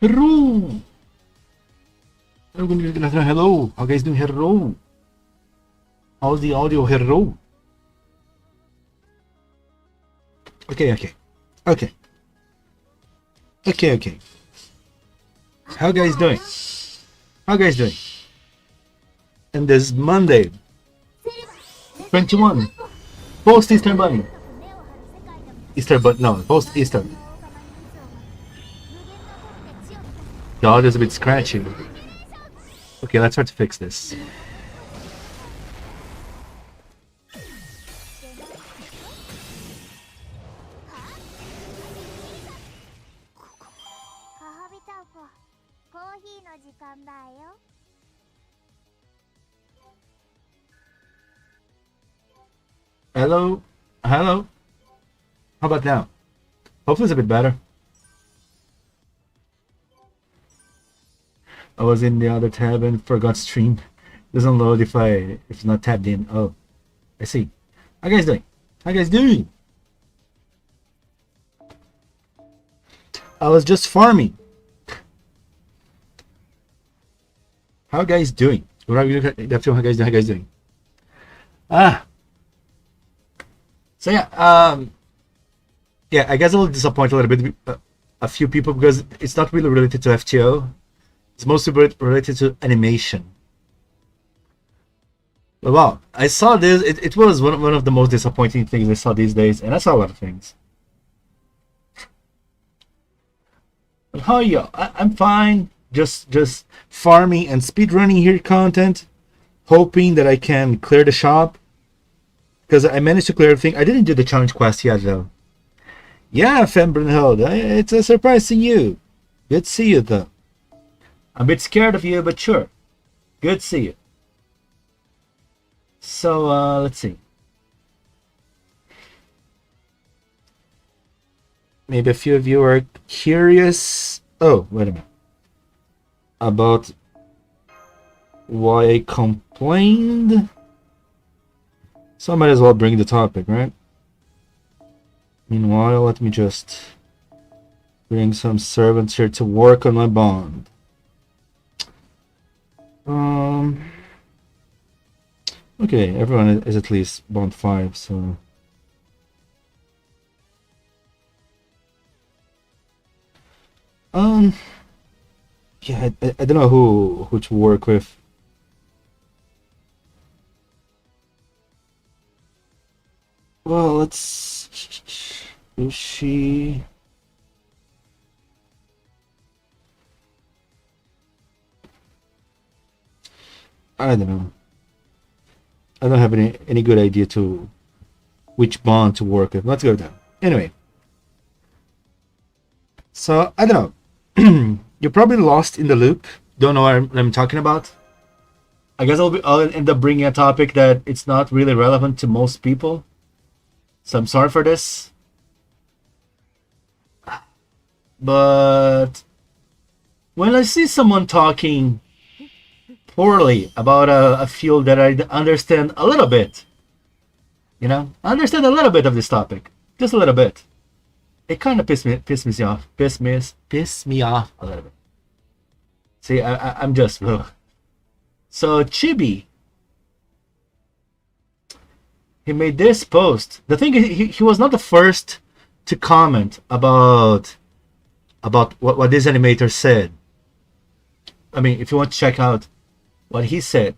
Hello. Hello. How guys doing? Hello. How's the audio? Hello. Okay. How guys doing? And this Monday, 21, post Easter bunny. Post Easter. The audio is a bit scratchy. Okay, let's try to fix this. Hello. How about now? Hopefully it's a bit better. I was in the other tab and forgot stream. Doesn't load if it's not tabbed in. Oh, I see. How guys doing? I was just farming. How guys doing? How guys doing? So yeah, I guess I'll disappoint a little bit a few people because it's not really related to FGO. It's mostly related to animation. But wow, I saw this. It was one of the most disappointing things I saw these days, and I saw a lot of things. But how are you? I'm fine. Just farming and speedrunning here content, hoping that I can clear the shop. Because I managed to clear everything. I didn't do the challenge quest yet though. Yeah, Fembrunhold, it's a surprise to you. Good to see you though. I'm a bit scared of you, but sure. Good to see you. So let's see. Maybe a few of you are curious. Oh, wait a minute. About why I complained. So I might as well bring the topic, right? Meanwhile, let me just bring some servants here to work on my bond. Okay, everyone is at least bond 5, so yeah, I don't know who to work with. Well, let's... Is she... I don't know. I don't have any good idea to which bond to work with. Let's go down. Anyway. So, I don't know. You're probably lost in the loop. Don't know what I'm talking about. I guess I'll end up bringing a topic that it's not really relevant to most people. So I'm sorry for this. But when I see someone talking poorly about a field that I understand a little bit, you know, I understand a little bit of this topic, just a little bit. It kind of pissed me off a little bit. See, I'm just ugh. So Chibi, he made this post. The thing is, he was not the first to comment about what this animator said. I mean, if you want to check out what he said,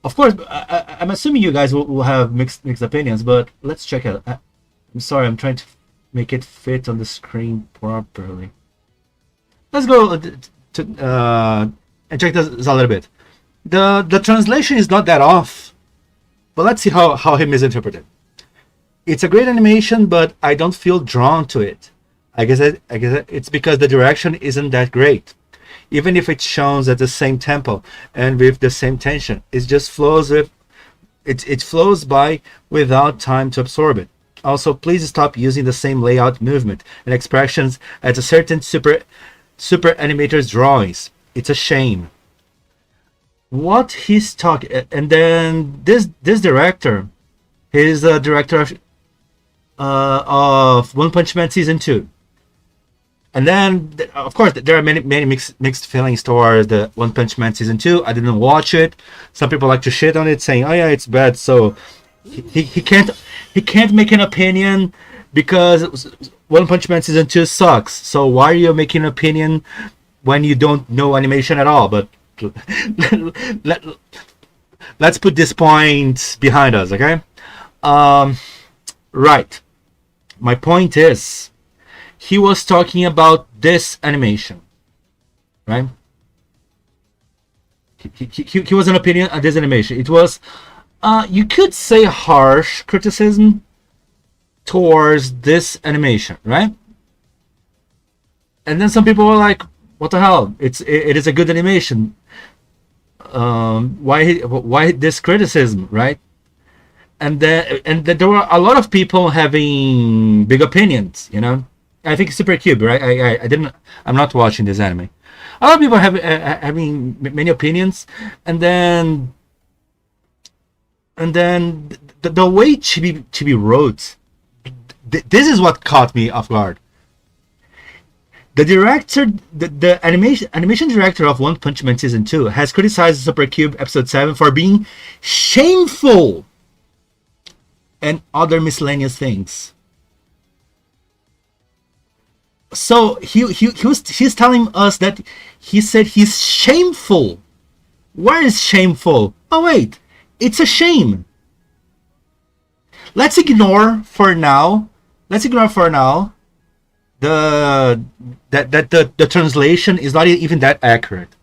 of course, I'm assuming you guys will have mixed opinions, but let's check it out. I'm sorry, I'm trying to make it fit on the screen properly. Let's go and check this a little bit. The translation is not that off, but let's see how he misinterpreted. It's a great animation, but I don't feel drawn to it. I guess it's because the direction isn't that great. Even if it's shown at the same tempo and with the same tension, it just flows with it flows by without time to absorb it. Also, please stop using the same layout, movement, and expressions as a certain super animator's drawings. It's a shame. What he's talking, and then this director, he's the director of One Punch Man Season 2. And then, of course, there are many mixed feelings towards the One Punch Man season 2. I didn't watch it. Some people like to shit on it, saying, "Oh yeah, it's bad." So he can't make an opinion because One Punch Man season 2 sucks. So why are you making an opinion when you don't know animation at all? But let's put this point behind us, okay? Right. My point is, he was talking about this animation, right? He was an opinion on this animation. It was, you could say, harsh criticism towards this animation, right? And then some people were like, "What the hell? It is a good animation. Why this criticism, right?" And then there were a lot of people having big opinions, you know. I think Super Cube, right? I'm not watching this anime. A lot of people have having many opinions, and then the way Chibi wrote, this is what caught me off guard. The director, the animation director of One Punch Man season 2 has criticized Super Cube episode 7 for being shameful and other miscellaneous things. So he's telling us that he said he's shameful. Where is shameful? Oh wait, it's a shame. Let's ignore for now. The translation is not even that accurate.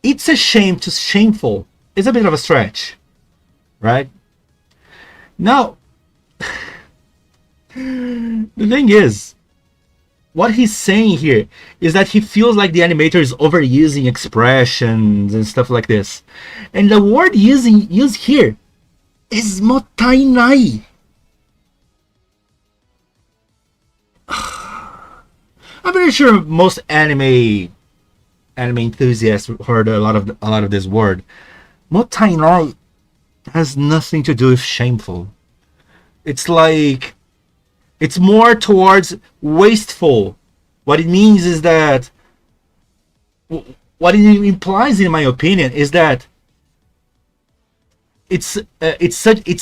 It's a shame to shameful. It's a bit of a stretch, right? Now, the thing is, what he's saying here is that he feels like the animator is overusing expressions and stuff like this. And the word used here is mottainai. I'm pretty sure most anime enthusiasts heard a lot of this word. Mottainai has nothing to do with shameful. It's like, it's more towards wasteful. What it means is that, what it implies, in my opinion, is that it's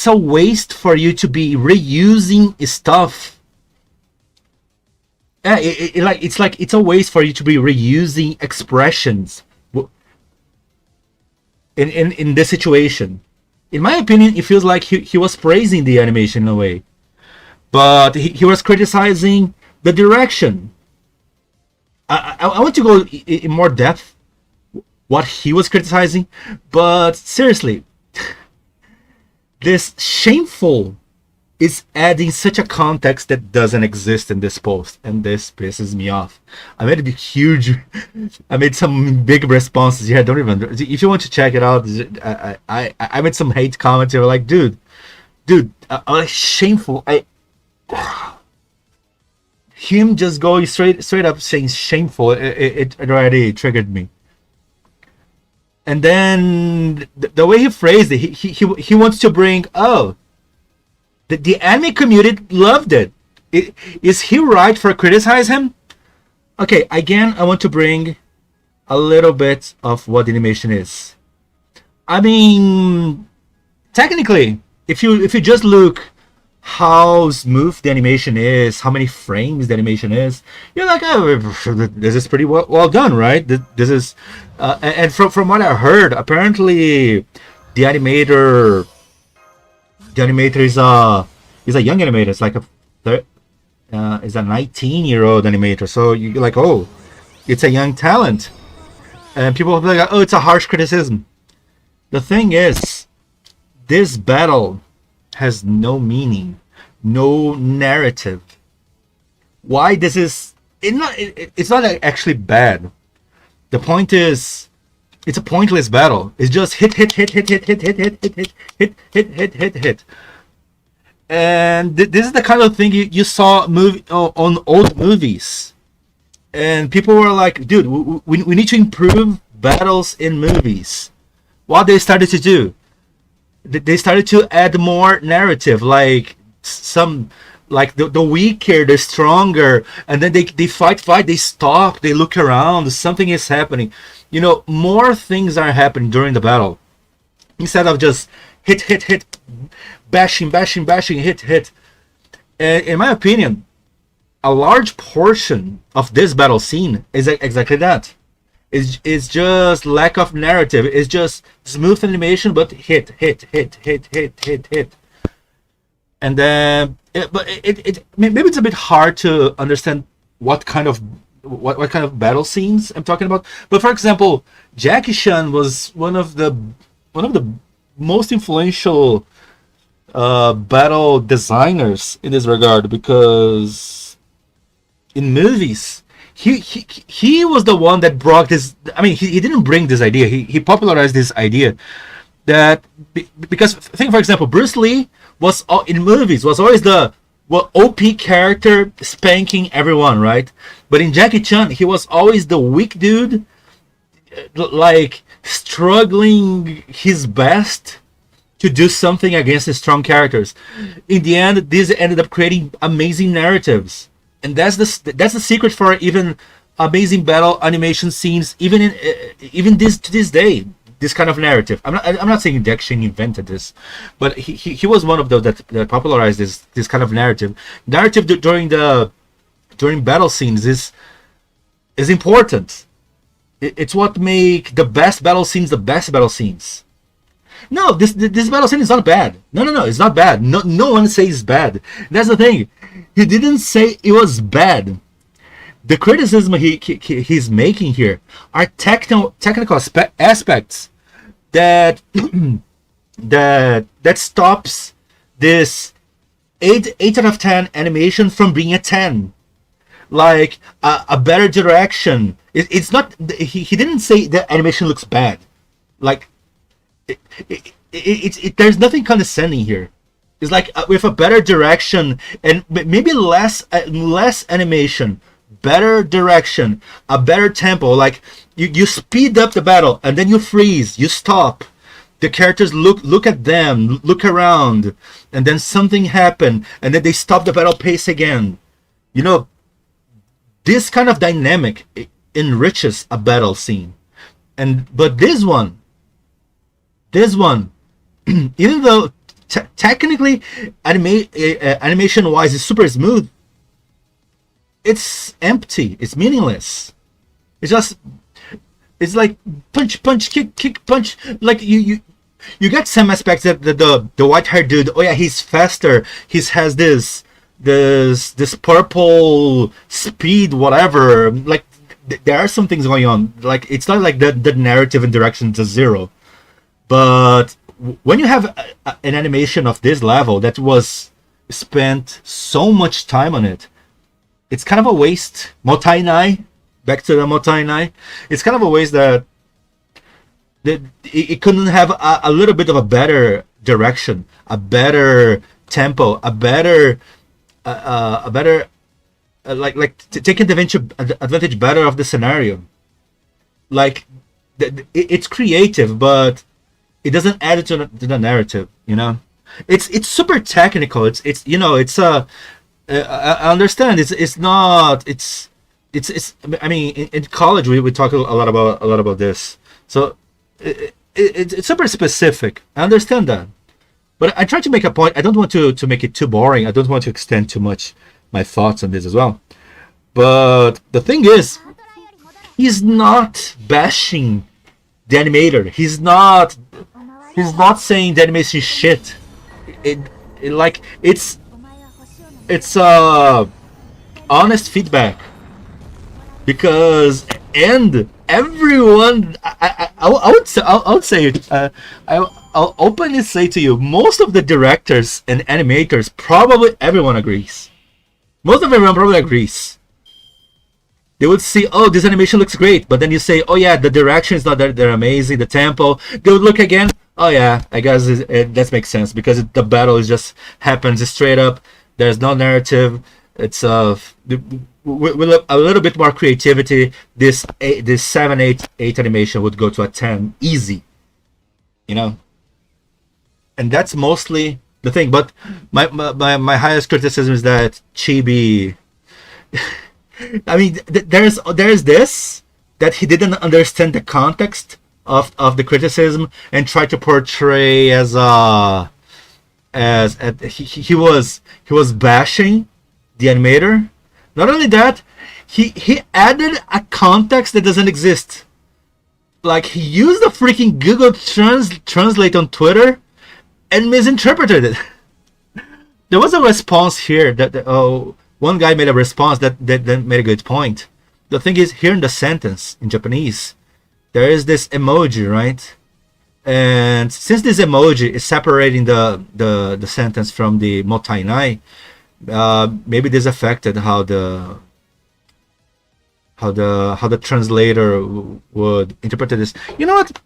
a waste for you to be reusing stuff. It's a waste for you to be reusing expressions in this situation. In my opinion, it feels like he was praising the animation in a way. But he was criticizing the direction. I want to go in more depth what he was criticizing, but seriously, this shameful is adding such a context that doesn't exist in this post, and this pisses me off. I made some big responses here. I don't even. If you want to check it out, I made some hate comments. They were like, dude, shameful. Him just going straight up saying shameful, it already triggered me. And then the way he phrased it, he wants to bring, the anime community loved it. Is he right for criticize him? Okay, again, I want to bring a little bit of what the animation is. I mean, technically, if you just look how smooth the animation is, how many frames the animation is, you're like, oh, this is pretty well done, right? This is, and from what I heard, apparently the animator is a young animator. It's like is a 19-year-old animator. So you're like, oh, it's a young talent, and people will be like, oh, it's a harsh criticism. The thing is, this battle has no meaning, no narrative. Why this is it's not actually bad. The point is, it's a pointless battle. It's just hit. And this is the kind of thing you saw on old movies, and people were like, dude, we need to improve battles in movies. What they started to do, they started to add more narrative, like some like the weaker, the stronger, and then they fight, they stop, they look around, something is happening. You know, more things are happening during the battle instead of just hit, bashing, hit. And in my opinion, a large portion of this battle scene is exactly that. It's just lack of narrative. It's just smooth animation, but hit. And then, maybe it's a bit hard to understand what kind of battle scenes I'm talking about. But for example, Jackie Chan was one of the most influential battle designers in this regard, because in movies he was the one that brought this. I mean, he didn't bring this idea. He popularized this idea that because think, for example, Bruce Lee was in movies was always the OP character spanking everyone, right? But in Jackie Chan, he was always the weak dude, like struggling his best to do something against the strong characters. In the end, this ended up creating amazing narratives, and that's the secret for even amazing battle animation scenes, even to this day. This kind of narrative. I'm not saying Jackie Chan invented this, but he was one of those that popularized this kind of narrative. Narrative during battle scenes is important. It's what make the best battle scenes the best battle scenes. No, this battle scene is not bad. No, it's not bad. No one says it's bad. That's the thing. He didn't say it was bad. The criticism he's making here are technical aspects that that stops this 8 out of 10 animation from being a 10. Like a better direction. It's not. He didn't say the animation looks bad. Like there's nothing condescending here. It's like with a better direction and maybe less animation. Better direction, a better tempo. Like you speed up the battle and then you freeze, you stop. The characters look at them, look around, and then something happen, and then they stop the battle pace again. You know, this kind of dynamic enriches a battle scene. But this one, even though technically animation wise is super smooth, it's empty. It's meaningless. It's like punch, kick, punch. Like you get some aspects that the white haired dude. Oh yeah, he's faster. He has this purple speed, whatever. Like there are some things going on. Like it's not like the narrative and direction is zero. But when you have an animation of this level that was spent so much time on it, it's kind of a waste. Mottainai, back to the Mottainai. It's kind of a waste that it couldn't have a little bit of a better direction, a better tempo, a better taking advantage better of the scenario. Like it's creative, but it doesn't add it to the narrative. You know, it's super technical. It's you know it's a. I understand. It's not. It's. I mean, in college we talk a lot about this. So it's super specific. I understand that, but I try to make a point. I don't want to make it too boring. I don't want to extend too much my thoughts on this as well. But the thing is, he's not bashing the animator. He's not saying the animation is shit. It's honest feedback, because everyone I would say it. I'll openly say to you, most of the directors and animators, probably everyone agrees. Most of everyone probably agrees. They would say, oh, this animation looks great, but then you say, oh yeah, the direction is not that amazing, the tempo. They would look again, oh yeah, I guess that makes sense, because the battle is just happens straight up. There's no narrative. It's with a little bit more creativity, this 7, 8 animation would go to a 10 easy, you know. And that's mostly the thing. But my highest criticism is that Chibi. I mean, there's this that he didn't understand the context of the criticism and tried to portray as he was bashing the animator. Not only that, he added a context that doesn't exist. Like, he used the freaking Google Translate on Twitter and misinterpreted it. There was a response here that one guy made a response that made a good point. The thing is, here in the sentence in Japanese, there is this emoji, right? And since this emoji is separating the sentence from the motainai, maybe this affected how the translator would interpret this. You know what?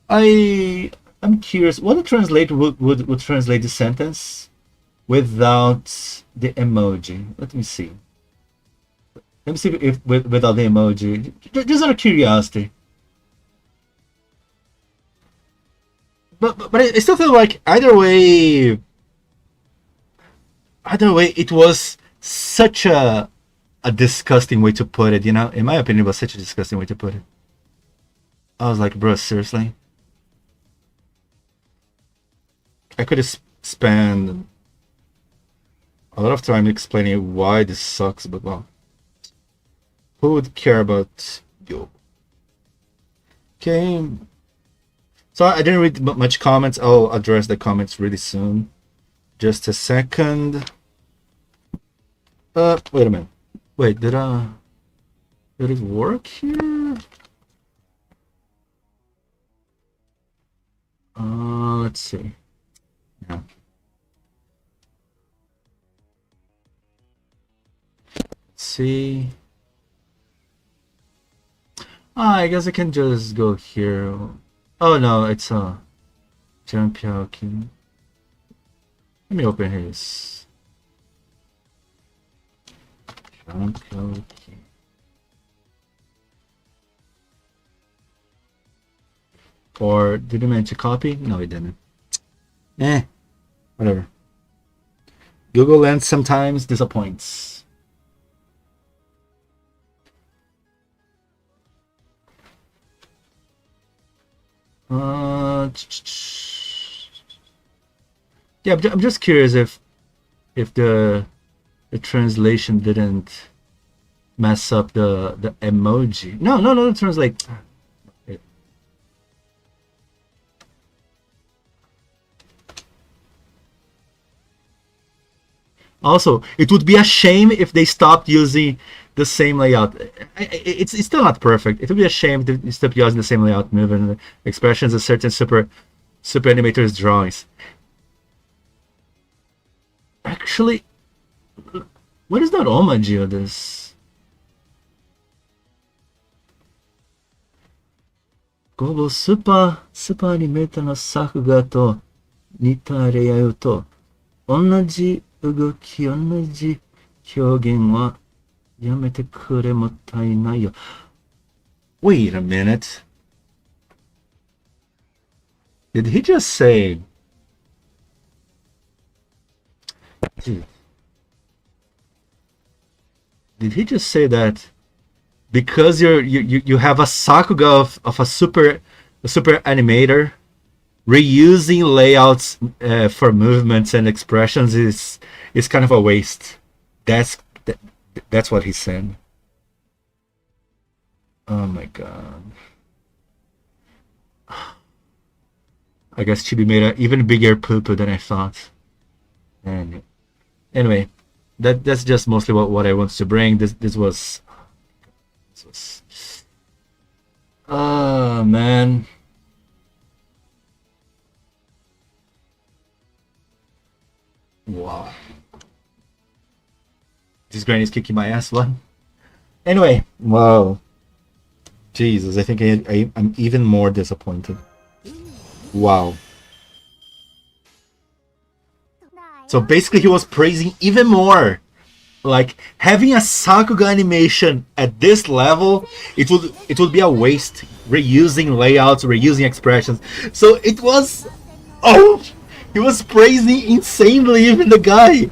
I'm curious. What the translator would translate the sentence without the emoji? Let me see. Let me see if without the emoji. Just out of curiosity. But I still feel like either way, it was such a disgusting way to put it. You know, in my opinion, it was such a disgusting way to put it. I was like, bro, seriously? I could have spent a lot of time explaining why this sucks, but well, who would care about you? Okay. So I didn't read much comments. I'll address the comments really soon. Just a second. Wait a minute. Wait, did it work here? Let's see. Yeah. Let's see. I guess I can just go here. Oh no, it's Champion. Let me open his Champion. Or did he mention copy? No, he didn't. Whatever. Google Lens sometimes disappoints. Yeah, I'm just curious if the translation didn't mess up the emoji. No, translate. Also, it would be a shame if they stopped using the same layout. It's still not perfect. It would be a shame if they stopped using the same layout, movement, expressions of certain super animators' drawings. Actually, what is that homage of this? Global super animator の作画と似たレイアウト。同じ動き、同じ表現はやめてくれもったいないよ。Wait a minute. Did he just say... Did he just say that because you have a sakuga of a super animator, reusing layouts for movements and expressions is kind of a waste? That's what he said. Oh my god. I guess Chibi made an even bigger poo-poo than I thought. And anyway, that's just mostly what I wanted to bring. This was oh man. Wow. This granny's kicking my ass, what? Anyway, wow. Jesus, I think I'm even more disappointed. Wow. So basically he was praising even more. Like, having a Sakuga animation at this level, it would be a waste. Reusing layouts, reusing expressions. So it was... Oh! He was praising insanely even the guy.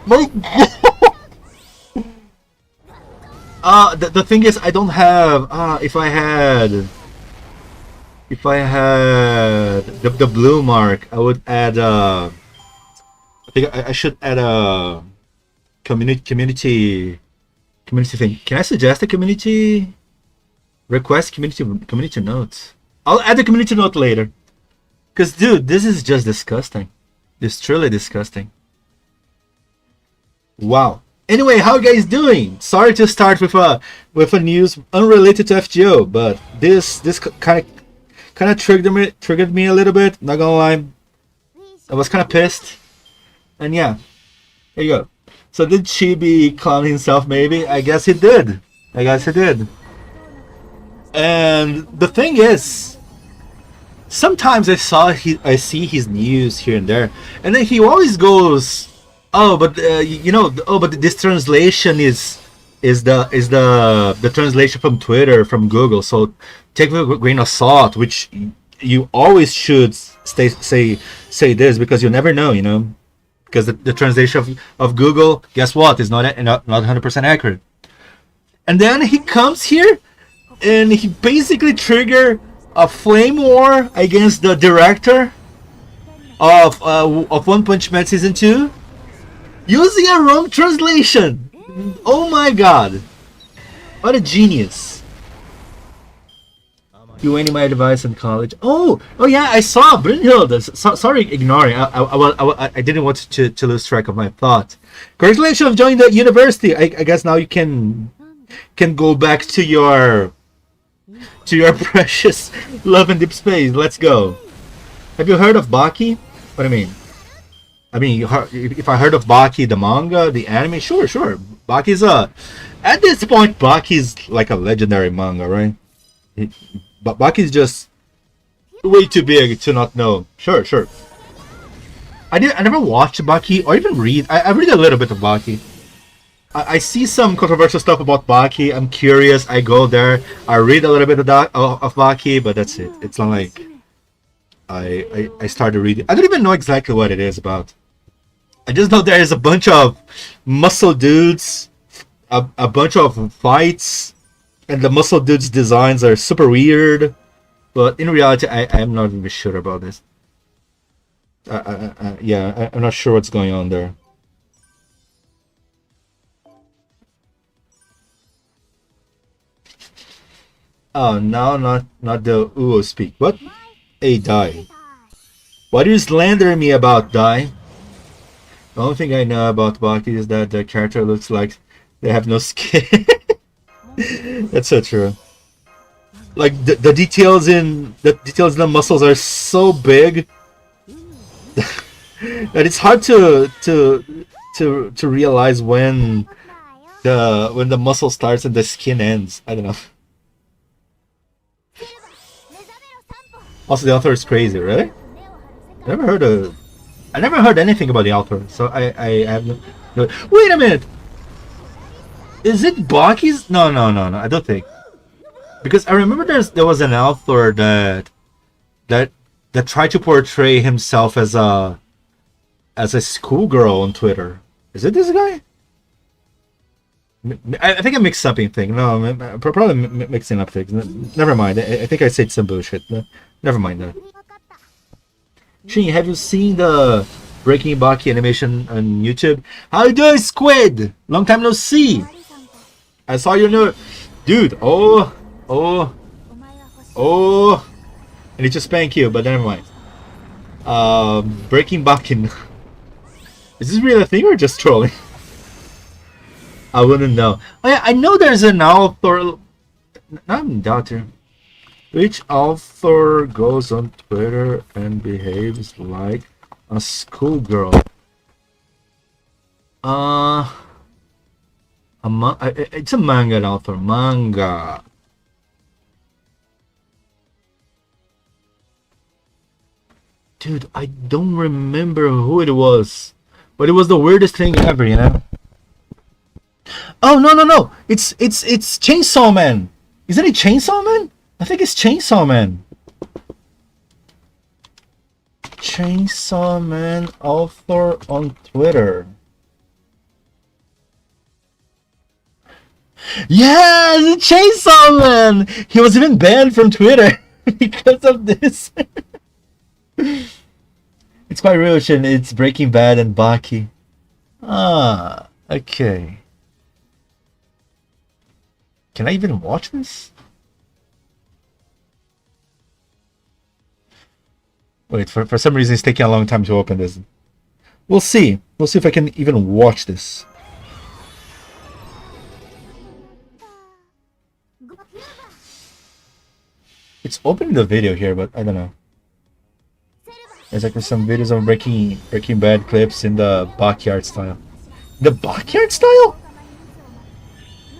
My God. The thing is, I don't have. If I had the blue mark, I would add. I think I should add a community thing. Can I suggest a community request? Community notes. I'll add the community note later. Cause dude, this is just disgusting. It's truly disgusting. Wow. Anyway, how you guys doing? Sorry to start with a news unrelated to FGO, but this kind of triggered me a little bit. Not gonna lie, I was kind of pissed. And yeah, there you go. So did Chibi clown himself? Maybe. I guess he did. And the thing is, sometimes I see his news here and there, and then he always goes, "Oh, but but this translation is the translation from Twitter, from Google. So take it with a grain of salt," which you always should say this, because you never know, because the translation of Google, guess what, is not 100% accurate. And then he comes here and he basically trigger a flame war against the director of One Punch Man Season 2 using a wrong translation. Oh my god. What a genius. You any my advice in college? Oh yeah, I saw Brynhilde. Sorry, ignoring. I didn't want to lose track of my thought. Congratulations on joining the university. I guess now you can go back to your precious love and deep space. Let's go. Have you heard of Baki? What do you mean? I mean, if I heard of Baki, the manga, the anime, sure. Baki's at this point, Baki's like a legendary manga, right? But Baki's just way too big to not know. Sure. I never watched Baki or even read. I read a little bit of Baki. I see some controversial stuff about Baki. I'm curious. I go there. I read a little bit of Baki, but that's it. It's not like I started reading. I don't even know exactly what it is about. I just know there is a bunch of muscle dudes, a bunch of fights, and the muscle dudes' designs are super weird. But in reality, I'm not even sure about this. Yeah, I'm not sure what's going on there. Oh, now not the Uo speak. What? Hey, Dai. What are you slandering me about, Dai? The only thing I know about Baki is that the character looks like they have no skin. That's so true. Like the details in the muscles are so big that it's hard to realize when the muscle starts and the skin ends. I don't know. Also, the author is crazy, really? I never heard anything about the author, so I have no. Wait a minute. Is it Baki's? No. I don't think, because I remember there was an author that tried to portray himself as a schoolgirl on Twitter. Is it this guy? I think I'm mixing up things. No, I'm probably mixing up things. Never mind. I think I said some bullshit. Never mind that. Shin, have you seen the Breaking Baki animation on YouTube? How you doing, Squid? Long time no see. I saw your new dude. Oh. I need to spank you, but never mind. Breaking Baki. Is this really a thing or just trolling? I wouldn't know. Oh, yeah, I know there's an author. I'm doctor. Which author goes on Twitter and behaves like a schoolgirl? It's a manga author. Manga. Dude, I don't remember who it was, but it was the weirdest thing ever, you know? Oh no! It's Chainsaw Man. Isn't it Chainsaw Man? I think it's Chainsaw Man. Chainsaw Man author on Twitter. Yeah, the Chainsaw Man! He was even banned from Twitter because of this. It's quite rich and it's Breaking Bad and Baki. Ah, okay. Can I even watch this? Wait, for some reason it's taking a long time to open this. We'll see. We'll see if I can even watch this. It's opening the video here, but I don't know. There's like some videos of Breaking Bad clips in the backyard style. The backyard style?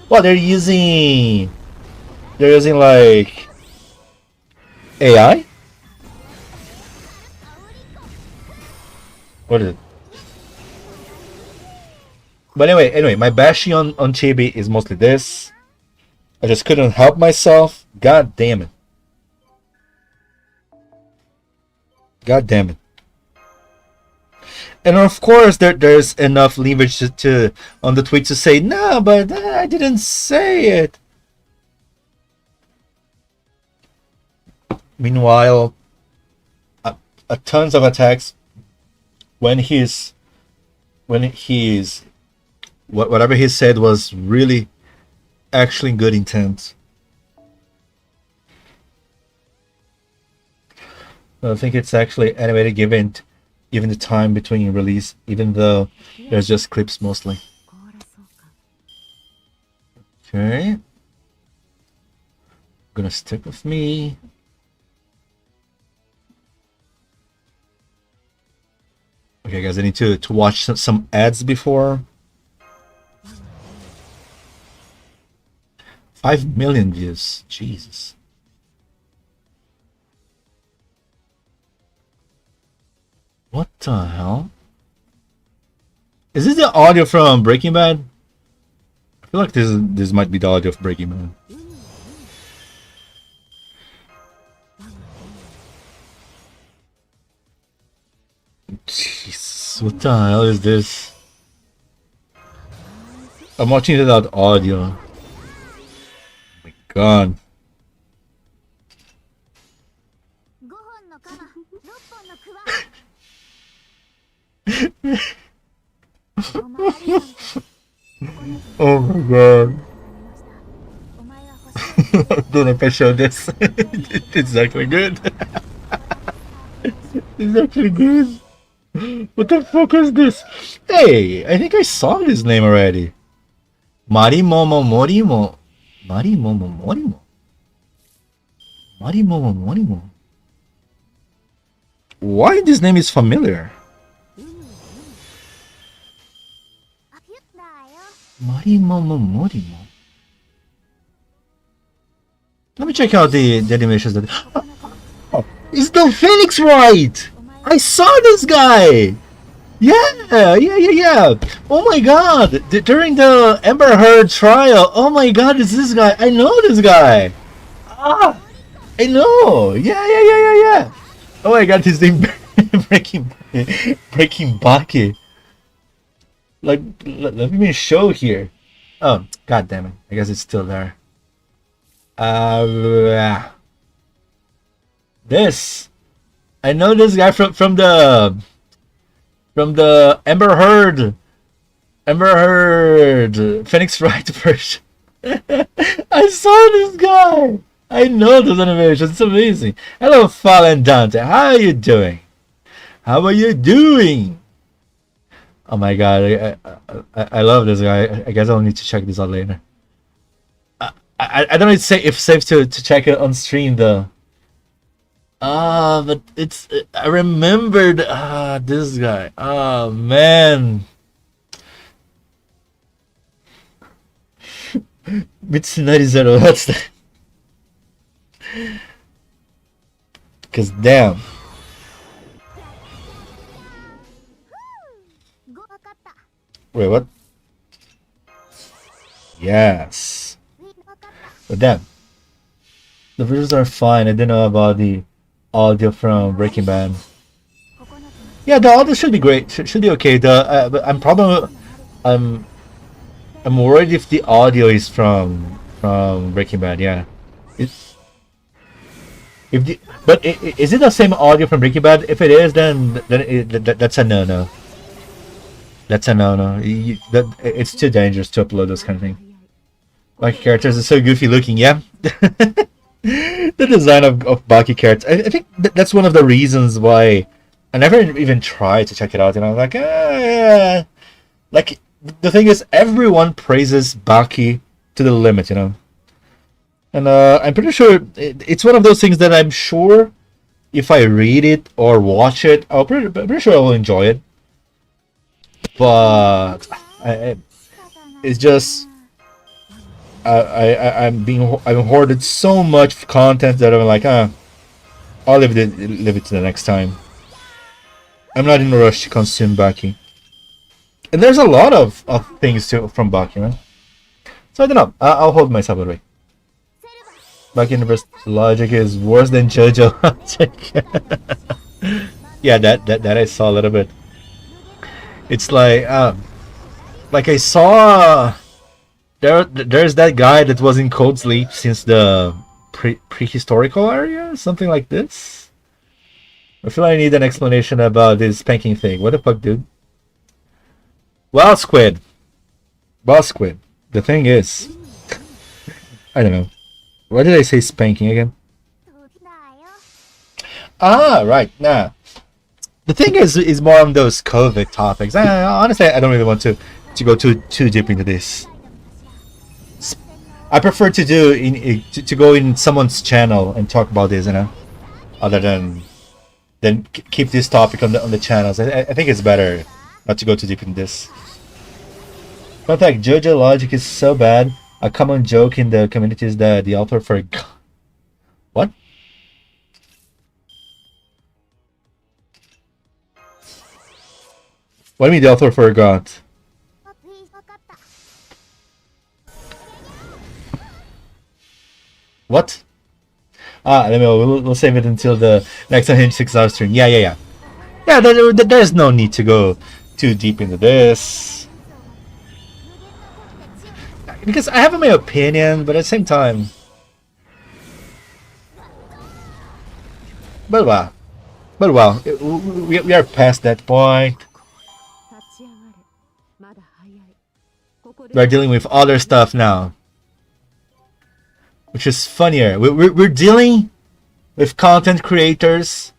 Well, they're using like AI? What is it? But anyway, my bashing on Chibi is mostly this. I just couldn't help myself. God damn it. God damn it. And of course there's enough leverage to on the tweet to say, no, but I didn't say it. Meanwhile, tons of attacks when whatever he said was really actually good intent. I think it's actually animated given the time between release, even though there's just clips mostly. Okay. Gonna stick with me. Okay, guys, I need to watch some ads before. 5 million views. Jesus. What the hell? Is this the audio from Breaking Bad? I feel like this might be the audio of Breaking Bad. Jesus, what the hell is this? I'm watching it without audio. Oh my god. Oh my god. I don't know if I show this. It's actually good. It's actually good. What the fuck is this? Hey, I think I saw this name already. Marimomo Morimo. Marimomo Morimo. Marimomo Morimo. Why this name is familiar? Marimomo Morimo. Let me check out the animations. Oh, it's the Phoenix Wright! I saw this guy! Yeah. Oh my god! During the Amber Heard trial, oh my god, it's this guy. I know this guy. Ah, I know. Yeah. Oh my god, his name Breaking Baki. Like, let me show here. Oh, god damn it. I guess it's still there. This. I know this guy from the Amber Heard Phoenix Wright version. I saw this guy. I know those animations. It's amazing. Hello, Fallen Dante. How are you doing? How are you doing? Oh my god, I love this guy. I guess I'll need to check this out later. I don't know if it's safe to check it on stream though. But it's I remembered this guy. Oh man. Mitsunari Zero, what's that? Cause damn. Wait, what? Yes. But damn. The visuals are fine. I didn't know about the audio from Breaking Bad. Yeah, the audio should be great. Should be okay. But I'm I'm worried if the audio is from Breaking Bad. Yeah. It's if the but is it the same audio from Breaking Bad? If it is, then that's a no. That's a no. It's too dangerous to upload those kind of thing. Baki characters are so goofy looking. Yeah. The design of Baki characters. I think that's one of the reasons why I never even tried to check it out. And I was like, yeah. Like, the thing is, everyone praises Baki to the limit, you know. And I'm pretty sure it's one of those things that I'm sure if I read it or watch it, pretty sure I will enjoy it. But it's just I'm hoarded so much content that I'm like, I'll leave it to the next time. I'm not in a rush to consume Baki. And there's a lot of things from Baki, man. So I don't know. I'll hold myself away. Baki Universe logic is worse than JoJo logic. Yeah, that I saw a little bit. It's like I saw there's that guy that was in Cold Sleep since the prehistorical area, something like this. I feel I need an explanation about this spanking thing. What the fuck, dude? Well, Squid. The thing is, I don't know. Why did I say spanking again? Ah, right. Nah. The thing is more on those COVID topics. Honestly, I don't really want to go too deep into this. I prefer to to go in someone's channel and talk about this, you know, other than keep this topic on the channels. I think it's better not to go too deep in this. But like JoJo logic is so bad. A common joke in the community is that the author forgot. What? What do you mean the author forgot? What? We'll save it until the next 106-hour stream. Yeah. Yeah, there's no need to go too deep into this. Because I have my opinion, but at the same time... But wow, we are past that point. We're dealing with other stuff now, which is funnier. We're dealing with content creators,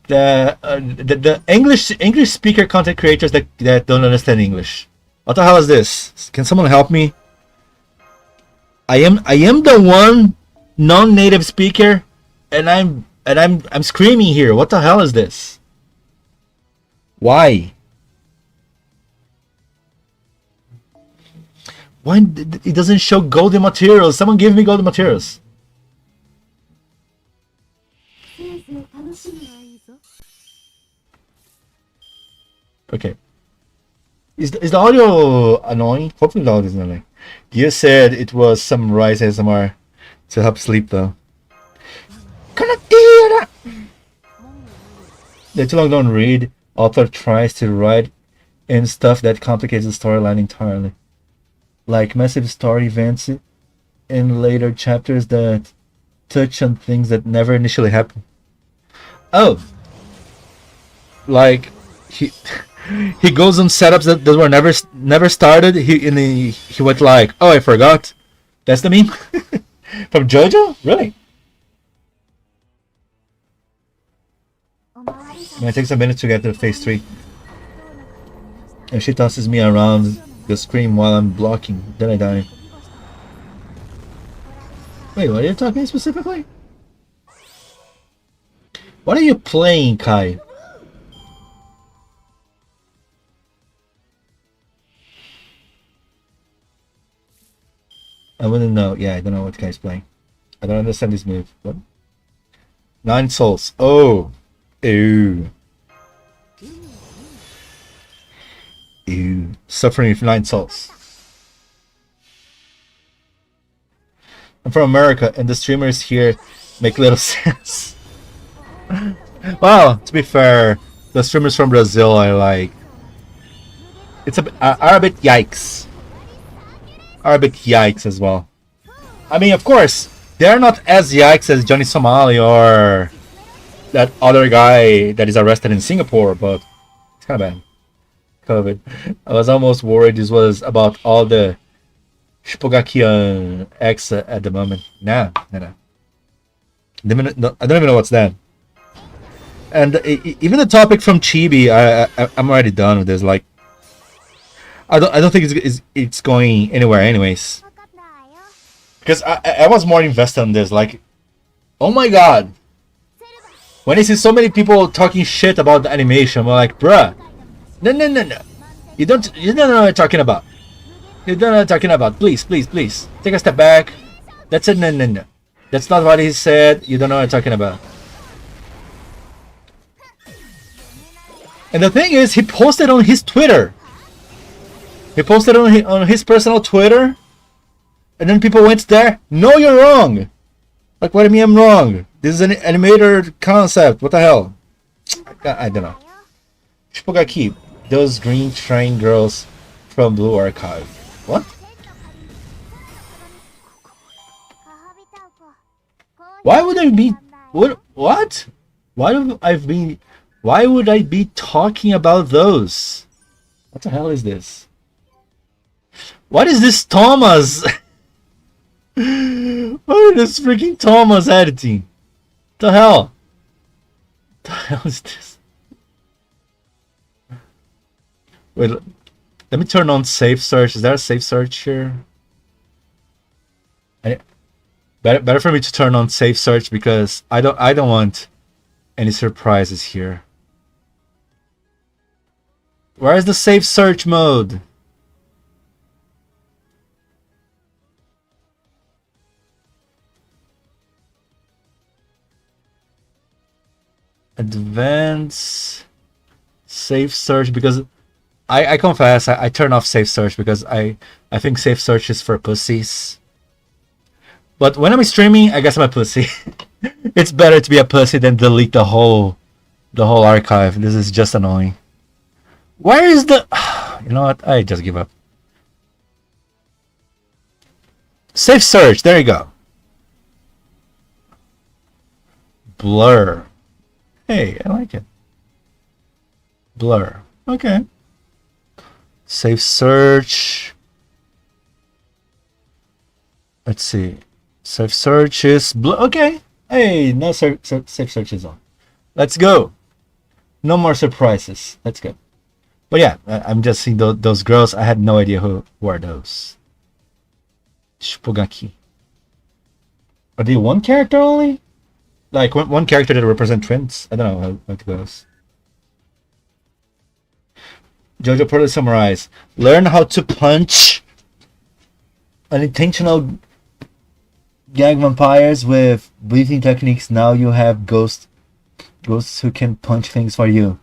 the English speaker content creators that don't understand English. What the hell is this? Can someone help me? I am the one non-native speaker, and I'm screaming here. What the hell is this? Why? Why it doesn't show golden materials? Someone give me golden materials. Okay. Is the audio annoying? Hopefully the audio is not annoying. You said it was some rice ASMR to help sleep though. They too long don't read. Author tries to write in stuff that complicates the storyline entirely. Like massive story events in later chapters that touch on things that never initially happened. Oh. Like he goes on setups that were never started. He went like, oh, I forgot. That's the meme from JoJo. Really? It takes a minute to get to phase 3, and she tosses me around the screen while I'm blocking. Then I die. Wait, what are you talking specifically? What are you playing, Kai? I wouldn't know. Yeah, I don't know what Kai's playing. I don't understand this move. What? 9 souls. Oh. Ew. Ew. Suffering with 9 souls. I'm from America, and the streamers here make little sense. Well, to be fair, the streamers from Brazil are like, are a bit yikes. Are a bit yikes as well. I mean, of course, they're not as yikes as Johnny Somali or that other guy that is arrested in Singapore, but it's kind of bad. COVID. I was almost worried this was about all the Shpogakian X at the moment. Nah. I don't even know what's that. And even the topic from Chibi, I'm already done with this. Like, I don't think it's going anywhere, anyways. Because I was more invested in this. Like, oh my god, when I see so many people talking shit about the animation, I'm like, bruh, no. You don't know what I'm talking about. You don't know what I'm talking about. Please. Take a step back. That's it. No. That's not what he said. You don't know what I'm talking about. And the thing is, he posted on his Twitter. He posted on his personal Twitter. And then people went there. No, you're wrong. Like, what do you mean I'm wrong? This is an animator concept. What the hell? I don't know. Shipogaki. Those green train girls from Blue Archive. What? Why would I be... What? Why would I be talking about those? What the hell is this? What is this Thomas? What is this freaking Thomas editing? What the hell? What the hell is this? Wait, let me turn on safe search. Is there a safe search here? Better for me to turn on safe search because I don't want any surprises here. Where is the safe search mode? Advanced safe search, because I confess I turn off safe search because I think safe search is for pussies. But when I'm streaming, I guess I'm a pussy. It's better to be a pussy than delete the whole archive. This is just annoying. Where is the... You know what? I just give up. Safe search. There you go. Blur. Hey, I like it. Blur. Okay. Safe search. Let's see. Safe search is blur. Okay. Hey, no safe search is on. Let's go. No more surprises. Let's go. But yeah, I'm just seeing those girls. I had no idea who are those. Shpogaki. Are they one character only? Like one character that represent twins? I don't know how it goes. Jojo Pro summarize. Learn how to punch unintentional gag vampires with breathing techniques. Now you have ghosts who can punch things for you.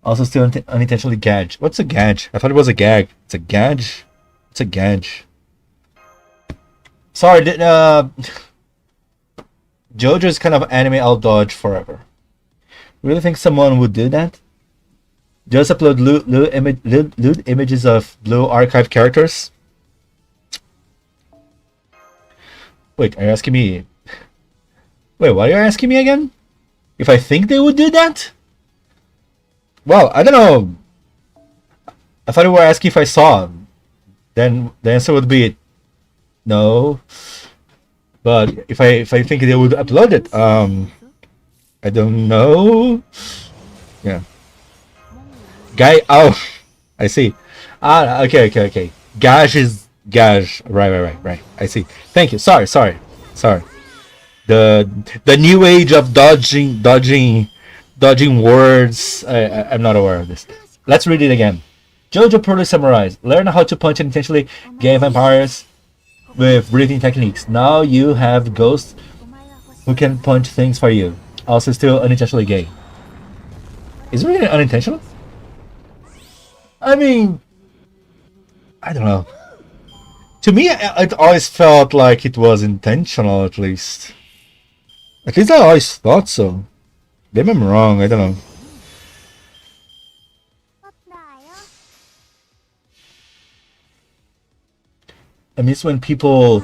Also still unintentionally gouge. What's a gouge? I thought it was a gag. It's a gouge? It's a gouge. Sorry, JoJo's kind of anime I'll dodge forever. Really think someone would do that? Just upload lewd images of blue archive characters? Wait, are you asking me? Wait, what are you asking me again? If I think they would do that? Well, I don't know. I thought you were asking if I saw. Then the answer would be no. But if I think they would upload it, I don't know. Yeah. Guy. Oh, I see. Ah, okay. Gash is gash. Right. I see. Thank you. Sorry. The new age of dodging words. I'm not aware of this. Let's read it again. JoJo Pro summarize. Learn how to punch intentionally gay vampires with breathing techniques. Now you have ghosts who can punch things for you. Also still unintentionally gay. Is it really unintentional? I mean, I don't know. To me, it always felt like it was intentional, at least. At least I always thought so. Maybe I'm wrong. I don't know. I miss when people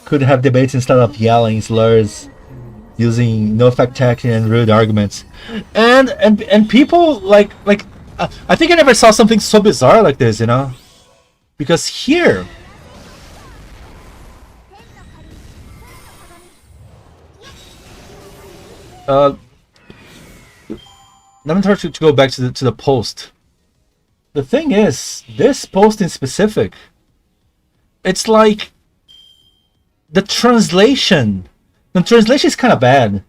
could have debates instead of yelling slurs, using no fact checking and rude arguments, and people like I think I never saw something so bizarre like this, you know, because here. Let me try to go back to the post. The thing is, this post in specific, it's like the translation. The translation is kind of bad,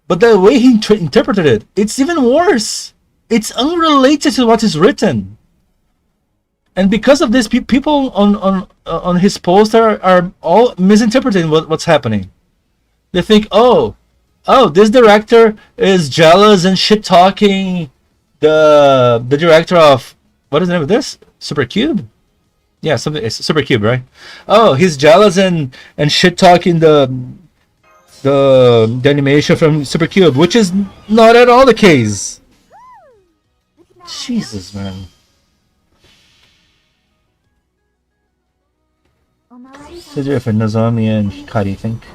but the way he interpreted it, it's even worse. It's unrelated to what is written, and because of this, people on his post are all misinterpreting what's happening. They think, oh, this director is jealous and shit talking the director of, what is the name of this? Supercube? Yeah, something. It's Supercube, right? Oh, he's jealous and shit talking the animation from Supercube, which is not at all the case. Jesus, man. Consider for Nozomi and Hikari, I think.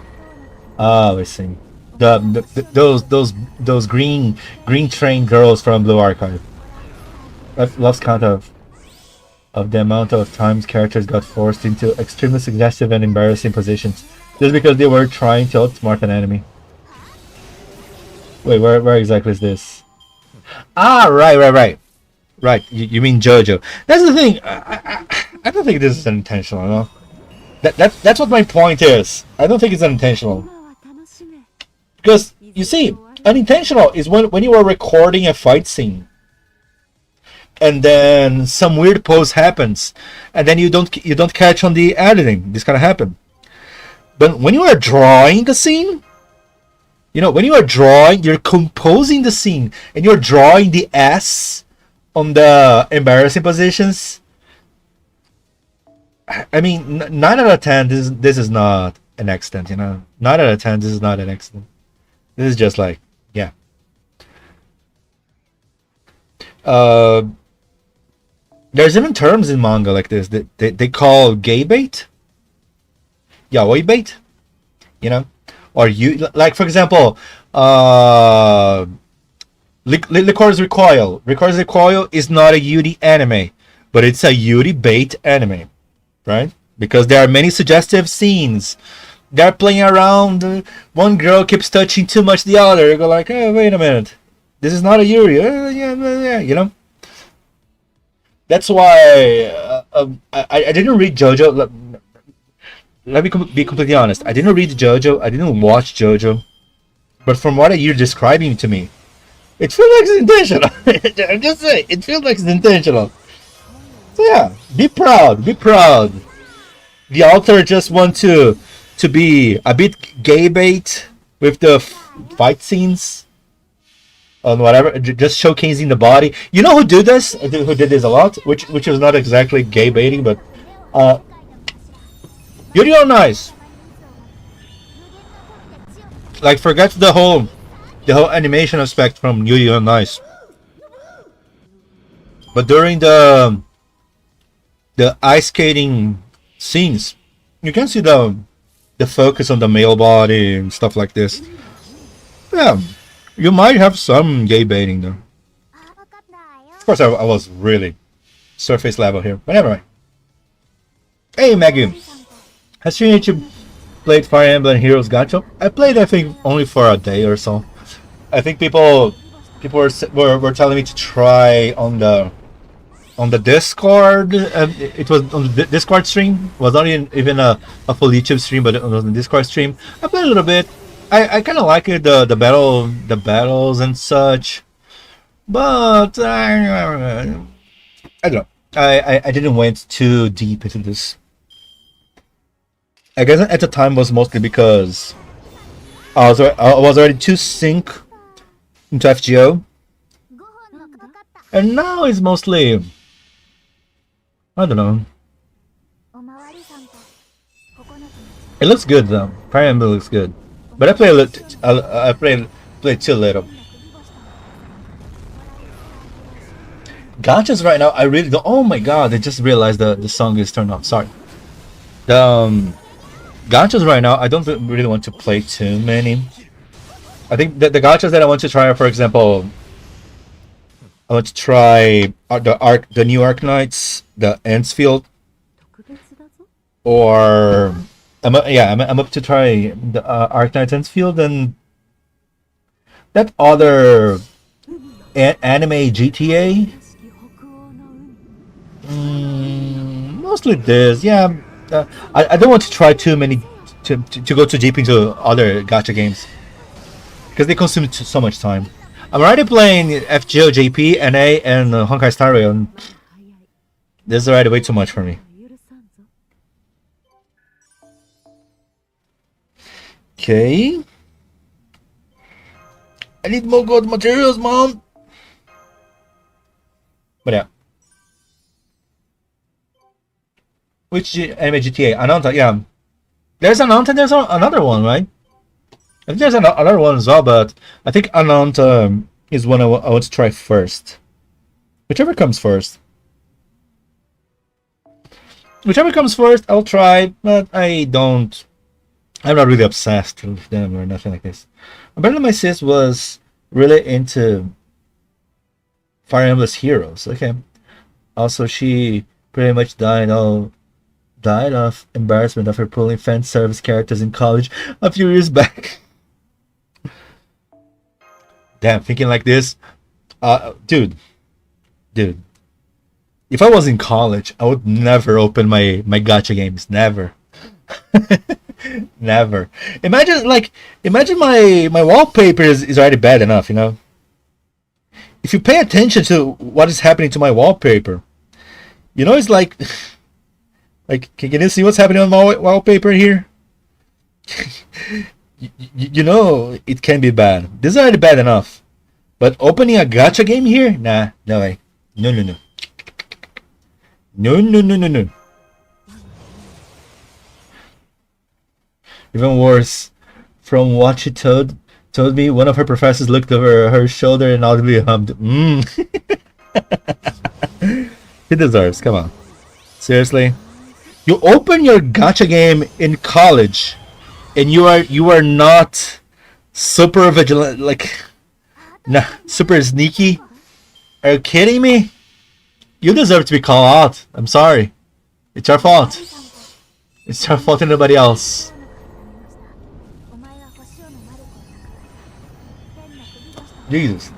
Oh, I see. Those green train girls from Blue Archive. I've lost count of the amount of times characters got forced into extremely suggestive and embarrassing positions just because they were trying to outsmart an enemy. Wait, where exactly is this? Ah, right. You mean JoJo? That's the thing. I don't think this is unintentional. No? That's what my point is. I don't think it's unintentional. Because you see, unintentional is when you are recording a fight scene, and then some weird pose happens, and then you don't catch on the editing. This kind of happen. But when you are drawing a scene, you know, when you are drawing, you're composing the scene, and you're drawing the S on the embarrassing positions. I mean, 9 out of 10, this is not an accident, you know. 9 out of 10, this is not an accident. This is just like, yeah. There's even terms in manga like this that they call gay bait, yaoi bait, you know, or you like, for example, Licorice Recoil. Licorice Recoil is not a Yuri anime, but it's a Yuri bait anime, right? Because there are many suggestive scenes. They're playing around. One girl keeps touching too much the other. You go like, oh, wait a minute. This is not a Yuri. Yeah, you know? That's why I didn't read JoJo. Let me be completely honest. I didn't read JoJo. I didn't watch JoJo. But from what you're describing to me, it feels like it's intentional. I'm just saying, it feels like it's intentional. So yeah, be proud. Be proud. The author just wants to be a bit gay bait with the fight scenes on whatever, just showcasing the body. You know who did this? Who did this a lot? Which was not exactly gay baiting, but Yuri on Ice. Like, forget the whole animation aspect from Yuri on Ice. But during the ice skating scenes, you can see the focus on the male body and stuff like this. Yeah, you might have some gay baiting though. Of course, I was really surface level here, but anyway. Hey Maggie, has Shin-Iti played Fire Emblem Heroes Gacha? I played, I think, only for a day or so. I think people were telling me to try on the Discord. It was on the Discord stream. It was not even a full YouTube stream, but it was on the Discord stream. I played a little bit. I kind of like it, the battles and such, but I don't know. I didn't went too deep into this. I guess at the time was mostly because I was already too sync into FGO, and now it's mostly, I don't know. It looks good though. Fire Emblem looks good, but I play play too little. Gachas right now, I really don't. Oh my god, I just realized the song is turned off. Sorry. The gachas right now, I don't really want to play too many. I think the gachas that I want to try are, for example, I want to try the new Arknights, the Ensfield, or I'm up to try the Arknights Ensfield and that other anime GTA. Mostly this, yeah. I don't want to try too many to go too deep into other gacha games because they consume so much time. I'm already playing FGO JP, NA, and Honkai Star Rail, and this is already way too much for me. Okay. I need more gold materials, Mom. But yeah. Which anime GTA? Ananta, yeah. There's Ananta, there's another one, right? I think there's another one as well, but I think Ananta is one I want to try first. Whichever comes first. Whichever comes first, I'll try, but I'm not really obsessed with them or nothing like this. Apparently my sis was really into Fire Emblem Heroes. Okay. Also, she pretty much died of embarrassment after pulling fan service characters in college a few years back. Damn, thinking like this, dude. If I was in college, I would never open my gacha games. Never. Never. Imagine my wallpaper is already bad enough, you know. If you pay attention to what is happening to my wallpaper, you know, it's like can you see what's happening on my wallpaper here? you know it can be bad. This is already bad enough, but opening a gacha game here, nah, no way, no. Even worse, from what she told me, one of her professors looked over her shoulder and audibly hummed. He deserves. Come on, seriously. You open your gacha game in college, and you are not super vigilant, like, nah, super sneaky. Are you kidding me? You deserve to be called out. I'm sorry. It's your fault. It's your fault and nobody else. Jesus.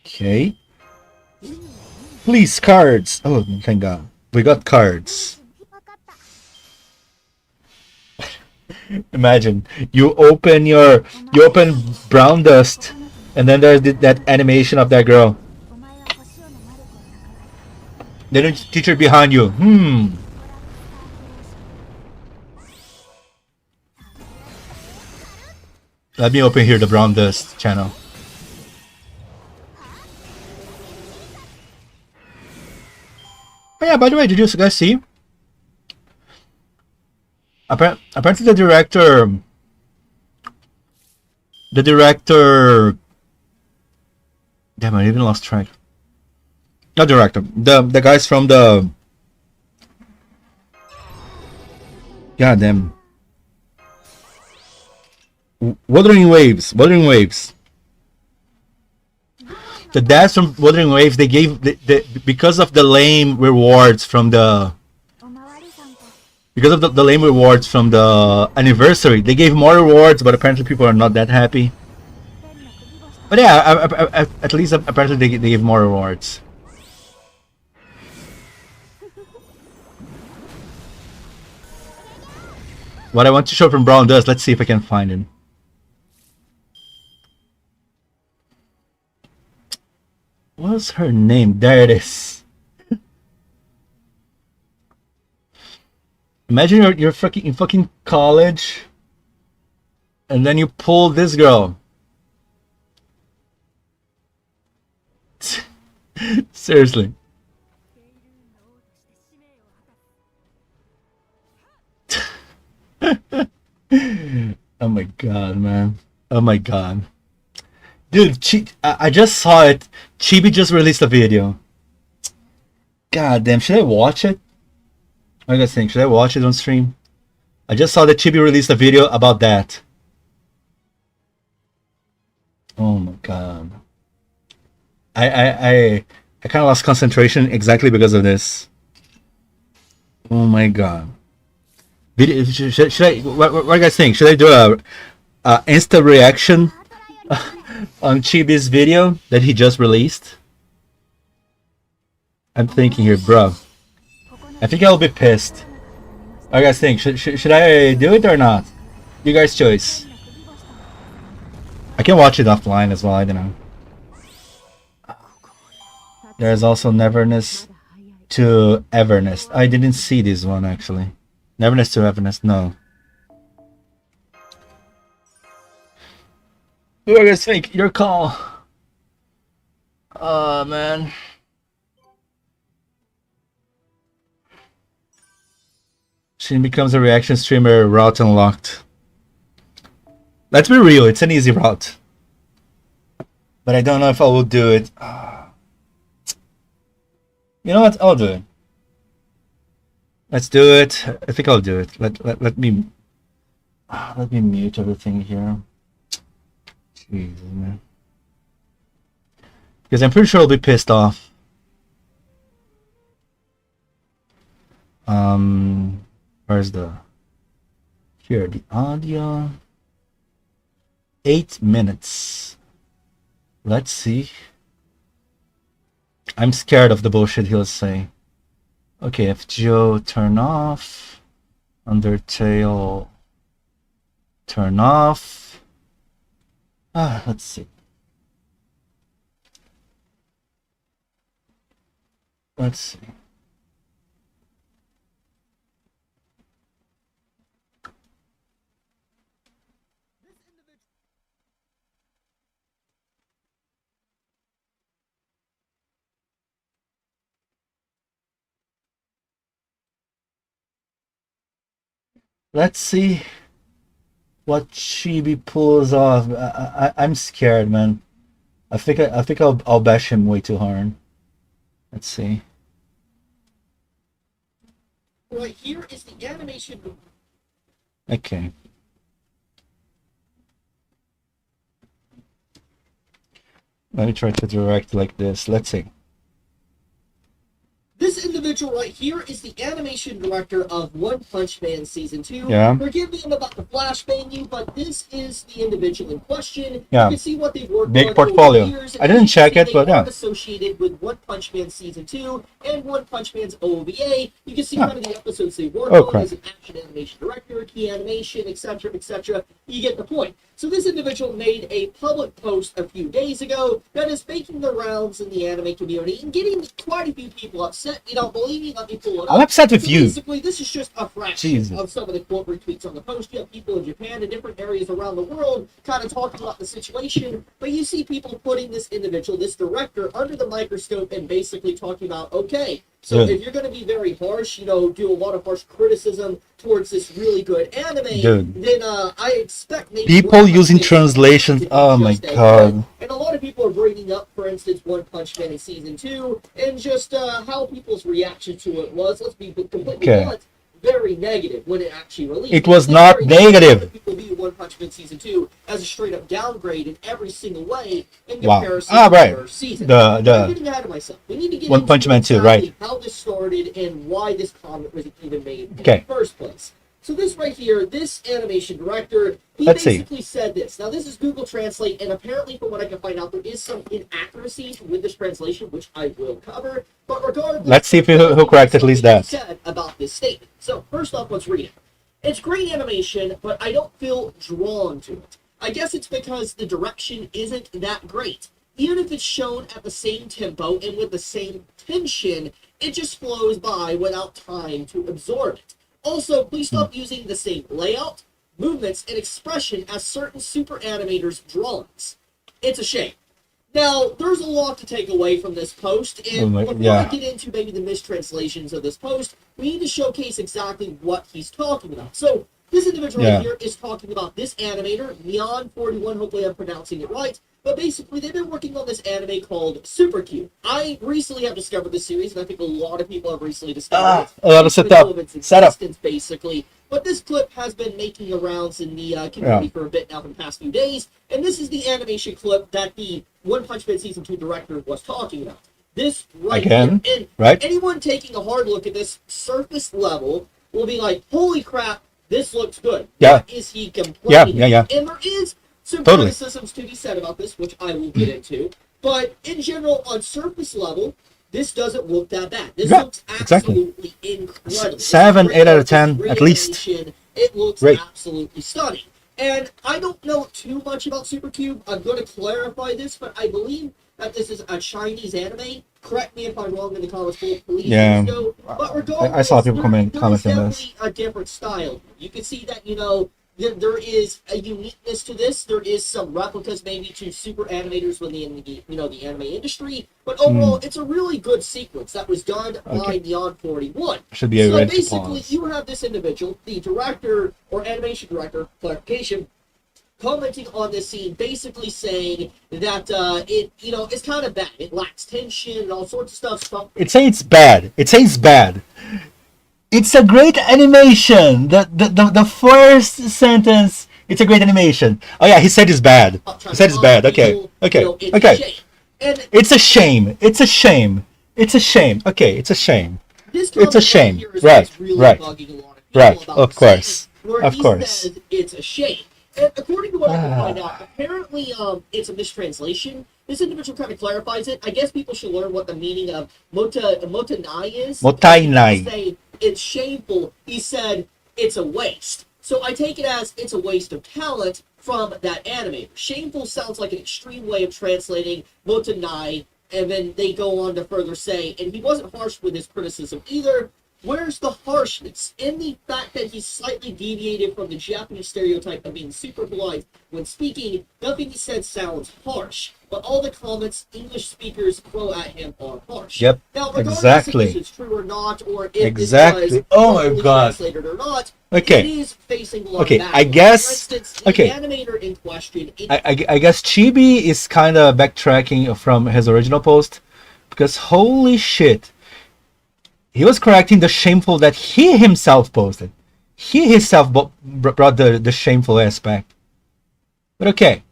Okay. Please, cards. Oh, thank God. We got cards. Imagine you open brown dust, and then there's that animation of that girl. Then the teacher behind you. Let me open here the brown dust channel. Oh yeah, by the way, did you guys see? Apparently the director... Damn, I even lost track. Not director. The guys from the... God damn. Wuthering Waves. The dads from Wuthering Waves, they gave because of the lame rewards from the anniversary, they gave more rewards, but apparently people are not that happy. But yeah, at least apparently they gave more rewards. What I want to show from Brown Dust, let's see if I can find him. What's her name? There it is. Imagine you're in fucking college, and then you pull this girl. Seriously. Oh my god, man. Oh my god. Dude, I just saw it. Chibi just released a video. God damn, should I watch it? What do you guys think? Should I watch it on stream? I just saw that Chibi released a video about that. Oh my god. I kind of lost concentration exactly because of this. Oh my god. Video, should I? What do you guys think? Should I do a instant reaction on Chibi's video that he just released? I'm thinking here, bro. I think I'll be pissed. What do you guys think? Should I do it or not? You guys' choice. I can watch it offline as well. I don't know. There's also Neverness to Everness. I didn't see this one actually. Neverness to Everness, no. What do you guys think? Your call. Oh man. Shin becomes a reaction streamer, route unlocked. Let's be real, it's an easy route. But I don't know if I will do it. You know what? I'll do it. Let's do it. I think I'll do it. Let me mute everything here. Jesus, man. Because I'm pretty sure I'll be pissed off. Where's the the audio? 8 minutes. Let's see. I'm scared of the bullshit he'll say. Okay, FGO turn off. Undertale turn off. Let's see. Let's see. Let's see what Chibi pulls off. I'm scared, man. I think I'll bash him way too hard. Let's see. Right here is the animation. Okay. Let me try to direct like this. Let's see. This individual right here is the animation director of One Punch Man Season 2. Yeah. Forgive me about the flashbang you, but this is the individual in question. Yeah. You can see what they've worked Big on portfolio. over the years. I didn't check it, but yeah. Associated with One Punch Man Season 2 and One Punch Man's OVA. You can see kind of the episodes they worked on as an action animation director, key animation, etc., etc. You get the point. So this individual made a public post a few days ago that is making the rounds in the anime community and getting quite a few people upset. You don't believe me? Let me pull it up. I'm upset with you. Basically, this is just a fraction of some of the quote retweets on the post. You have people in Japan and different areas around the world kind of talking about the situation, but you see people putting this individual, this director, under the microscope and basically talking about, okay, so if you're going to be very harsh, you know, do a lot of harsh criticism towards this really good anime, then I expect maybe people using translations. Oh my god! And a lot of people are bringing up, for instance, One Punch Man in Season 2, and just how people's reaction to it was. Let's be completely blunt. Very negative when it actually released. It was not negative. People view One Punch Man Season 2 as a straight up downgrade in every single way in to comparison the first season. I'm getting ahead of myself. We need to get One Punch Man 2, right? How this started and why this comment was even made in the first place. So this right here, this animation director, he basically said this. Now this is Google Translate, and apparently from what I can find out, there is some inaccuracies with this translation, which I will cover. But regardless, let's see if he'll correct at least that. Said about this statement. So first off, let's read it. It's great animation, but I don't feel drawn to it. I guess it's because the direction isn't that great. Even if it's shown at the same tempo and with the same tension, it just flows by without time to absorb it. Also, please stop using the same layout, movements, and expression as certain super animators' drawings. It's a shame. Now, there's a lot to take away from this post, and before I get into maybe the mistranslations of this post, we need to showcase exactly what he's talking about. So, This individual right here is talking about this animator, Neon41, hopefully I'm pronouncing it right. But basically, they've been working on this anime called Super Cube. I recently have discovered this series, and I think a lot of people have recently discovered it. A lot of setup. Basically. But this clip has been making the rounds in the community for a bit now for the past few days, and this is the animation clip that the One Punch Man Season 2 director was talking about. This right here. And anyone taking a hard look at this surface level will be like, holy crap, this looks good. What is he complaining? And there is some criticisms to be said about this, which I will get into. But in general, on surface level, this doesn't look that bad. This looks absolutely incredible. 7, 8 out of 10, at least. It looks absolutely stunning. And I don't know too much about Super Cube. I'm going to clarify this, but I believe that this is a Chinese anime. Correct me if I'm wrong in the comments below, please. But regardless, I saw people comment on this. Definitely a different style. You can see that, there is a uniqueness to this. There is some replicas maybe to super animators within the anime industry, but overall it's a really good sequence that was done by Neon41. Should be a so basically you have this individual, the director or animation director, clarification, commenting on this scene, basically saying that it's kind of bad. It lacks tension and all sorts of stuff. It says it's bad. It's a great animation. The first sentence, it's a great animation. Oh yeah, he said it's bad. He said it's bad. Okay. It's a shame. It's a shame. It's a shame. Okay, it's a shame. It's a shame. Right. Of course. Says it's a shame. And according to what I can find out, apparently it's a mistranslation. This individual kind of clarifies it. I guess people should learn what the meaning of motanai is. Motainai. Say it's shameful. He said it's a waste. So I take it as it's a waste of talent from that animator. Shameful sounds like an extreme way of translating motanai, and then they go on to further say, and he wasn't harsh with his criticism either. Where's the harshness? In the fact that he slightly deviated from the Japanese stereotype of being super polite when speaking, nothing he said sounds harsh. But all the comments English speakers throw at him are harsh. Yep. Now, regardless if this is true or not, or if this was translated or not, it is facing a lot of backlash. I guess. For instance, the animator in question. I guess Chibi is kind of backtracking from his original post, because holy shit. He was correcting the shameful that he himself posted. He himself brought the shameful aspect. But okay.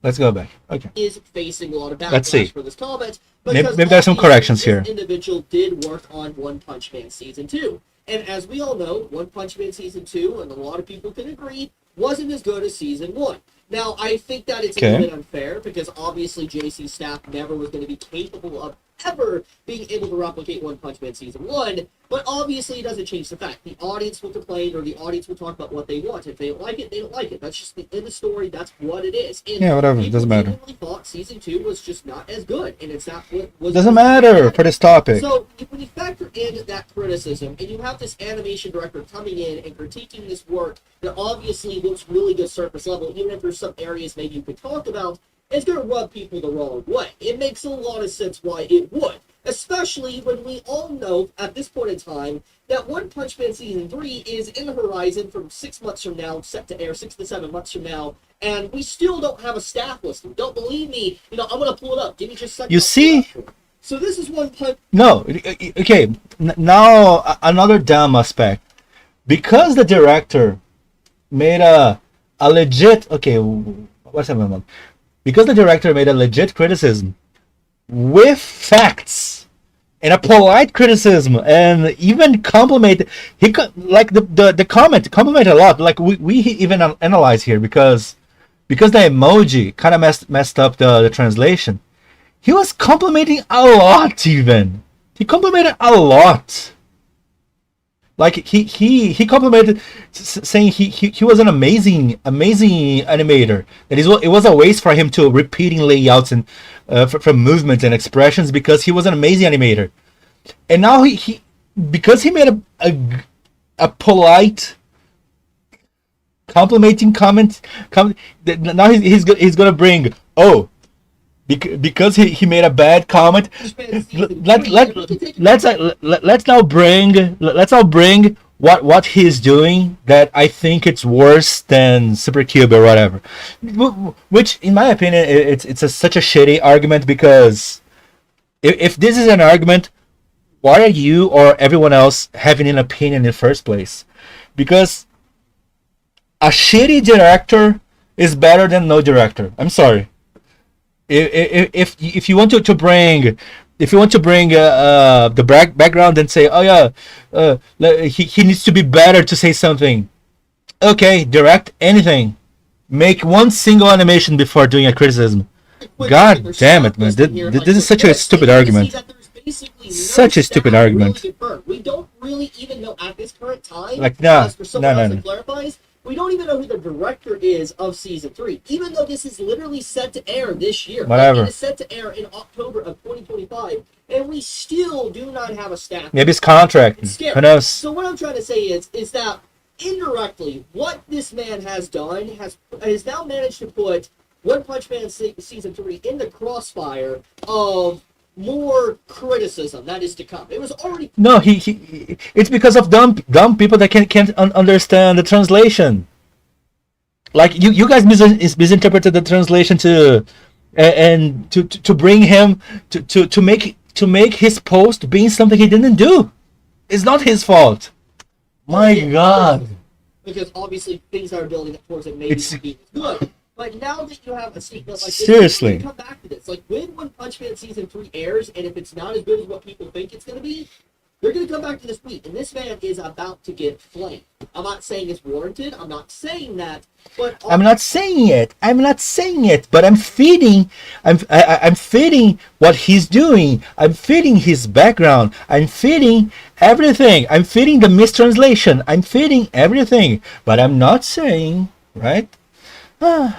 Let's go back. Okay. Is facing a lot of backlash for this comment. Maybe there's some corrections here. This individual did work on One Punch Man Season 2. And as we all know, One Punch Man Season 2, and a lot of people can agree, wasn't as good as Season 1. Now, I think that it's a little bit unfair, because obviously JC's staff never was going to be capable of ever being able to replicate One Punch Man Season 1, but obviously it doesn't change the fact. The audience will complain, or the audience will talk about what they want. If they don't like it, they don't like it. That's just the end of the story. That's what it is. And whatever. It doesn't matter. People thought Season 2 was just not as good, and it's not what was... Doesn't matter for this topic. So, when you factor in that criticism, and you have this animation director coming in and critiquing this work that obviously looks really good surface level, even if there's some areas maybe you could talk about, it's going to rub people the wrong way. It makes a lot of sense why it would. Especially when we all know, at this point in time, that One Punch Man Season 3 is in the horizon from 6 months from now, set to air 6 to 7 months from now, and we still don't have a staff listing. Don't believe me, I'm going to pull it up. Give me just a second. You see? So this is One Punch... No, okay, now another dumb aspect. Because the director made a legit... Okay, what's that? Because the director made a legit criticism with facts and a polite criticism, and even compliment, the compliment a lot. Like we even analyze here because the emoji kind of messed up the translation. He was complimenting a lot. Even he complimented a lot. Like he complimented, saying he was an amazing animator. That it was a waste for him to repeating layouts and from movements and expressions, because he was an amazing animator. And now he because he made a polite complimenting comment. Now he's gonna bring because he made a bad comment. Let's now bring what he's doing that I think it's worse than Supercube or whatever. Which, in my opinion, it's such a shitty argument, because if this is an argument, why are you or everyone else having an opinion in the first place? Because a shitty director is better than no director. I'm sorry. If you want to bring, if you want to bring the background and say, oh yeah, he needs to be better to say something. Okay, direct anything. Make one single animation before doing a criticism. God damn it, man! This is such a stupid argument. Such a stupid argument. We don't really even know at this current time. Like, no. Clarifies, we don't even know who the director is of season 3, even though this is literally set to air this year. Whatever. It is set to air in October of 2025, and we still do not have a staff. Maybe it's contract. Who knows? So what I'm trying to say is that indirectly, what this man has done has now managed to put One Punch Man season 3 in the crossfire of more criticism that is to come. It was already it's because of dumb people that can't understand the translation. Like you guys misinterpreted the translation to bring him to make his post being something he didn't do. It's not his fault. My God. Because obviously things are building up towards it maybe being good. But now that you have a statement like this, seriously, come back to this. Like, when One Punch Man season 3 airs, and if it's not as good as what people think it's going to be, they're going to come back to this week, and this man is about to get flamed. I'm not saying it's warranted. I'm not saying that, but I'm not saying it. But I'm feeding what he's doing. I'm feeding his background. I'm feeding everything. I'm feeding the mistranslation. I'm feeding everything. But I'm not saying, right? The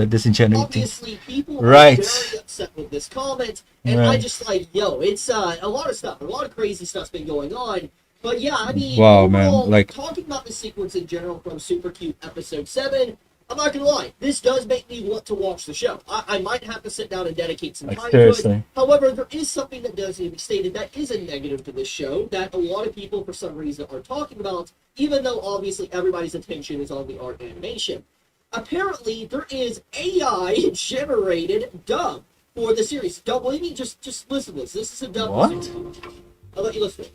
disingenuity. Obviously, people right. are very upset with this comment, and I just like, it's a lot of stuff, a lot of crazy stuff's been going on. But yeah, I mean, wow, overall, man, like, talking about the sequence in general from Super Cute episode 7, I'm not gonna lie, this does make me want to watch the show. I might have to sit down and dedicate some time to it. However, there is something that does need to be stated that is a negative to this show that a lot of people, for some reason, are talking about, even though obviously everybody's attention is on the art animation. Apparently, there is AI-generated dub for the series. Don't believe me? Just listen to this. This is a dub. What? I'll let you listen.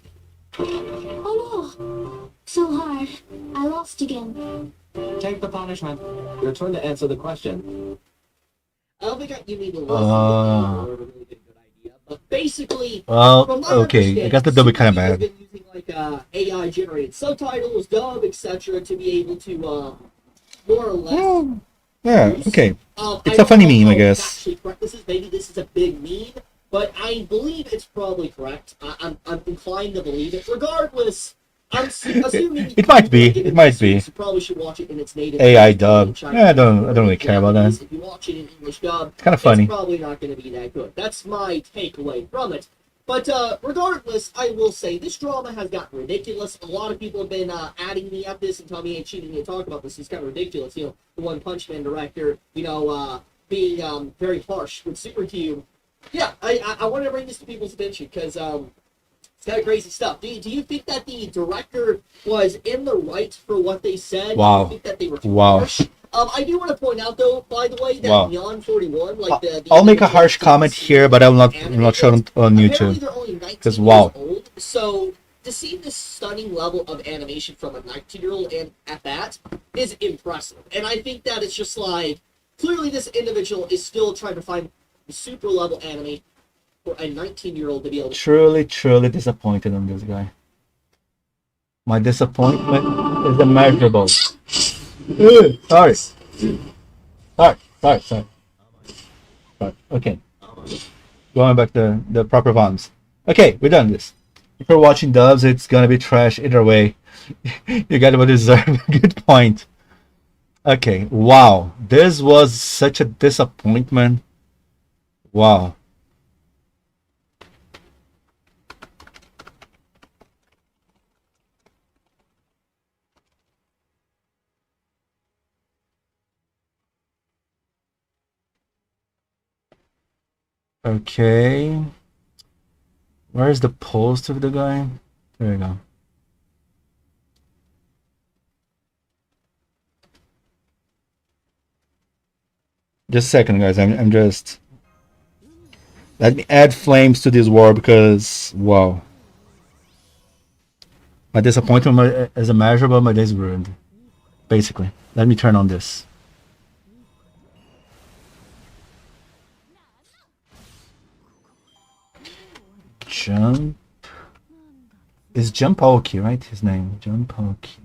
Oh no! So hard. I lost again. Take the punishment. Your turn to answer the question. I don't think you need to listen to really get a good idea. But basically, well, okay, I guess the dub is kind of bad. Been using like AI-generated subtitles, dub, etc., to be able to more or less. Yeah, okay. It's a funny meme, I guess. Maybe this is a big meme, but I believe it's probably correct. I'm inclined to believe it. Regardless, I'm assuming it might be. It might be. You probably should watch it in its native AI dub. Yeah, I don't really care about that. If you watch it in English dub, it's kind of funny. It's probably not going to be that good. That's my takeaway from it. But regardless, I will say this drama has gotten ridiculous. A lot of people have been adding me at this and telling me, hey, cheating me to talk about this. It's kind of ridiculous. You know, the One Punch Man director, being very harsh with Supercube. Yeah, I want to bring this to people's attention because it's kind of crazy stuff. Do you think that the director was in the right for what they said? Wow. Do you think that they were harsh? I do want to point out, though, by the way, that Neon 41, like I'll make a harsh comment here, but I'm not show it on YouTube. They're only 19 because years old, so to see this stunning level of animation from a 19-year-old and at that is impressive. And I think that it's just like, clearly this individual is still trying to find the super level anime for a 19-year-old to be able to... Truly disappointed on this guy. My disappointment is immeasurable. Sorry. Okay. Going back to the proper volumes. Okay, we're done this. If you're watching dubs, it's gonna be trash either way. You got what you deserve. Good point. Okay, wow. This was such a disappointment. Wow. Okay. Where's the post of the guy? There we go. Just a second, guys. I'm just. Let me add flames to this war because wow. My disappointment is immeasurable. My day's ruined. Basically, let me turn on this. Jump. Is Jump Aoki, right? His name. Jump Aoki.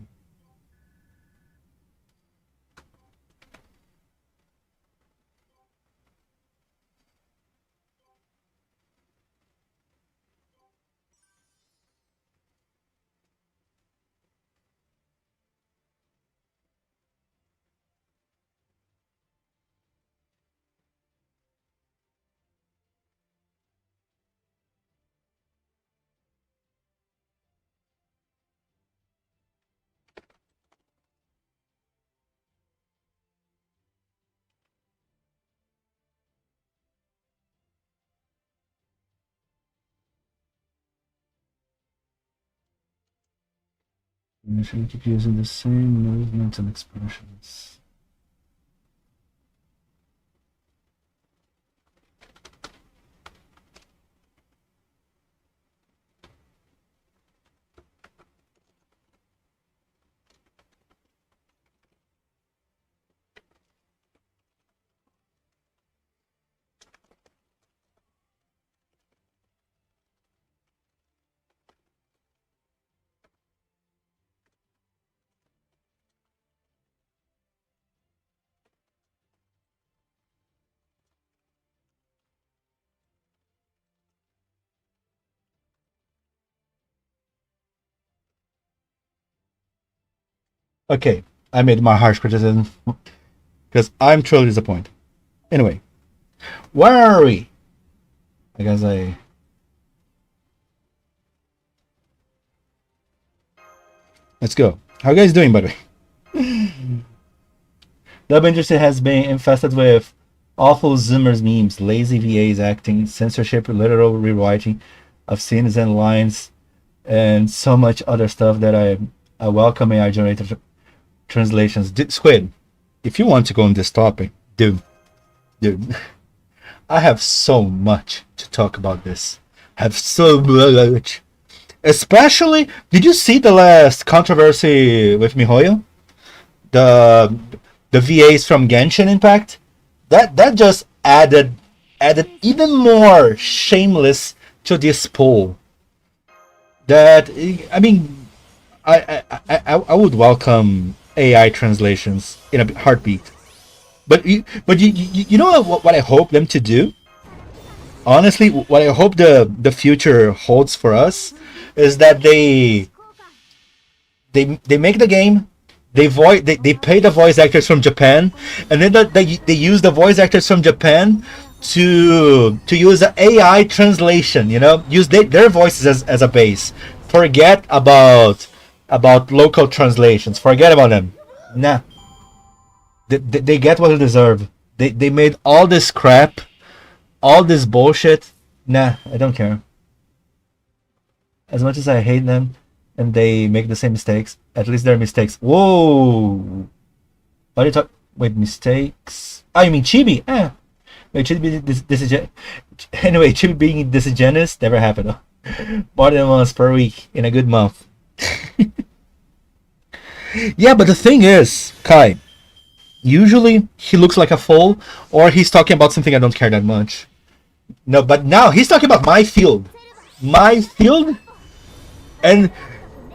I should keep using the same movements and expressions. Okay, I made my harsh criticism because I'm truly disappointed. Anyway, where are we? I guess let's go. How are you guys doing, by the way? Dub industry has been infested with awful Zoomers memes, lazy VAs acting, censorship, literal rewriting of scenes and lines, and so much other stuff that I welcome AI generated translations. Squid, if you want to go on this topic, dude, I have so much to talk about this. I have so much. Especially, did you see the last controversy with MiHoYo? The VAs from Genshin Impact? That just added even more shameless to this poll. That, I mean, I would welcome AI translations in a heartbeat. But you know what I hope them to do? Honestly, what I hope the future holds for us is that they make the game, they pay the voice actors from Japan, and then they use the voice actors from Japan to use an AI translation. You know, use their voices as a base. Forget about local translations. Forget about them. Nah. They get what they deserve. They made all this crap, all this bullshit. Nah, I don't care. As much as I hate them, and they make the same mistakes, at least they're mistakes. Whoa! What are you talking? Wait, mistakes? Oh, you mean Chibi? Wait, Chibi being anyway, Chibi being disingenuous never happened. More than once per week in a good month. Yeah, but the thing is, Kai, usually he looks like a fool, or he's talking about something I don't care that much. No, but now he's talking about my field, and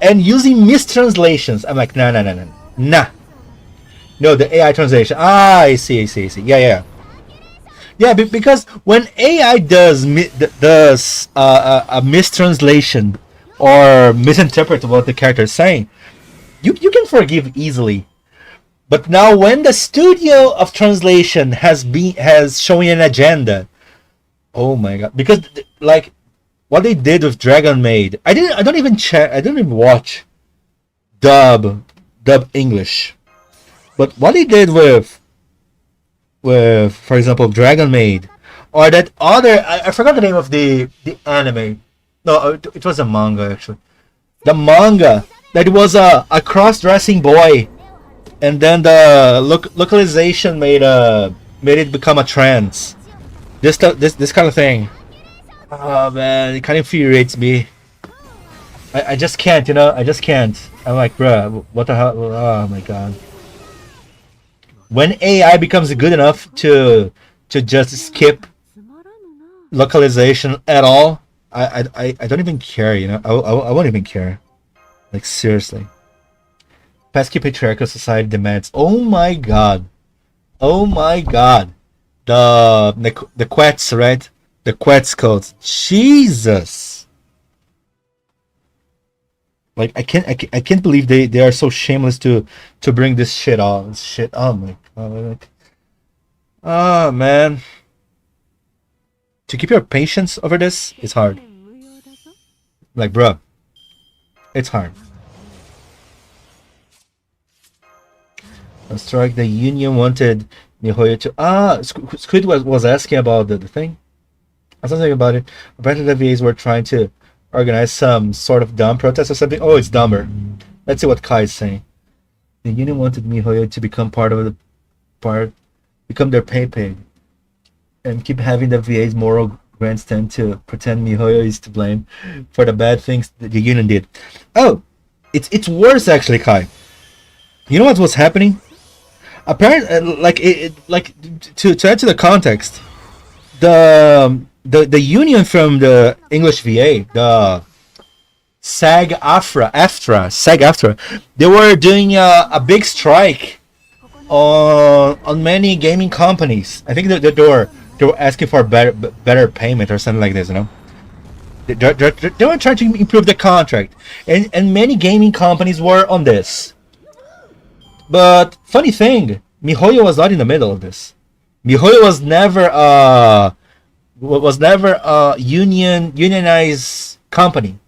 using mistranslations. I'm like, nah. No, the AI translation. I see. Yeah, because when AI does a mistranslation or misinterpret what the character is saying, you can forgive easily. But now when the studio of translation has shown an agenda, oh my god! Because like what they did with Dragon Maid, I don't even watch dub English. But what they did with for example Dragon Maid, or that other I forgot the name of the anime. No, it was a manga actually. The manga that was a cross-dressing boy, and then the localization made a made it become a trend. This kind of thing. Oh man, it kind of infuriates me. I just can't, you know. I just can't. I'm like, bruh, what the hell? Oh my god. When AI becomes good enough to just skip localization at all, I don't even care, you know. I won't even care. Like seriously. Pesky patriarchal society demands. Oh my god. Oh my god. The Quets, right? The Quets codes. Jesus. Like I can't believe they are so shameless to bring this shit on. Shit. Oh my god. Like, oh man. To keep your patience over this is hard. Like, bruh. It's hard. A strike. The union wanted Mihoyo to Squid was asking about the thing. I was thinking about it. Apparently the VAs were trying to organize some sort of dumb protest or something. Oh, it's dumber. Let's see what Kai is saying. The union wanted Mihoyo to become become their pay and keep having the VA's moral grandstand to pretend Mihoyo is to blame for the bad things that the union did. Oh, it's worse actually, Kai. You know what was happening? Apparently, like to add to the context, the union from the English VA, the SAG-AFTRA, they were doing a big strike on many gaming companies. I think that they were asking for better payment or something like this, you know. They were trying to improve the contract, and many gaming companies were on this. But funny thing, Mihoyo was not in the middle of this. Mihoyo was never a unionized company.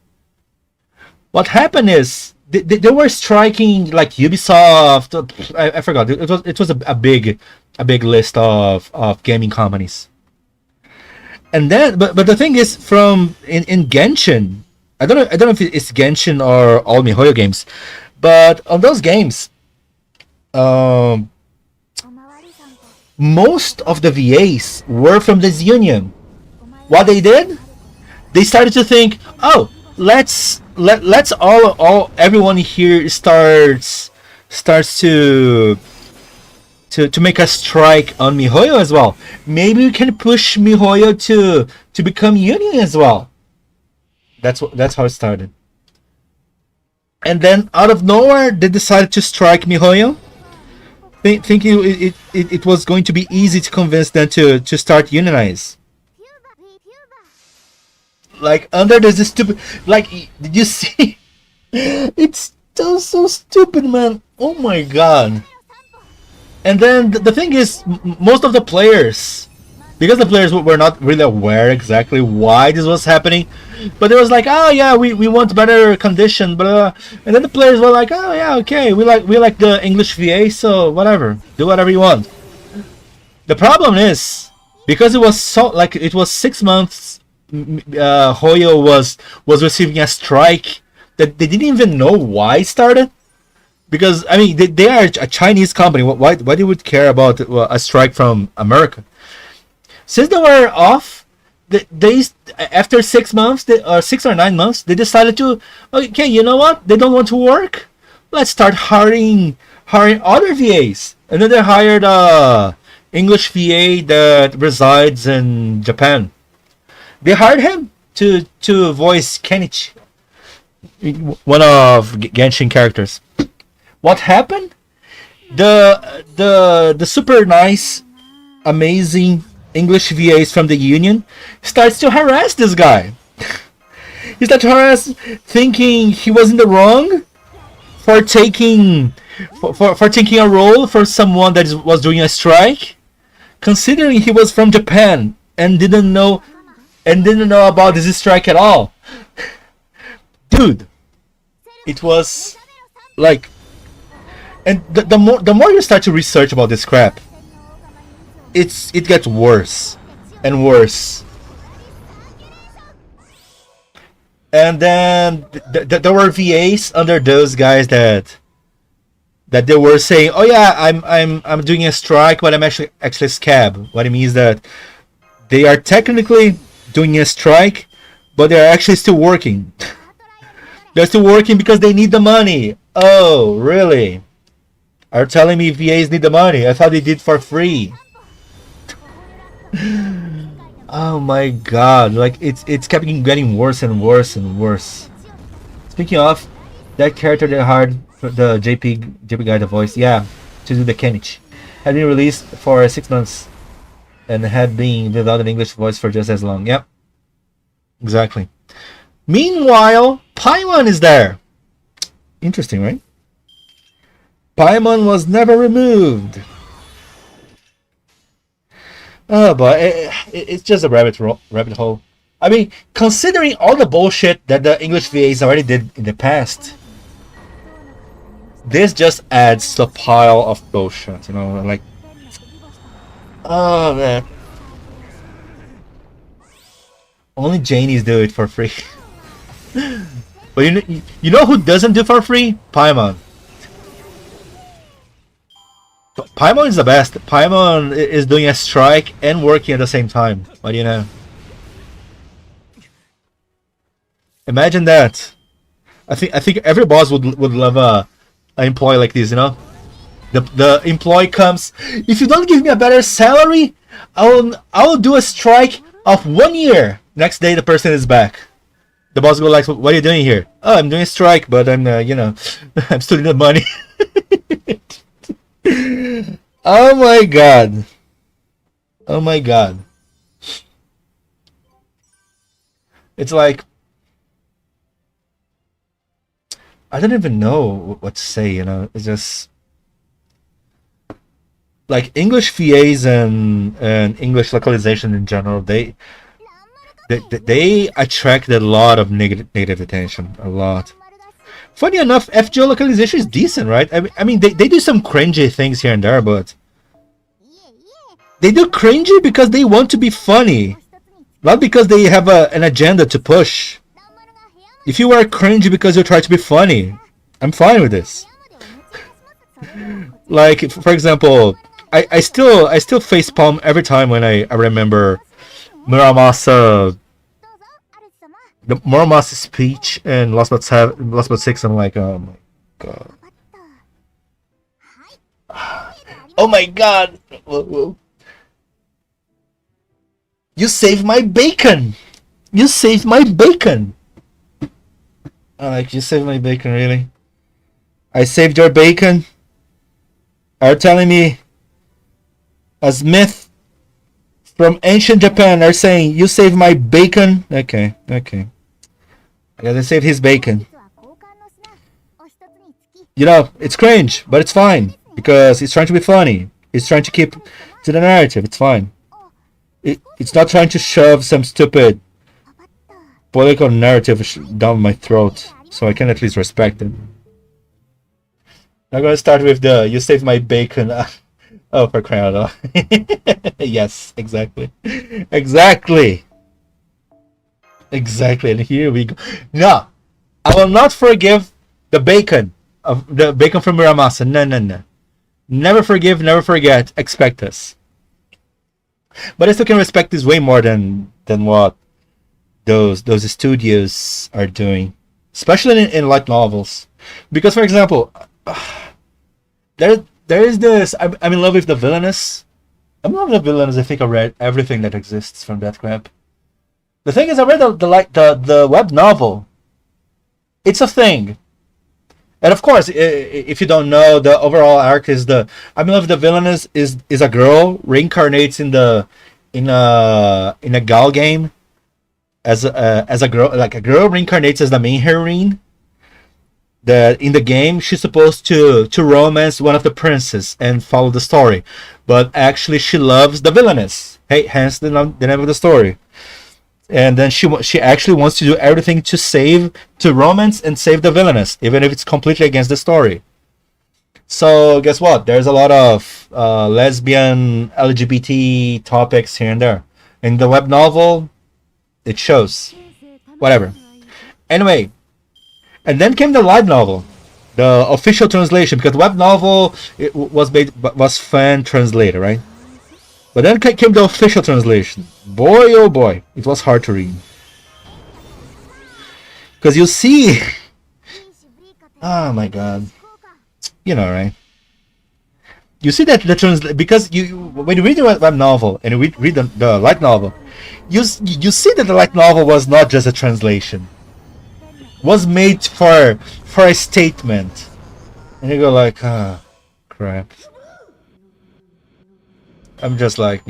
What happened is they were striking like Ubisoft. I forgot. It was a big list of gaming companies. And then, but the thing is, in Genshin, I don't know if it's Genshin or all Mihoyo games, but on those games, most of the VAs were from this union. What they did, they started to think, oh, let's all everyone here starts to make a strike on Mihoyo as well. Maybe we can push Mihoyo to become union as well. That's how it started. And then out of nowhere, they decided to strike Mihoyo, thinking it was going to be easy to convince them to start unionize. Like under this stupid, like, did you see? It's so stupid, man. Oh my god. And then the thing is, most of the players, because the players were not really aware exactly why this was happening, but it was like, oh yeah, we want better condition, blah. And then the players were like, oh yeah, okay, we like the English VA, so whatever, do whatever you want. The problem is, because it was so, like, it was 6 months, Hoyo was receiving a strike that they didn't even know why it started. Because I mean, they are a Chinese company. Why they would care about a strike from America? Since they were off, they after 6 months, or 6 or 9 months, they decided to, okay, you know what? They don't want to work. Let's start hiring other VAs, and then they hired a English VA that resides in Japan. They hired him to voice Kenichi, one of Genshin characters. What happened? The super nice, amazing English VAs from the union starts to harass this guy. He starts to harass, thinking he was in the wrong for taking a role for someone that was doing a strike, considering he was from Japan and didn't know about this strike at all. Dude, it was like. And the more you start to research about this crap, it gets worse and worse. And then there were VAs under those guys that that they were saying, "Oh yeah, I'm doing a strike, but I'm actually scab." What it means that they are technically doing a strike, but they're actually still working. They're still working because they need the money. Oh, really? Are telling me VAs need the money? I thought they did for free. Oh my god! Like it's kept getting worse and worse and worse. Speaking of, that character they hired the JP guy, the voice, yeah, to do the Kenichi, had been released for 6 months and had been without an English voice for just as long. Yep, exactly. Meanwhile, Paimon is there. Interesting, right? Paimon was never removed. Oh, but it's just a rabbit hole. I mean, considering all the bullshit that the English VAs already did in the past, this just adds to a pile of bullshit, you know, like, oh man. Only Janies do it for free. But you know who doesn't do for free? Paimon. Paimon is the best. Paimon is doing a strike and working at the same time. But you know, imagine that. I think every boss would love an employee like this. You know, the employee comes. If you don't give me a better salary, I'll do a strike of 1 year. Next day, the person is back. The boss go like, "What are you doing here?" "Oh, I'm doing a strike, but I'm you know, I'm stealing the money." Oh my god. Oh my god. It's like, I don't even know what to say, you know. It's just like English VAs and English localization in general, they attract a lot of negative attention, a lot. Funny enough, FGO localization is decent, right? I mean, they do some cringy things here and there, but they do cringy because they want to be funny, not because they have an agenda to push. If you are cringy because you try to be funny, I'm fine with this. Like, for example, I still facepalm every time when I remember Muramasa. The Muramasa speech and Lost But 6, I'm like, oh my god. Oh my god! You saved my bacon! You saved my bacon! I'm like, you saved my bacon, really? I saved your bacon? Are you telling me a Smith from ancient Japan are saying you saved my bacon? Okay. I gotta save his bacon. You know, it's cringe, but it's fine because it's trying to be funny. It's trying to keep to the narrative. It's fine. It's not trying to shove some stupid political narrative down my throat, so I can at least respect it. I'm gonna start with the "you saved my bacon." Oh, for crying out loud! Yes, exactly. And here we go. No, I will not forgive the bacon from Muramasa. No. Never forgive, never forget. Expect us. But I still can respect this way more than what those studios are doing, especially in light novels. Because, for example, there is this. I'm in love with the villainess. I'm in love with the villainess. I think I read everything that exists from that crap. The thing is, I read the web novel. It's a thing, and of course, if you don't know, the overall arc is I'm in love with the villainess is a girl reincarnates in a Gal game as a girl, like a girl reincarnates as the main heroine. That in the game she's supposed to romance one of the princes and follow the story, but actually she loves the villainess. Hey, hence the name of the story. And then she actually wants to do everything to romance and save the villainess, even if it's completely against the story. So guess what? There's a lot of lesbian, LGBT topics here and there. In the web novel, it shows. Whatever. Anyway, and then came the light novel. the official translation, because web novel was fan translated, right? But then came the official translation. Boy, oh boy, it was hard to read. Because you see, oh my god, you know, right? You see that the because when you read the web novel and you read the light novel, you see that the light novel was not just a translation. Was made for a statement, and you go like, ah, crap. I'm just like,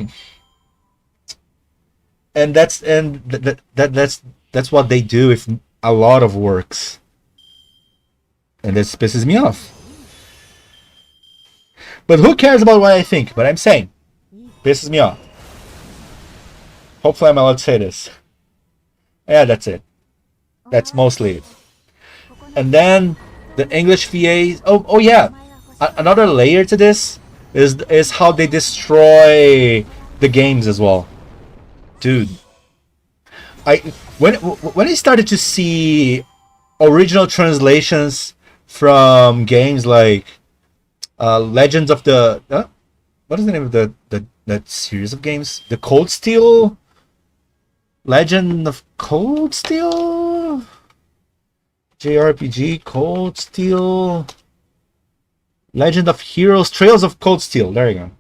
and that's what they do with a lot of works, and this pisses me off. But who cares about what I think? But I'm saying, pisses me off. Hopefully I'm allowed to say this. Yeah, that's it. That's mostly it. And then the English VAs. Oh yeah. Another layer to this is how they destroy the games as well. Dude, when I started to see original translations from games like Legends of the what is the name of that series of games? The Cold Steel, Legend of Cold Steel, JRPG Cold Steel, Legend of Heroes, Trails of Cold Steel. There you go.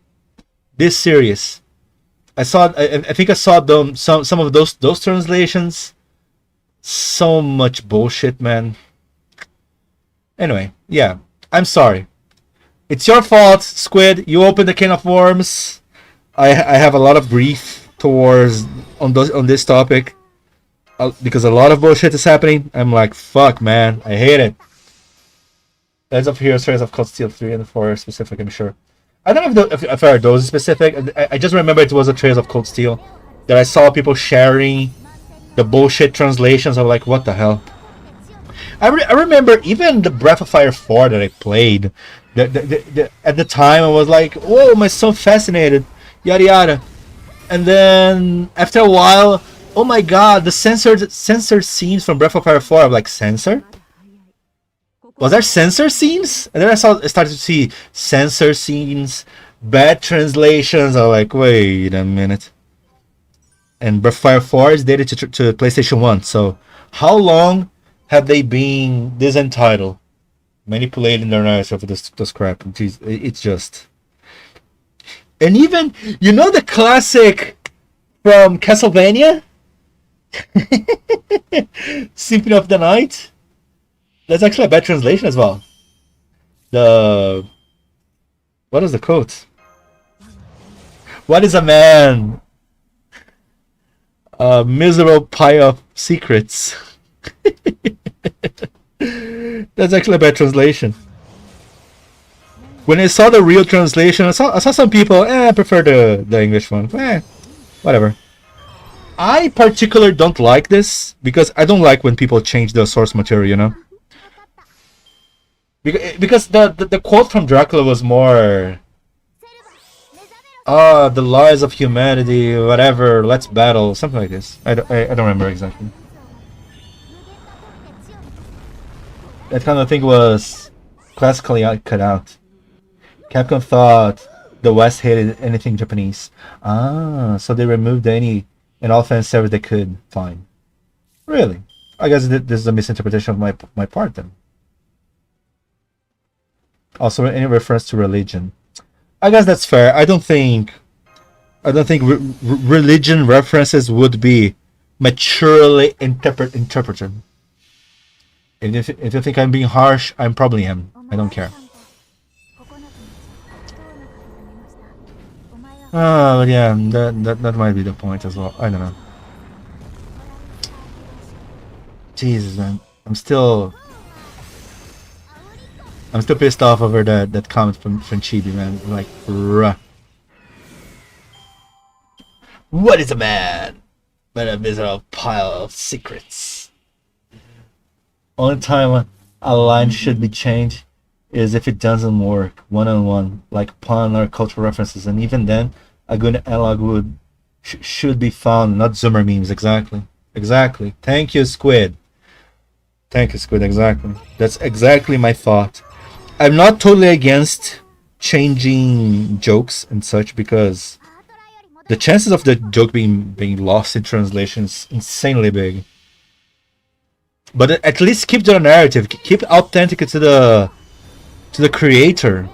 This series, I think I saw them some of those translations. So much bullshit, man. Anyway, yeah, I'm sorry. It's your fault, Squid. You opened the can of worms. I have a lot of grief towards on this topic because a lot of bullshit is happening. I'm like, fuck, man, I hate it. Legends of Heroes, Trails of Cold Steel 3 and 4 specific, I'm sure. I don't know if those specific. I just remember it was a Trails of Cold Steel that I saw people sharing the bullshit translations. I'm like, what the hell? I remember even the Breath of Fire 4 that I played. At the time, I was like, "Whoa, am I so fascinated?" Yada yada, and then after a while, oh my god, the censored scenes from Breath of Fire 4. I'm like, censored? Was there censored scenes? And then I started to see censored scenes, bad translations. I'm like, wait a minute. And Breath of Fire 4 is dated to PlayStation 1. So how long have they been this entitled? Manipulating their narrative for this crap. It's just... And even, you know the classic from Castlevania? Symphony of the Night? That's actually a bad translation as well. What is the quote? What is a man? A miserable pile of secrets. That's actually a bad translation. When I saw the real translation, I saw some people, I prefer the English one. Whatever. I particularly don't like this because I don't like when people change the source material, you know? Because the quote from Dracula was more... the lies of humanity, whatever, let's battle, something like this. I don't remember exactly. That kind of thing was classically cut out. Capcom thought the West hated anything Japanese. So they removed any and all fan service they could find. Really? I guess this is a misinterpretation of my part then. Also, any reference to religion. I guess that's fair. I don't think religion references would be maturely interpreted. If you think I'm being harsh, I probably am. I don't care. Oh, yeah, that might be the point as well. I don't know. Jesus, man, I'm still pissed off over that comment from Chibi, man. Like, bruh. What is a man but a miserable pile of secrets? Only time a line should be changed is if it doesn't work one-on-one, like pun or cultural references, and even then, a good analog should be found, not Zoomer memes. Exactly. Thank you, Squid. Thank you, Squid. Exactly. That's exactly my thought. I'm not totally against changing jokes and such because the chances of the joke being lost in translation is insanely big. But at least keep the narrative, keep authentic to the creator.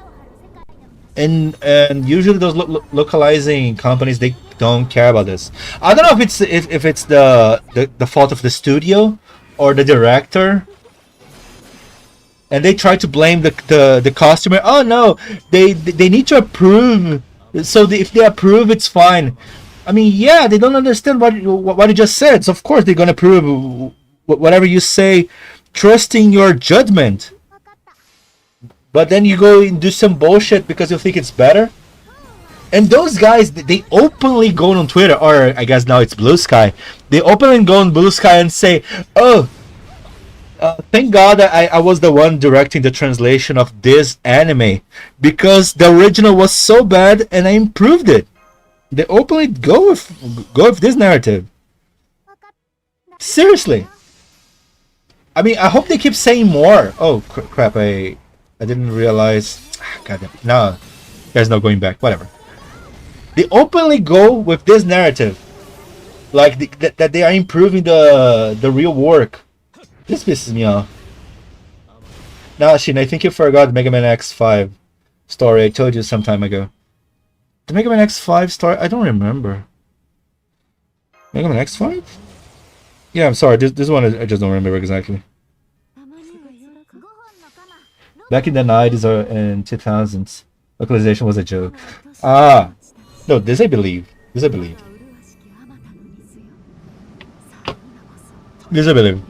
And usually those localizing companies, they don't care about this. I don't know if it's the fault of the studio or the director, and they try to blame the customer. Oh no, they need to approve. So if they approve, it's fine. I mean, yeah, they don't understand what you just said. So of course they're gonna approve whatever you say, trusting your judgment. But then you go and do some bullshit because you think it's better. And those guys, they openly go on Twitter, or I guess now it's Blue Sky. They openly go on Blue Sky and say, "Oh, thank God that I was the one directing the translation of this anime because the original was so bad and I improved it." They openly go with this narrative. Seriously. I mean, I hope they keep saying more. Oh crap! I didn't realize. God damn. No, there's no going back. Whatever. They openly go with this narrative, like that they are improving the real work. This pisses me off. Now, Shin, I think you forgot Mega Man X5 story. I told you some time ago. The Mega Man X5 story? I don't remember. Mega Man X5? Yeah, I'm sorry. This one I just don't remember exactly. Back in the 90s or in 2000s, localization was a joke. Ah! No, this I believe. This I believe. This I believe.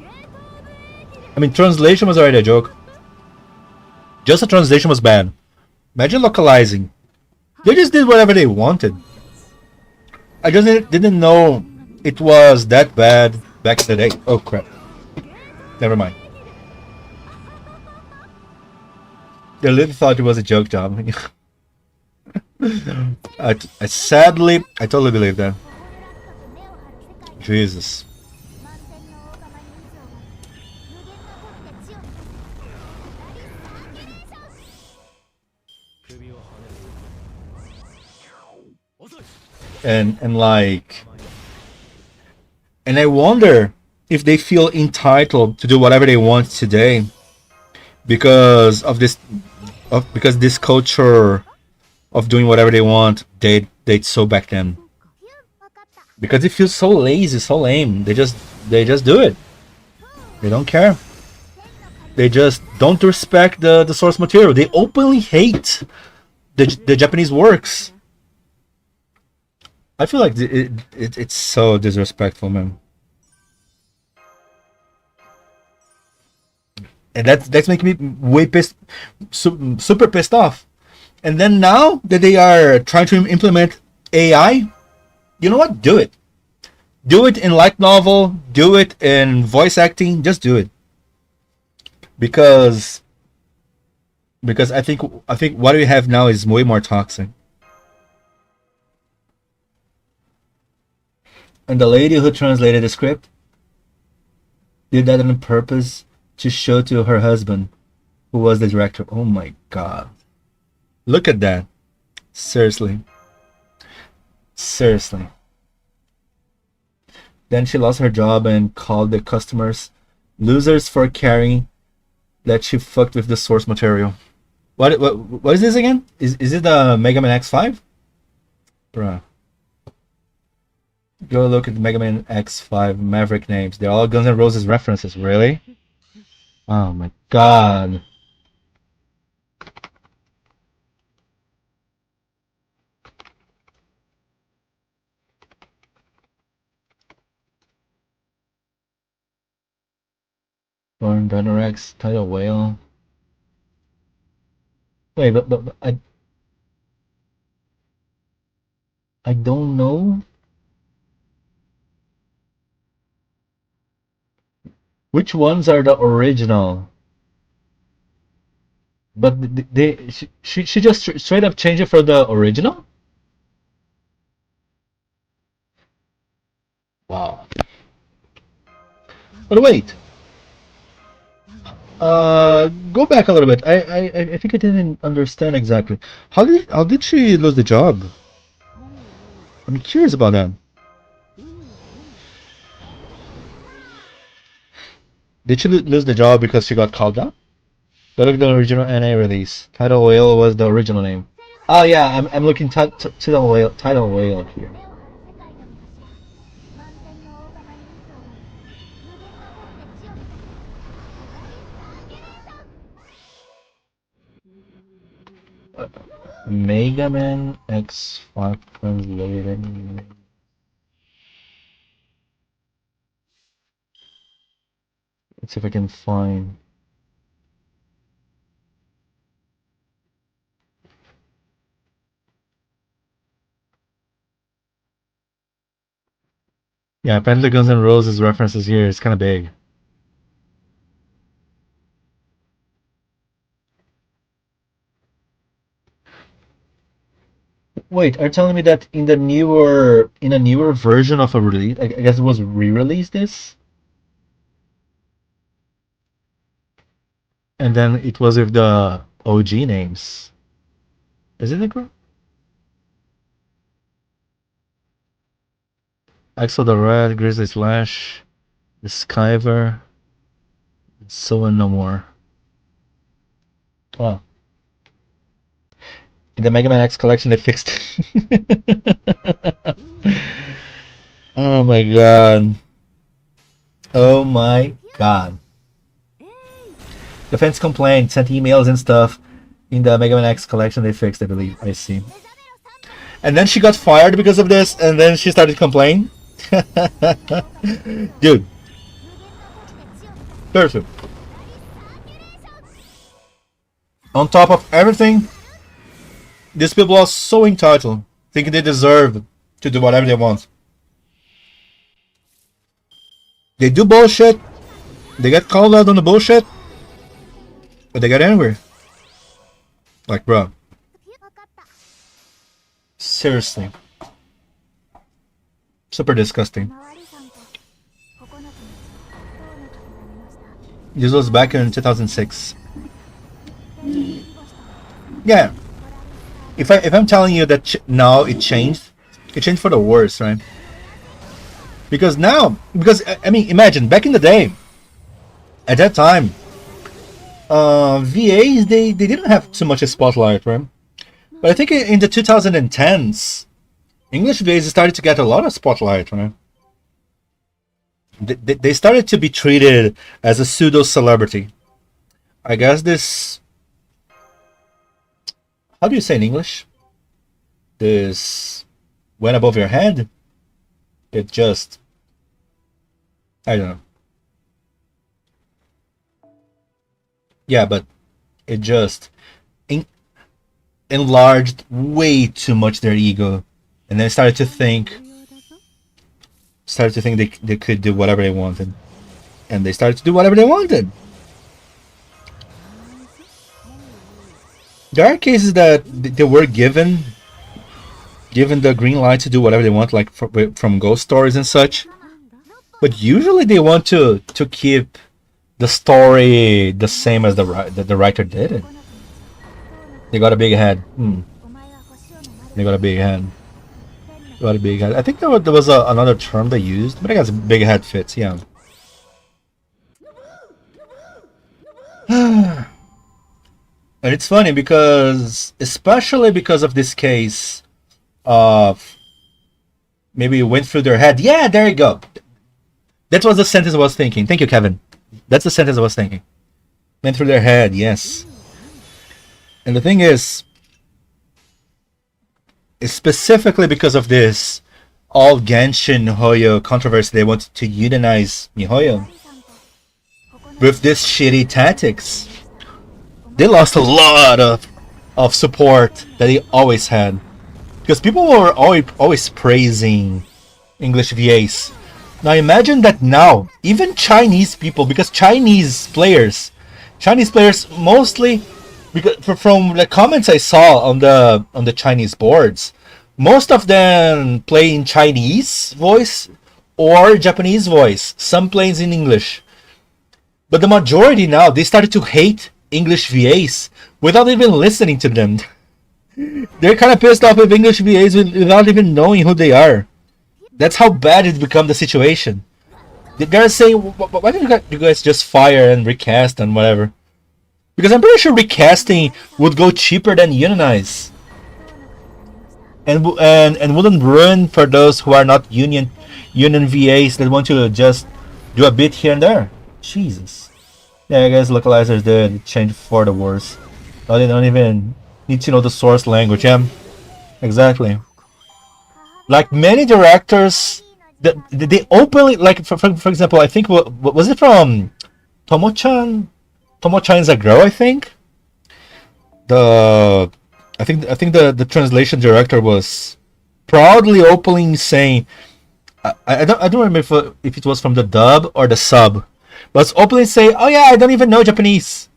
I mean, translation was already a joke. Just the translation was bad. Imagine localizing. They just did whatever they wanted. I just didn't know it was that bad back in the day. Oh crap. Never mind. They literally thought it was a joke job. I totally believe that. Jesus. And like, and I wonder if they feel entitled to do whatever they want today because of this, because this culture of doing whatever they want they so back then, because it feels so lazy, so lame. They just do it. They don't care. They just don't respect the source material. They openly hate the Japanese works. I feel like it's so disrespectful, man. And that's making me way super pissed off. And then now that they are trying to implement AI, you know what? Do it. Do it in light novel. Do it in voice acting. Just do it. Because I think what we have now is way more toxic. And the lady who translated the script did that on purpose to show to her husband, who was the director. Oh my god. Look at that. Seriously. Seriously. Then she lost her job and called the customers losers for caring that she fucked with the source material. What is this again? Is it the Mega Man X5? Bruh. Go look at Mega Man X5 Maverick names. They're all Guns N' Roses references, really? Oh my god. Born Banner X, Tidal Whale. Wait, but I don't know. Which ones are the original? But she just straight up changed it for the original? Wow. But wait. Go back a little bit. I think I didn't understand exactly. How did she lose the job? I'm curious about that. Did she lose the job because she got called out? Look at the original NA release. Tidal Whale was the original name. Oh yeah, I'm looking Tidal Whale here. Mega Man X5 translated. Let's see if I can find. Yeah, apparently Guns N' Roses references here is kind of big. Wait, are you telling me that in a newer version of a release, I guess it was re-released this, and then it was with the OG names. Isn't it, bro? Axel the Red, Grizzly Slash, the Skyver, so and no more. Wow. In the Mega Man X collection, they fixed it. Oh my god. Oh my god. The fans complained, sent emails and stuff. In the Mega Man X collection, they fixed, I believe. I see. And then she got fired because of this, and then she started complaining. Dude. Seriously. On top of everything, these people are so entitled, thinking they deserve to do whatever they want. They do bullshit, they get called out on the bullshit, but they get angry. Like, bro. Seriously. Super disgusting. This was back in 2006. Yeah. If I'm telling you that now it changed for the worse, right? Because I mean, imagine back in the day, at that time, VAs they didn't have too much a spotlight, right? But I think in the 2010s, English VAs started to get a lot of spotlight, right? They started to be treated as a pseudo celebrity. I guess this. How do you say in English? This went above your head. It just. I don't know. Yeah, but it just enlarged way too much their ego, and then started to think they could do whatever they wanted, and they started to do whatever they wanted. There are cases that they were given the green light to do whatever they want, like from ghost stories and such, but usually they want to keep the story the same as the writer did it. They got a big head. They got a big head. Got a big head. I think there was another term they used, but I guess big head fits. Yeah. And it's funny because, especially because of this case of maybe it went through their head. Yeah, there you go. That was the sentence I was thinking. Thank you, Kevin. That's the sentence I was thinking. Went through their head, yes. And the thing is specifically because of this all Genshin Hoyo controversy, they wanted to unionize MiHoYo. With this shitty tactics, they lost a lot of support that they always had. Because people were always praising English VAs. Now imagine that now, even Chinese people, because Chinese players mostly, because from the comments I saw on the Chinese boards, most of them play in Chinese voice or Japanese voice. Some plays in English. But the majority now, they started to hate English VAs without even listening to them. They're kind of pissed off with English VAs without even knowing who they are. That's how bad it's become the situation. They're saying, why don't you guys just fire and recast and whatever? Because I'm pretty sure recasting would go cheaper than unionize. And wouldn't ruin for those who are not union VAs that want to just do a bit here and there. Jesus. Yeah, I guess localizers did change for the worse. Now they don't even need to know the source language. Yeah, exactly. Like many directors, they openly, like for example, I think was it from Tomo-chan? Tomo-chan is a girl, I think. I think the translation director was proudly openly saying, I don't remember if it was from the dub or the sub, but it's openly saying, oh yeah, I don't even know Japanese.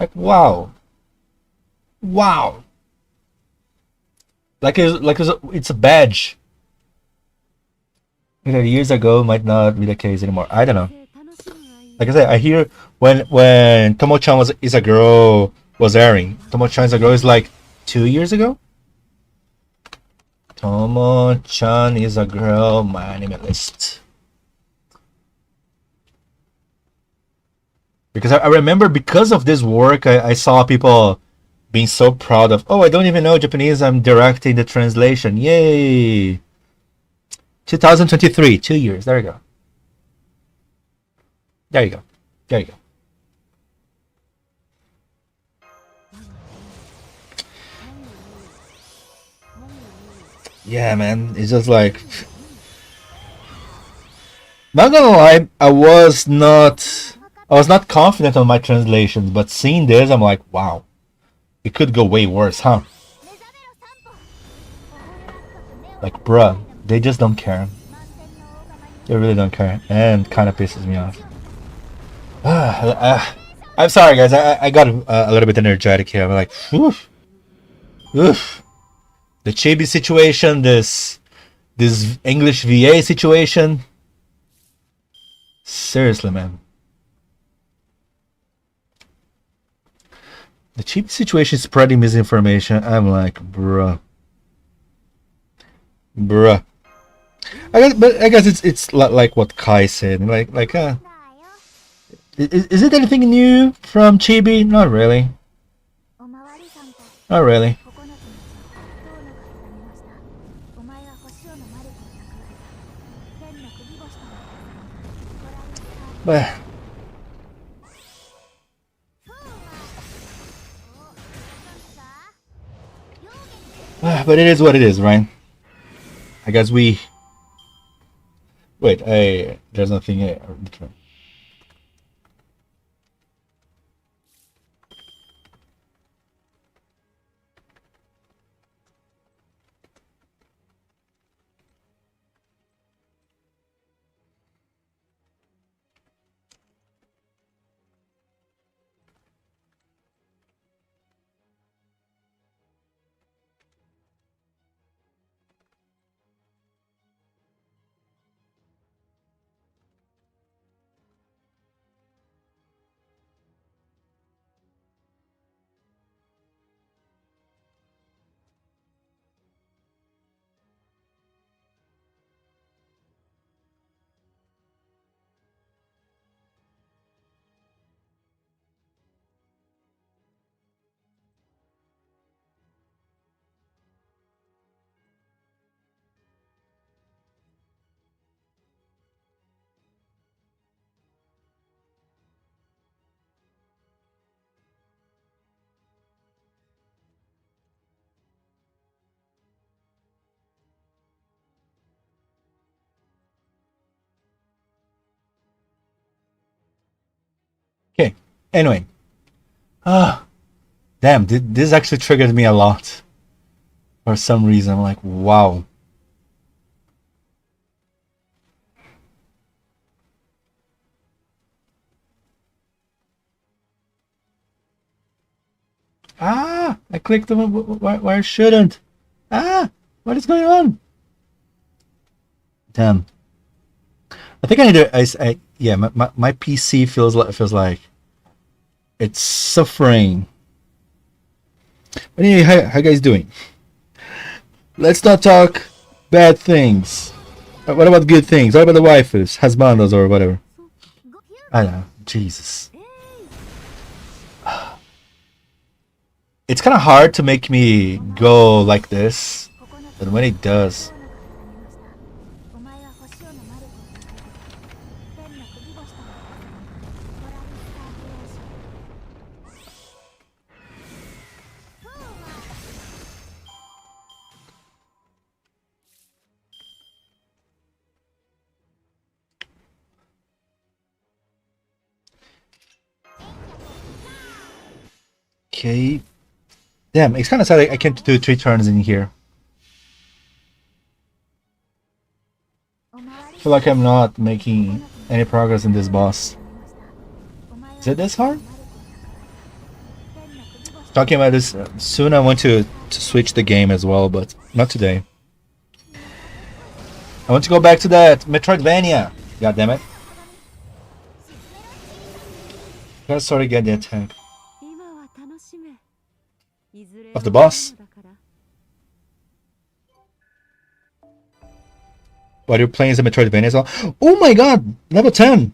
Like wow. Like it's a badge. Years ago might not be the case anymore. I don't know. Like I said, I hear when Tomo-chan is a girl was airing. Tomo-chan is a girl is like 2 years ago. Tomo-chan is a girl, my anime list. Because I remember because of this work, I saw people being so proud of, oh, I don't even know Japanese, I'm directing the translation. Yay! 2023, 2 years. There you go. There you go. There you go. Yeah, man. It's just like... Not gonna lie, I was not confident on my translations, but seeing this, I'm like, wow. It could go way worse, huh? Like, bruh, they just don't care. They really don't care, and kind of pisses me off. I'm sorry, guys. I got a little bit energetic here. I'm like, oof. The Chibi situation, this English VA situation. Seriously, man. The Chibi situation is spreading misinformation. I'm like, bruh. I guess it's like what Kai said. Is it anything new from Chibi? Not really. Not really. But it is what it is, right? I guess we... Wait, there's nothing here. Okay, anyway. Damn, this actually triggered me a lot. For some reason, I'm like, wow. I clicked on where I shouldn't. What is going on? Damn. I think I need to yeah, my PC feels like it's suffering. But anyway, how you guys doing? Let's not talk bad things. What about good things? What about the waifus, husbandos, or whatever? I don't know. Jesus. It's kind of hard to make me go like this, but when it does. Okay. Damn, it's kind of sad I can't do 3 turns in here. I feel like I'm not making any progress in this boss. Is it this hard? Talking about this, soon I want to switch the game as well, but not today. I want to go back to that Metroidvania. God damn it. Gotta sort of get the attack of the boss. While you're playing as a Metroidvania as well. Oh my god! Level 10!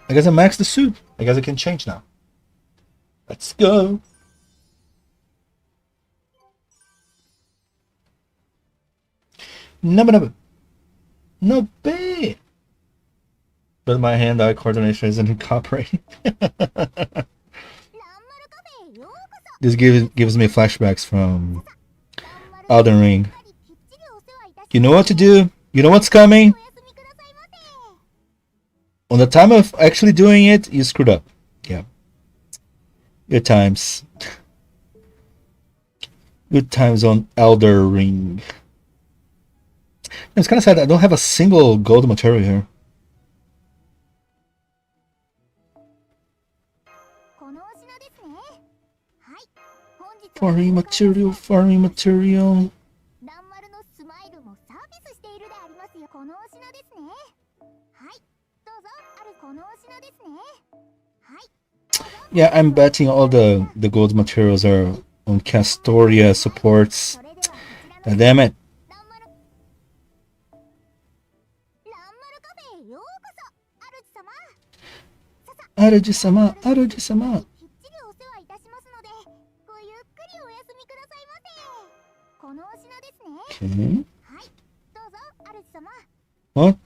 I guess I maxed the suit. I guess I can change now. Let's go! No. No bad! But my hand-eye coordination isn't incorporated. This gives me flashbacks from Elden Ring. You know what to do. You know what's coming. On the time of actually doing it, you screwed up. Yeah. Good times. Good times on Elden Ring. It's kind of sad I don't have a single gold material here. Farming material, farming material. Yeah, I'm betting all the gold materials are on Castoria supports. God damn it. Aruji-sama, Aruji-sama. Okay. What?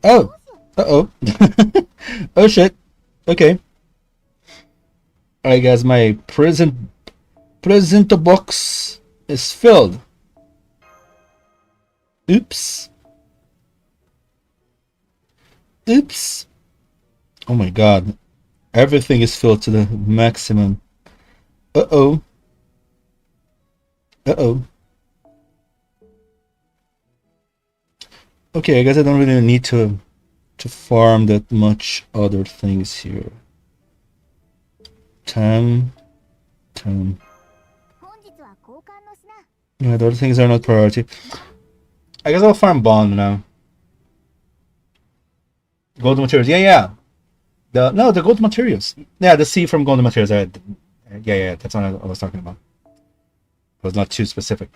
Oh! Uh-oh. Oh shit. Okay. Alright guys, my present box is filled. Oops. Oops. Oh my god. Everything is filled to the maximum. Uh-oh. Uh-oh. Okay, I guess I don't really need to farm that much other things here. Time. Yeah, the other things are not priority. I guess I'll farm bond now. Gold materials, yeah. The gold materials. Yeah, the C from gold materials. Yeah, that's what I was talking about. It was not too specific.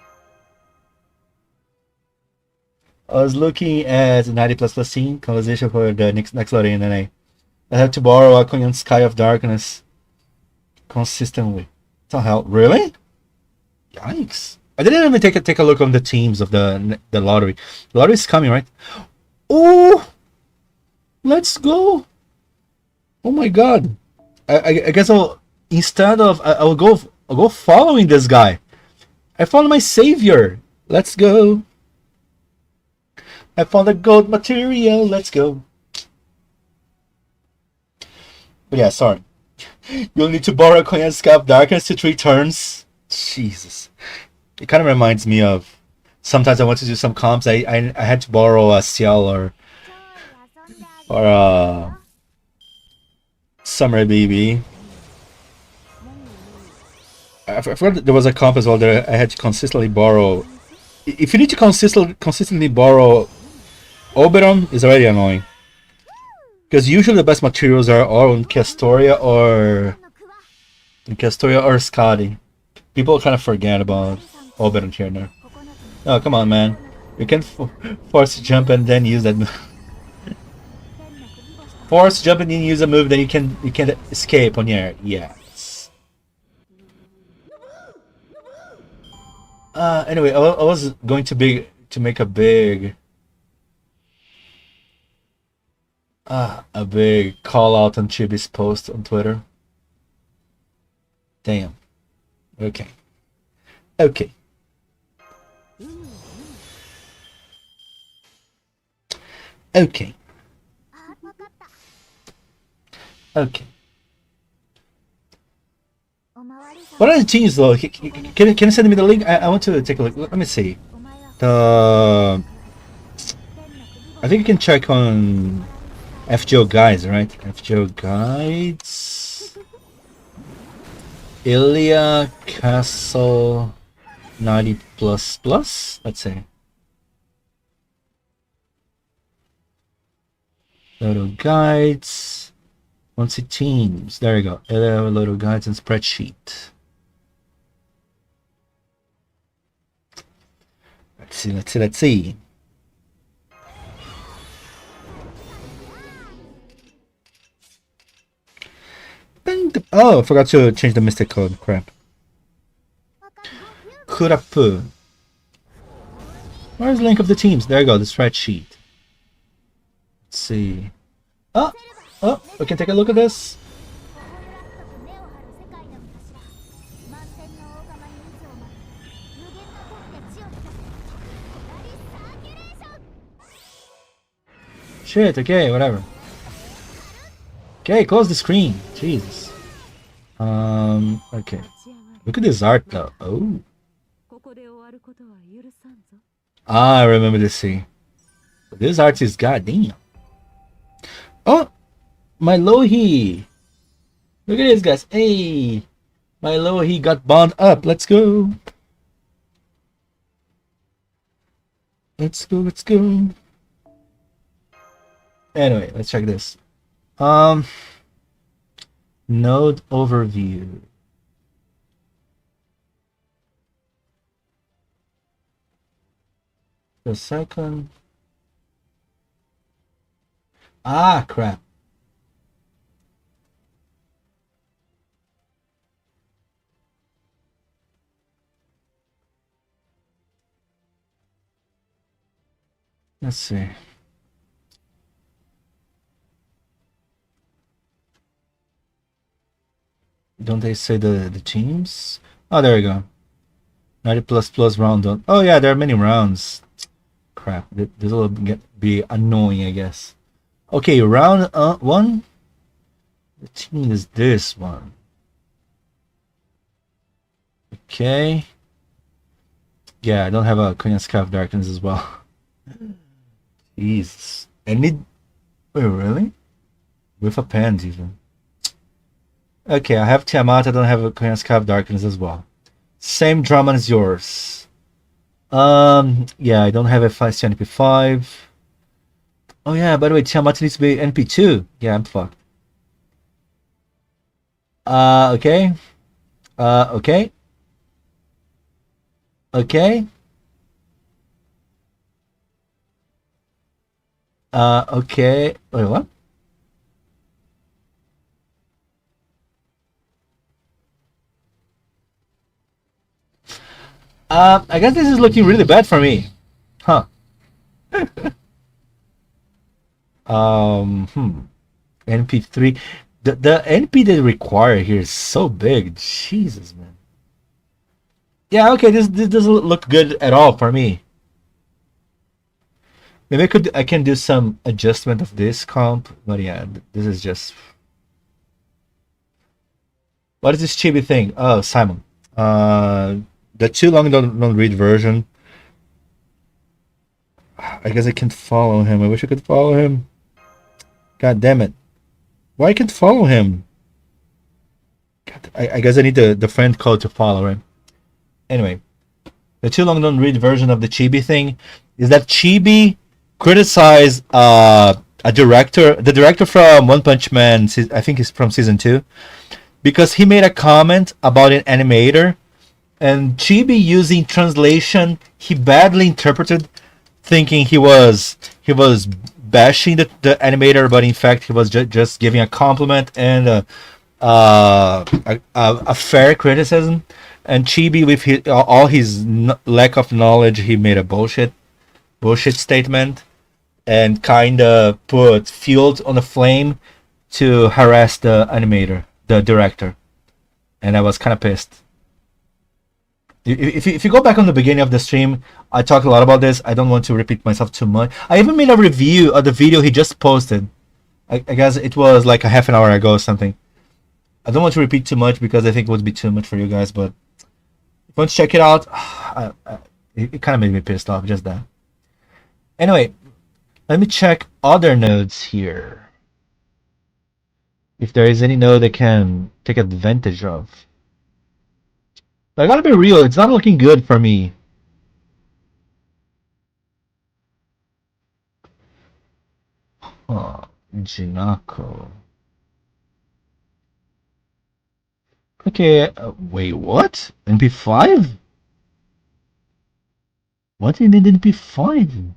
I was looking at 90++ scene conversation for the next loading, and then I have to borrow Aquarian Sky of Darkness consistently. What the hell? Really? Yikes! I didn't even take a look on the teams of the lottery. The lottery is coming, right? Oh, let's go! Oh my god! I guess I'll go following this guy. I follow my savior. Let's go. I found the gold material. Let's go. But yeah, sorry. You'll need to borrow Aquarian Sky of Darkness to 3 turns. Jesus. It kind of reminds me of sometimes I want to do some comps. I had to borrow a Ciel or Summer Baby. I forgot there was a comp as well that I had to consistently borrow. If you need to consistently borrow Oberon, is already annoying. Because usually the best materials are on Castoria or Scotty. People kind of forget about Obed and Tierner. Oh, come on, man. You can force jump and then use that move. Force jump and then use a move, then you can escape on your yes. Anyway, I was going to make a big call out on Chibi's post on Twitter. Damn. Okay. Okay. Okay. Okay. What are the teams though? Can you send me the link? I want to take a look. Let me see. I think you can check on FGO guides, right? FGO guides. ILLYA Castle 90++. Let's see. Little guides. Let's see teams. There you go. ILLYA little guides and spreadsheet. Let's see. Oh, I forgot to change the mystic code. Crap. Kurapu. Where's the link of the teams? There you go, the spreadsheet. Let's see. Oh, we can take a look at this. Shit, okay, whatever. Okay, close the screen. Jesus. Okay. Look at this art though. Oh. I remember this scene. This art is goddamn. Oh! My Lohi! Look at this, guys. Hey! My Lohi got bound up. Let's go. Let's go. Anyway, let's check this. Node overview. The second. Ah, crap. Let's see. Don't they say the teams? Oh, there we go. 90++ round on. Oh yeah, there are many rounds. Crap, this will be annoying, I guess. Okay, round 1. The team is this one. Okay. Yeah, I don't have a Korean Scarf Darkness as well. Jesus. I need. Wait, really? With a pen, even. Okay, I have Tiamat. I don't have a Korean Scarf Darkness as well. Same drama as yours. Yeah, I don't have a 5 NP5. Oh yeah, by the way, Tiamat needs to be NP2. Yeah, I'm fucked. Okay. Okay. Okay. Okay. Wait, what? I guess this is looking really bad for me. Huh. NP3. The NP they require here is so big. Jesus, man. Yeah, okay, this doesn't look good at all for me. Maybe I can do some adjustment of this comp, but yeah, this is just. What is this Chibi thing? Oh, Simon. The too long don't read version. I guess I can't follow him. I wish I could follow him. God damn it. Why I can't follow him? God, I guess I need the friend code to follow him. Anyway, the too long don't read version of the Chibi thing is that Chibi criticized a director, the director from One Punch Man, I think he's from season 2, because he made a comment about an animator, and Chibi, using translation, he badly interpreted, thinking he was bashing the animator, but in fact he was just giving a compliment and a fair criticism. And Chibi, with all his lack of knowledge, he made a bullshit statement and kind of put fuel on the flame to harass the animator, the director. And I was kind of pissed. If you go back on the beginning of the stream, I talked a lot about this. I don't want to repeat myself too much. I even made a review of the video he just posted. I guess it was like a half an hour ago or something. I don't want to repeat too much because I think it would be too much for you guys, but if you want to check it out, it kind of made me pissed off, just that. Anyway, let me check other nodes here. If there is any node I can take advantage of. But I gotta be real, it's not looking good for me. Oh, Jinako. Okay, wait, what? NP5? What in NP5?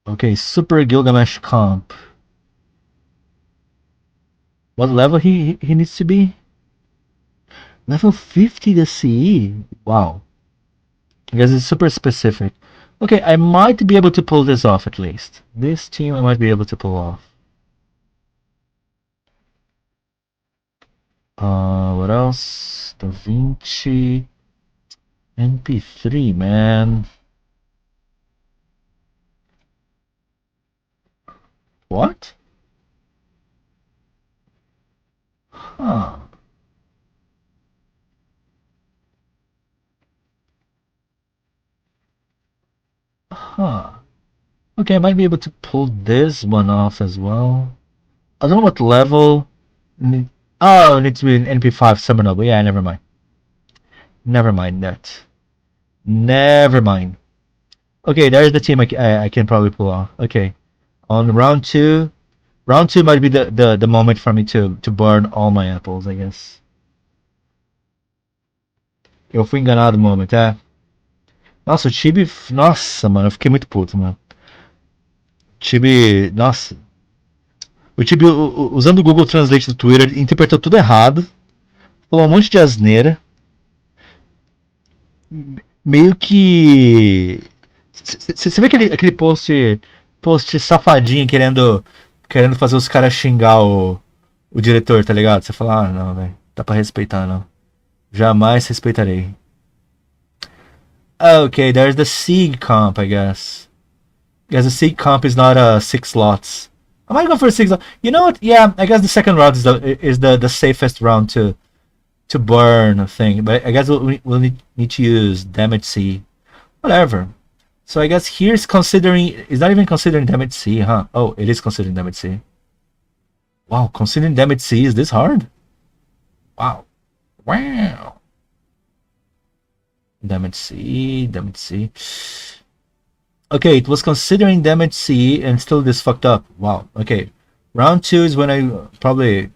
Okay, Super Gilgamesh comp. What level he needs to be? Level 50 the CE. Wow. I guess it's super specific. Okay, I might be able to pull this off at least. This team I might be able to pull off. What else? Da Vinci. NP3, man. What? Huh. Huh. Okay, I might be able to pull this one off as well. I don't know what level. Oh, it needs to be an NP5 summoner, but yeah, never mind. Never mind that. Never mind. Okay, there's the team I can probably pull off. Okay. On round 2. Round 2 might be the moment for me to burn all my apples, I guess. Eu fui enganado no momento, é. Nossa, o Chibi. Nossa, mano, eu fiquei muito puto, mano. Chibi. Nossa. O Chibi, usando o Google Translate do Twitter, interpretou tudo errado. Falou um monte de asneira. Meio que. Você vê aquele post safadinho querendo fazer os caras xingar o diretor, tá ligado? Você fala, ah, não, velho. Dá pra respeitar, não. Jamais respeitarei. Okay, there's the Sieg comp, I guess. Because the Sieg comp is not 6 slots. I might go for 6 slots. You know what? Yeah, I guess the second round is the safest round to burn a thing. But I guess we'll need to use damage C. Whatever. So I guess here's considering... It's not even considering damage C, huh? Oh, it is considering damage C. Wow, considering damage C is this hard? Wow. Wow. Damage C. Okay, it was considering damage C and still this fucked up. Wow. Okay. Round 2 is when I probably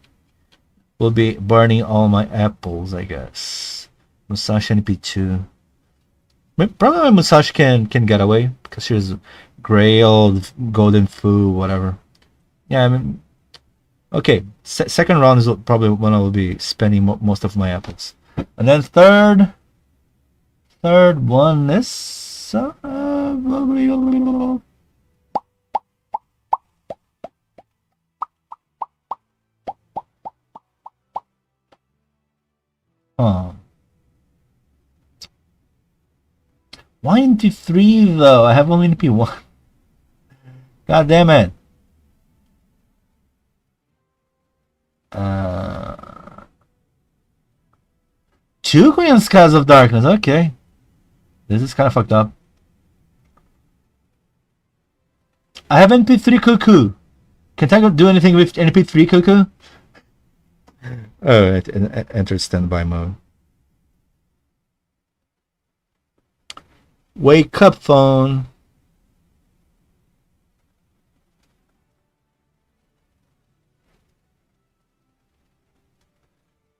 will be burning all my apples, I guess. Musashi NP2. Probably Musashi can get away because she's Grail, Golden Fu, whatever. Yeah, I mean, okay. Second round is probably when I will be spending most of my apples, and then third one is why NP3 though? I have only NP1. God damn it. Two Queen's Skies of Darkness, okay. This is kind of fucked up. I have NP3 Cuckoo. Can I do anything with NP3 Cuckoo? Oh, it entered standby mode. Wake up, phone.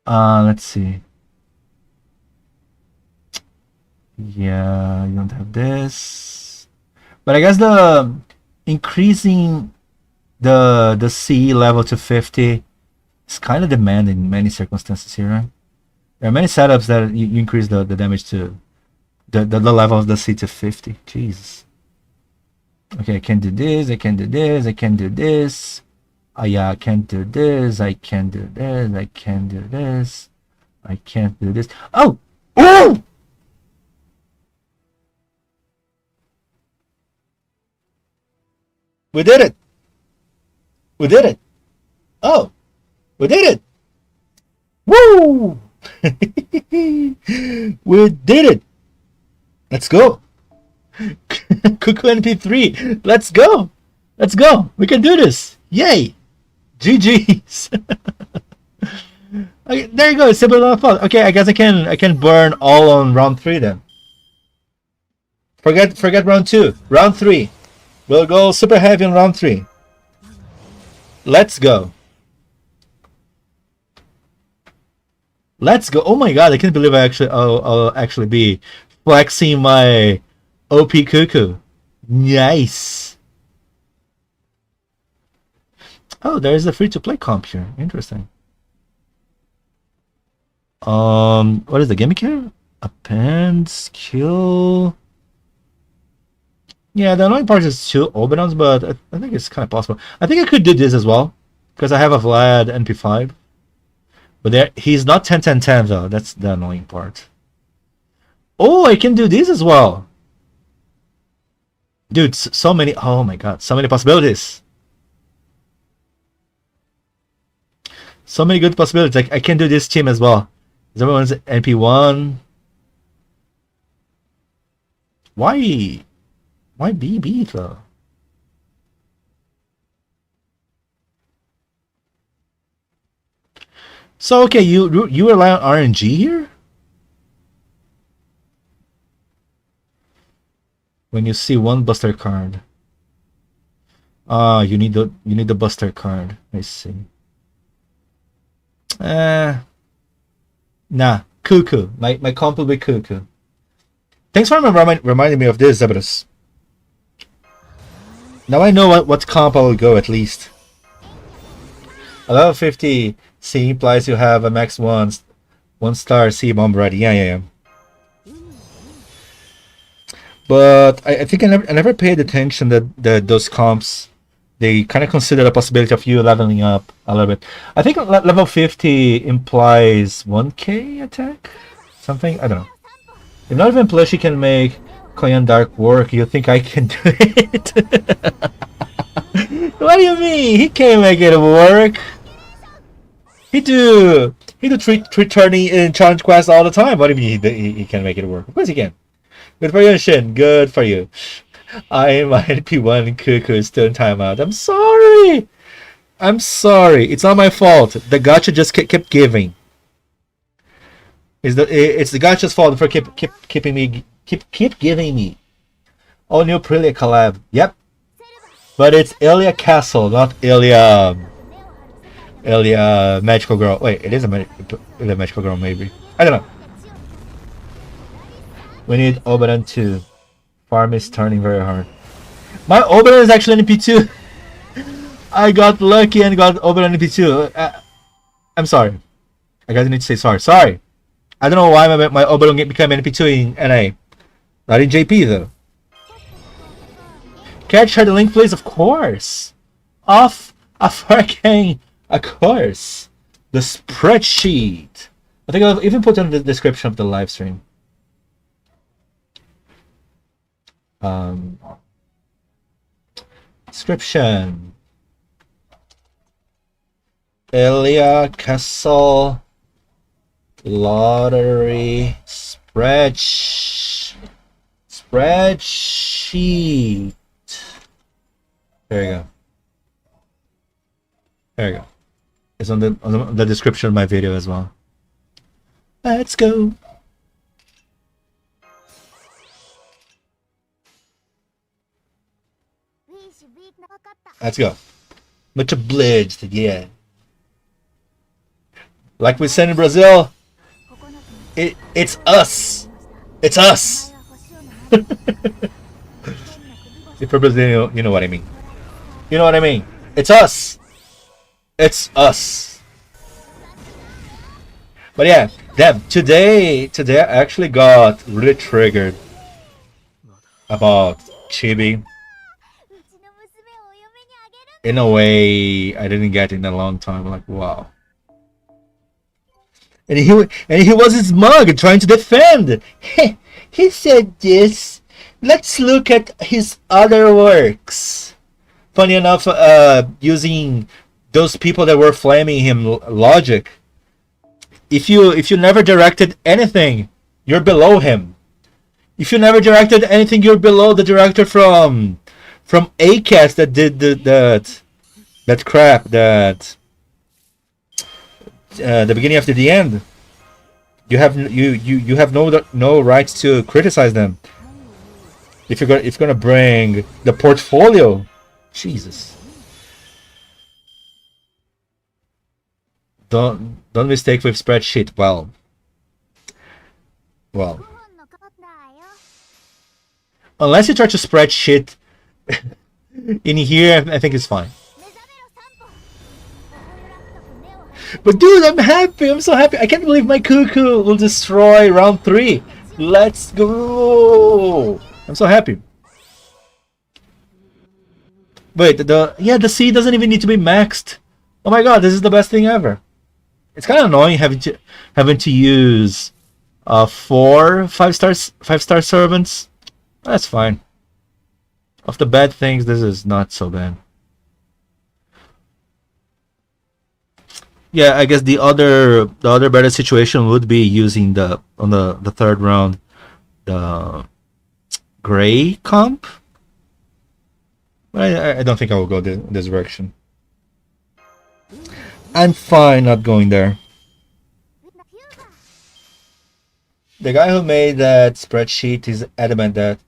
Let's see. Yeah, you don't have this. But I guess the increasing the C level to 50 is kind of demanding in many circumstances here, right? There are many setups that you increase the damage to the level of the C to 50. Jesus. Okay, I can do this, I can do this, I can do this. Oh yeah, I can't do this, I can't do this, I can't do this. I can't do this. Oh! Ooh! We did it! We did it! Oh! We did it! Woo! We did it! Let's go! Cuckoo NP3! Let's go! Let's go! We can do this! Yay! GG's! Okay, there you go, simple fault. Okay, I guess I can burn all on round 3 then. Forget round 2. Round 3. We'll go super heavy on round 3. Let's go. Let's go. Oh my god, I can't believe I'll actually be flexing my OP Cuckoo. Nice. Oh, there's a free-to-play comp here. Interesting. What is the gimmick here? Append, skill. Yeah, the annoying part is 2 Oberons, but I think it's kind of possible. I think I could do this as well, because I have a Vlad NP5. But he's not 10-10-10 though. That's the annoying part. Oh, I can do this as well. Dude, so many. Oh my god, so many possibilities. So many good possibilities. I can do this team as well. Everyone's NP1. Why BB though? So okay, you rely on RNG here? When you see one buster card. You need the buster card. I see. Nah, Cuckoo. My comp will be Cuckoo. Thanks for reminding me of this, Zebedus. Now I know what comp I will go at least. A level 50 C implies you have a max 1 star C bomb ready. Yeah. But I think I never paid attention that those comps, they kind of consider the possibility of you leveling up a little bit. I think level 50 implies 1k attack? Something? I don't know. If not even Plushie can make Clan Dark work, you think I can do it? What do you mean? He can't make it work. He do 3 in challenge quests all the time. What do you mean he can make it work? Of course he can. Good for you, Shin. Good for you. I my NP1 Cuckoo is still in timeout. I'm sorry. I'm sorry. It's not my fault. The gacha just kept giving. It's the gacha's fault for keep giving me. All new Prelia collab. Yep. But it's ILLYA Castle, not ILLYA Magical Girl. Wait, it is ILLYA Magical Girl, maybe. I don't know. We need Oberon 2. Farm is turning very hard. My Oberon is actually an NP2. I got lucky and got Oberon NP2. I'm sorry. I guess I need to say sorry. Sorry. I don't know why my Oberon became NP2 in NA. Not in JP though. Can I share the link, please? Of course. Of Arcane. Of course. The spreadsheet. I think I'll even put it in the description of the live stream. Description. ILLYA Castle Lottery spreadsheet. There you go. There you go. It's on the description of my video as well. Let's go. Let's go. Much obliged, yeah. Like we said in Brazil, it's us. It's us. If you're Brazilian, you know what I mean. You know what I mean. It's us. It's us. But yeah, damn. Today I actually got really triggered about Chibi in a way I didn't get in a long time. Like, wow. And he was smug trying to defend. He said this. Let's look at his other works. Funny enough, using those people that were flaming him logic. If you never directed anything, you're below him. If you never directed anything, you're below the director from ACAS that did that crap that the beginning after the end. You have no rights to criticize them. If you're gonna bring the portfolio, Jesus. Don't mistake with spreadsheet. Well. Unless you try to spreadsheet in here, I think it's fine. But dude, I'm happy. I'm so happy. I can't believe my cuckoo will destroy round 3. Let's go. I'm so happy. Wait, the C doesn't even need to be maxed. Oh my god, this is the best thing ever. It's kind of annoying having to use 4 5-star servants. That's fine. Of the bad things, this is not so bad. Yeah, I guess the other better situation would be using on the third round the gray comp. But I don't think I will go this direction. I'm fine not going there. The guy who made that spreadsheet is adamant that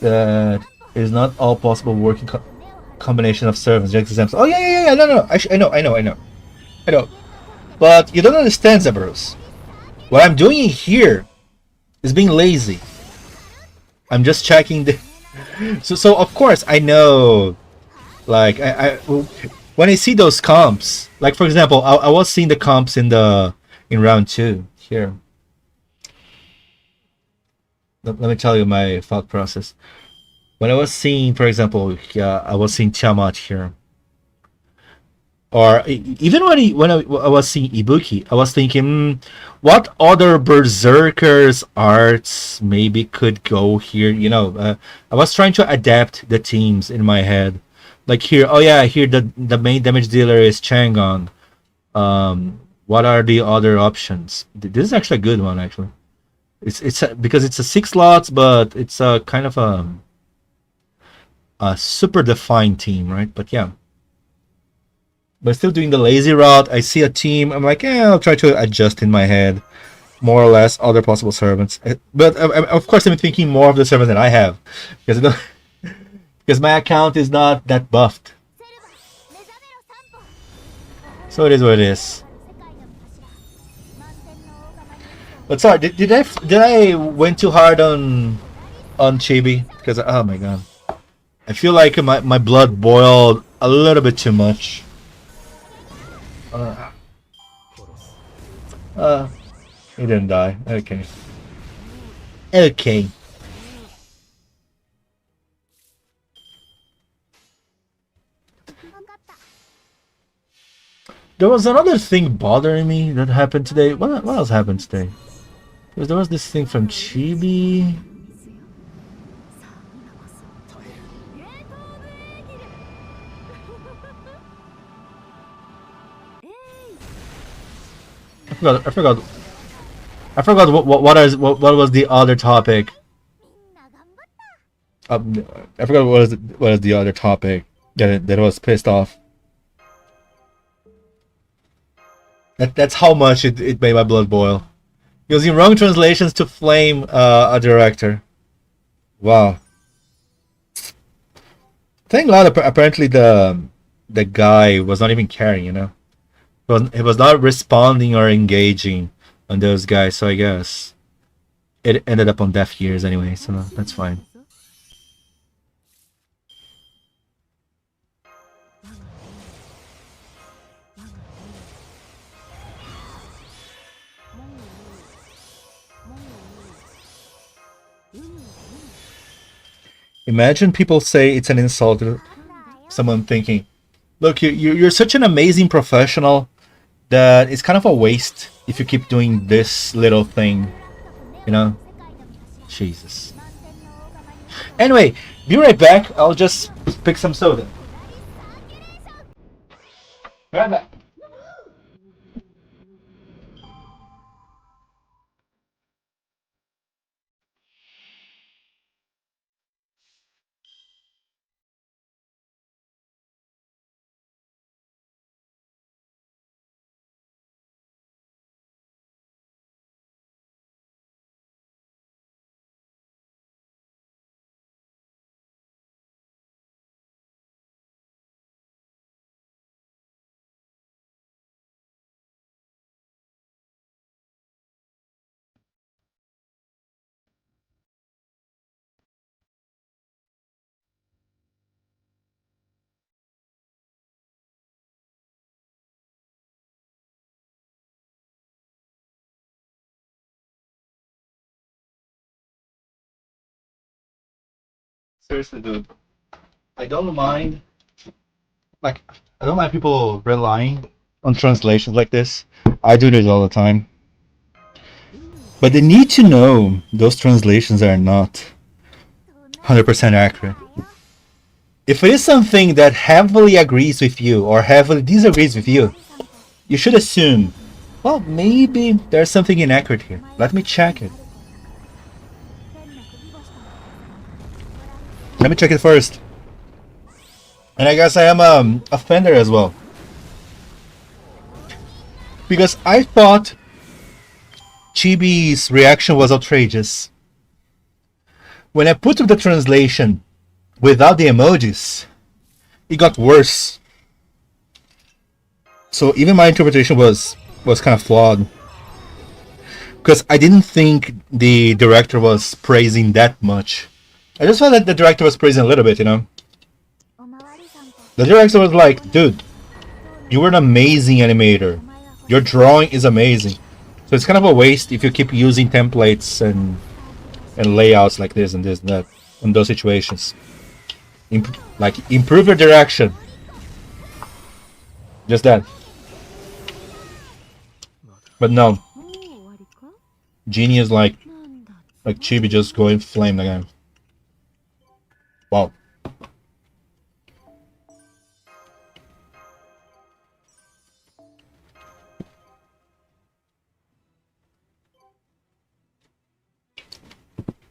it is not all possible working combination of servants. Oh yeah. No. I know. But you don't understand, Zabarus. What I'm doing here is being lazy. I'm just checking the. So of course I know. Like when I see those comps, like for example, I was seeing the comps in round 2 here. Let me tell you my thought process. When I was seeing, for example, I was seeing Tiamat here. Or even when I was seeing Ibuki, I was thinking, what other Berserkers arts maybe could go here? You know, I was trying to adapt the teams in my head. Like here, oh yeah, here the main damage dealer is Changon. What are the other options? This is actually a good one, actually. It's because it's a 6 slots, but it's a kind of a super defined team, right? But yeah. But still doing the lazy route. I see a team. I'm like, yeah, I'll try to adjust in my head, more or less, other possible servants. But of course, I'm thinking more of the servants that I have, because my account is not that buffed. So it is what it is. But sorry, did I went too hard on Chibi? Because oh my god, I feel like my blood boiled a little bit too much. He didn't die. Okay. There was another thing bothering me that happened today. What else happened today? Because there was this thing from Chibi. I forgot what was the other topic. I forgot what was the other topic that was pissed off. That's how much it made my blood boil. Using wrong translations to flame a director. Wow. Thank God, apparently the guy was not even caring, you know. He was not responding or engaging on those guys, so I guess it ended up on deaf ears anyway, so that's fine. Imagine people say it's an insult to someone thinking, look, you're such an amazing professional that it's kind of a waste if you keep doing this little thing, you know? Jesus. Anyway, be right back. I'll just pick some soda. Be right back. Seriously, dude. I don't mind. Like, I don't mind people relying on translations like this. I do this all the time. But they need to know those translations are not 100% accurate. If it is something that heavily agrees with you or heavily disagrees with you, you should assume, well, maybe there's something inaccurate here. Let me check it. Let me check it first. And I guess I am a offender as well. Because I thought Chibi's reaction was outrageous. When I put the translation without the emojis, it got worse. So even my interpretation was kind of flawed. Because I didn't think the director was praising that much. I just felt that the director was praising a little bit, you know? The director was like, dude, you were an amazing animator. Your drawing is amazing. So it's kind of a waste if you keep using templates and layouts like this and this and that in those situations. Improve your direction. Just that. But no. Genius like Chibi just going flame again. Wow.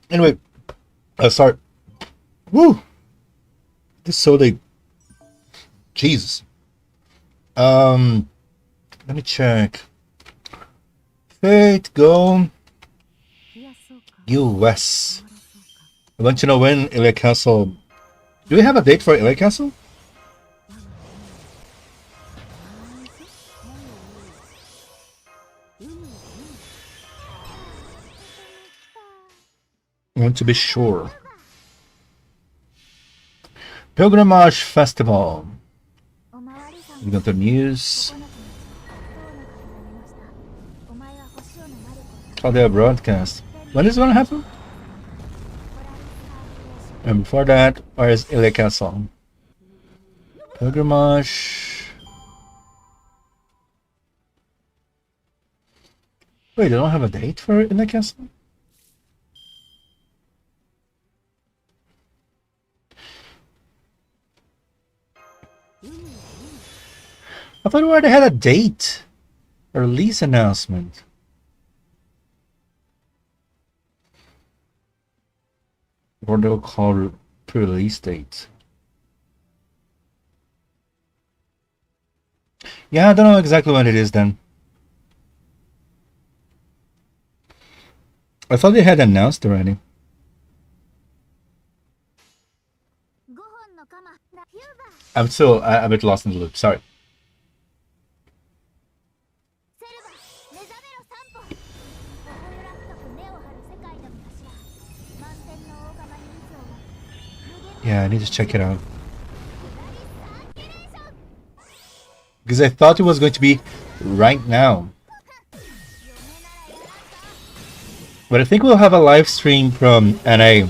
Anyway, I'll start. Woo! This soda. Jesus. Let me check. Fate Go US. I want to know when ILLYA Castle. Do we have a date for ILLYA Castle? I want to be sure. Pilgrimage Festival. We got the news. Oh, they broadcast. When is it gonna happen? And before that, where is ILLYA Castle? Pilgrimage. Wait, they don't have a date for ILLYA Castle? I thought we already had a date. A release announcement. Or they'll call pre-release date. Yeah, I don't know exactly when it is then. I thought they had announced already. I'm still a bit lost in the loop. Sorry. Yeah, I need to check it out. Because I thought it was going to be right now. But I think we'll have a live stream from NA.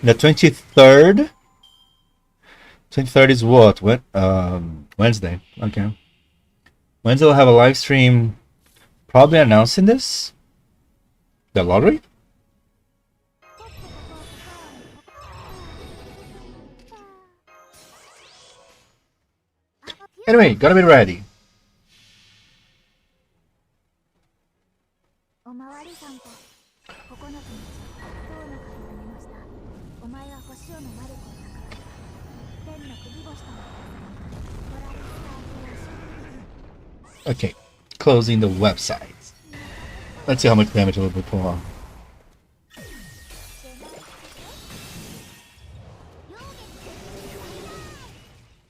The 23rd. 23rd is what? What? Wednesday. Okay. Wednesday we'll have a live stream probably announcing this. The lottery? Anyway, gotta be ready. Okay, closing the website. Let's see how much damage it will pull on.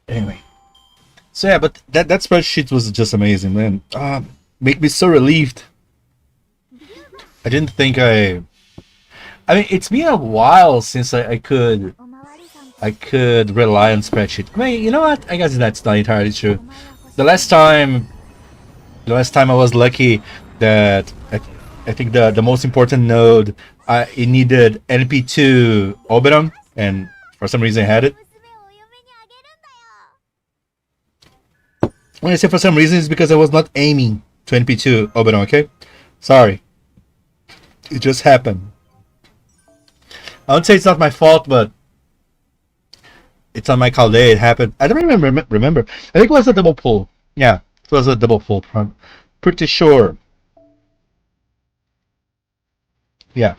Anyway. So yeah, but that spreadsheet was just amazing, man. Make me so relieved. I didn't think I mean, it's been a while since I could rely on spreadsheet. I mean, you know what? I guess that's not entirely true. The last time I was lucky that I think the most important node it needed NP2 Oberon, and for some reason I had it. When I say for some reason, it's because I was not aiming to NP2 Oberon, okay? Sorry. It just happened. I would say it's not my fault, but it's on my call day. It happened. I don't remember. I think it was a double pull. Yeah, it was a double pull. I'm pretty sure. Yeah.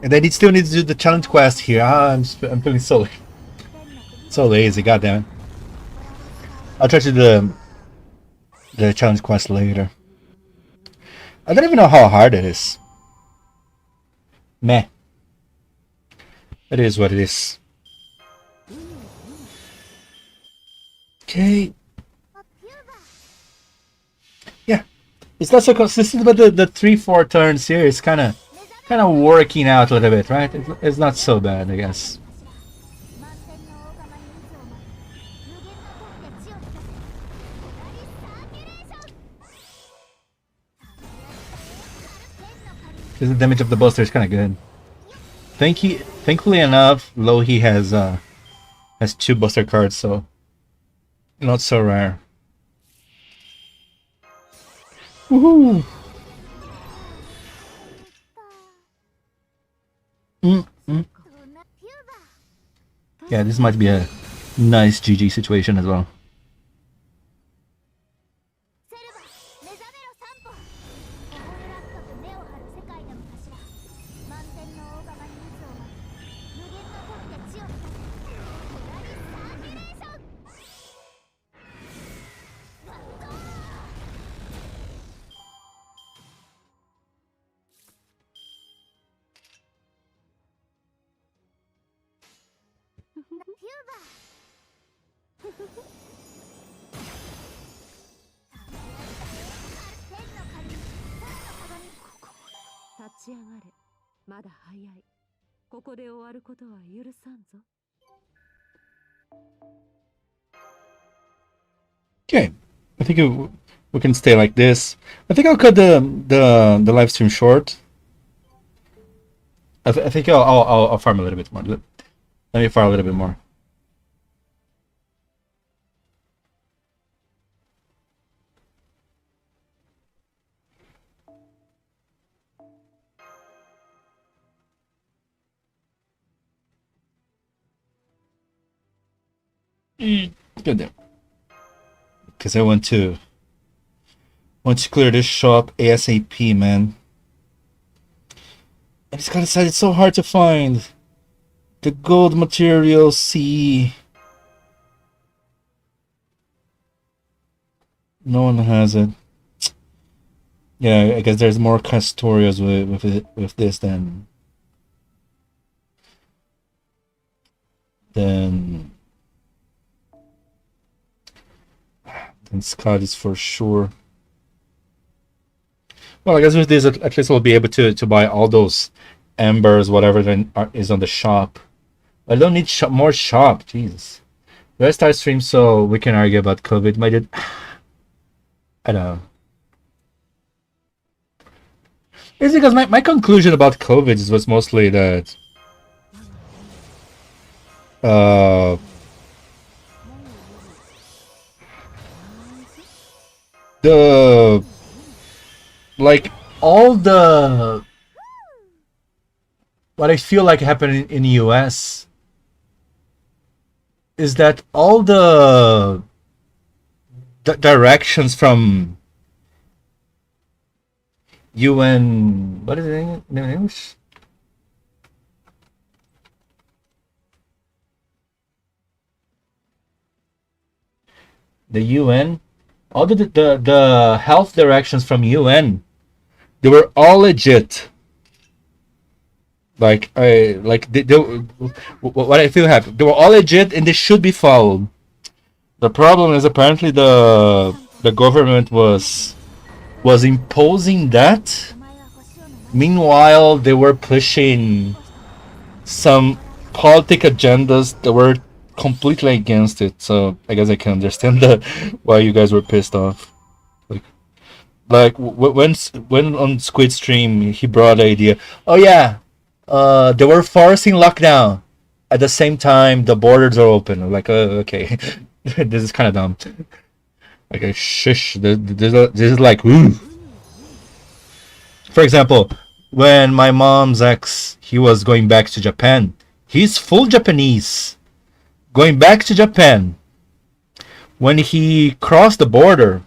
And then still need to do the challenge quest here. I'm feeling so lazy. Goddamn it! I'll try to do the challenge quest later. I don't even know how hard it is. Meh. It is what it is. Okay. Yeah. It's not so consistent, but the 3-4 turns here is kind of working out a little bit, right? It's not so bad, I guess. Because the damage of the buster is kind of good. Thankfully enough, Lohi has 2 buster cards, so not so rare. Woohoo! Yeah, this might be a nice GG situation as well. Okay, I think we can stay like this. I think I'll cut the live stream short. I think I'll farm a little bit more. Let me farm a little bit more. Good there. Because I want to clear this shop ASAP, man. And it's kind of sad. It's so hard to find the gold material C. No one has it. Yeah, I guess there's more custorials with this than Scott is for sure. Well, I guess with this, at least we'll be able to buy all those embers, whatever is on the shop. I don't need more shop, Jesus. Let's start stream so we can argue about COVID, my dude. I don't know. It's because my conclusion about COVID was mostly that all the what I feel like happened in the US is that all the directions from UN, what is it in English? The UN, all the health directions from UN, they were all legit. What I feel happy, they were all legit and they should be followed. The problem is apparently the government was imposing that. Meanwhile, they were pushing some politic agendas that were completely against it. So I guess I can understand why you guys were pissed off. Like when on Squid Stream he brought the idea. Oh yeah, they were forcing lockdown. At the same time, the borders are open. Like, okay, this is kind of dumb. Okay, shush. This is like, ooh. For example, when my mom's ex, he was going back to Japan. He's full Japanese. Going back to Japan. When he crossed the border,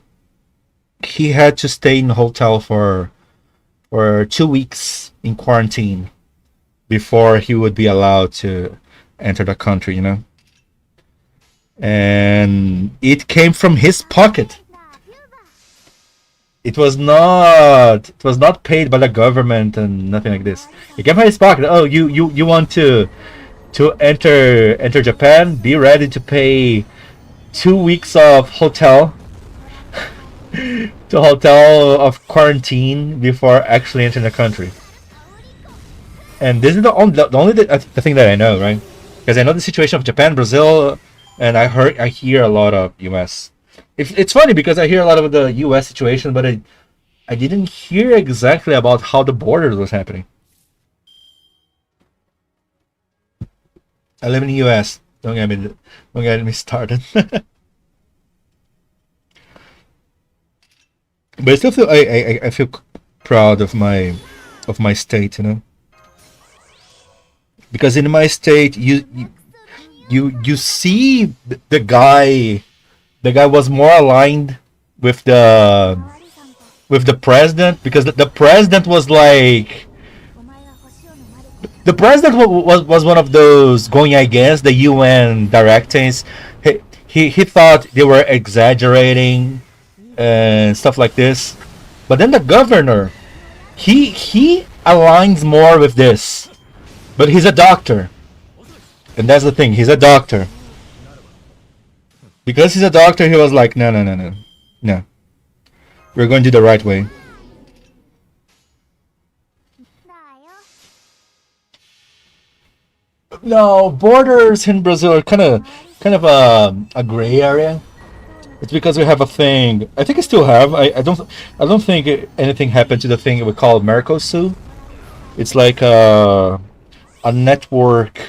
he had to stay in a hotel for 2 weeks in quarantine before he would be allowed to enter the country, you know. And it came from his pocket. It was not paid by the government and nothing like this. It came from his pocket. Oh, you want to enter Japan? Be ready to pay 2 weeks of hotel of quarantine before actually entering the country. And this is the only thing that I know, right? Because I know the situation of Japan, Brazil, and I hear a lot of US. It's funny because I hear a lot of the US situation, but I didn't hear exactly about how the borders was happening. I live in the US. Don't get me started. But I still feel I feel proud of my state, you know. Because in my state, you see the guy was more aligned with the president, because the president was like, the president was one of those going against the UN directives. He thought they were exaggerating and stuff like this, but then the governor, he aligns more with this. But he's a doctor. And that's the thing, he's a doctor. Because he's a doctor, he was like, no. We're going to do the right way. No, borders in Brazil are kind of a gray area. It's because we have a thing. I think I still have. I don't think anything happened to the thing we call Mercosul. It's like a network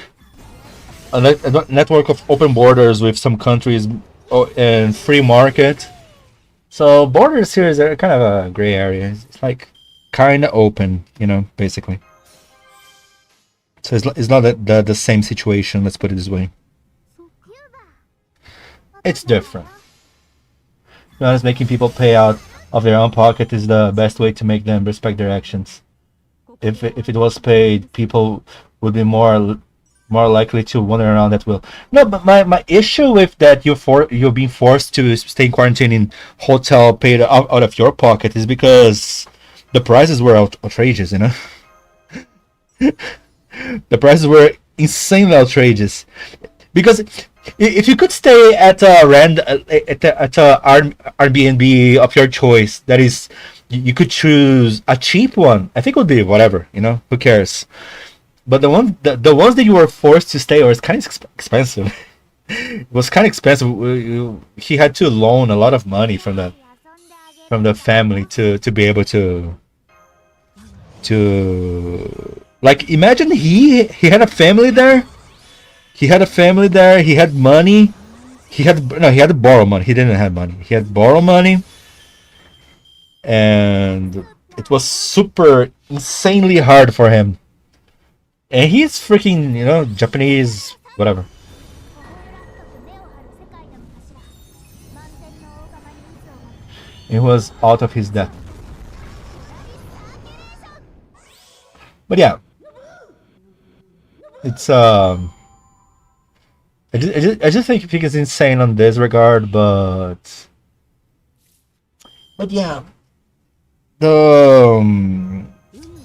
of open borders with some countries and free market. So borders here is kind of a gray area. It's like kind of open, you know, basically. So it's not the same situation. Let's put it this way. it's different. To be honest, making people pay out of their own pocket is the best way to make them respect their actions. If it was paid, people would be more likely to wander around at will. No, but my issue with that you're being forced to stay in quarantine in hotel paid out of your pocket is because the prices were outrageous, you know. The prices were insanely outrageous. Because if you could stay at a Airbnb of your choice, that is, you could choose a cheap one. I think it would be whatever, you know. Who cares? But the ones that you were forced to stay was kind of expensive. It was kind of expensive. He had to loan a lot of money from the family to be able to like, imagine he had a family there. He had a family there. He had money. He had to borrow money. He didn't have money. He had to borrow money, and it was super insanely hard for him. And he's freaking, you know, Japanese, whatever. He was out of his depth. But yeah, it's I just think it's insane on this regard, but yeah,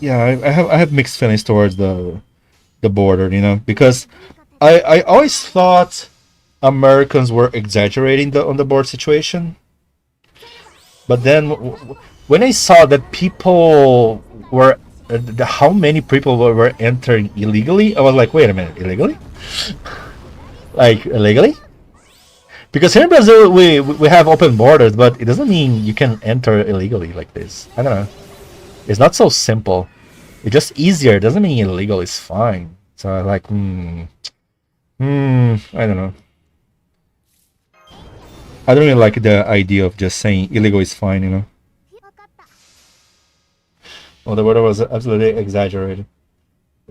I have mixed feelings towards the border, you know, because I always thought Americans were exaggerating on the border situation, but then when I saw that people were how many people were entering illegally, I was like, wait a minute, illegally? Like, illegally? Because here in Brazil we have open borders, but it doesn't mean you can enter illegally like this. I don't know. It's not so simple. It's just easier. It doesn't mean illegal is fine. So I like, I don't know. I don't really like the idea of just saying illegal is fine, you know. Well, the word was absolutely exaggerated.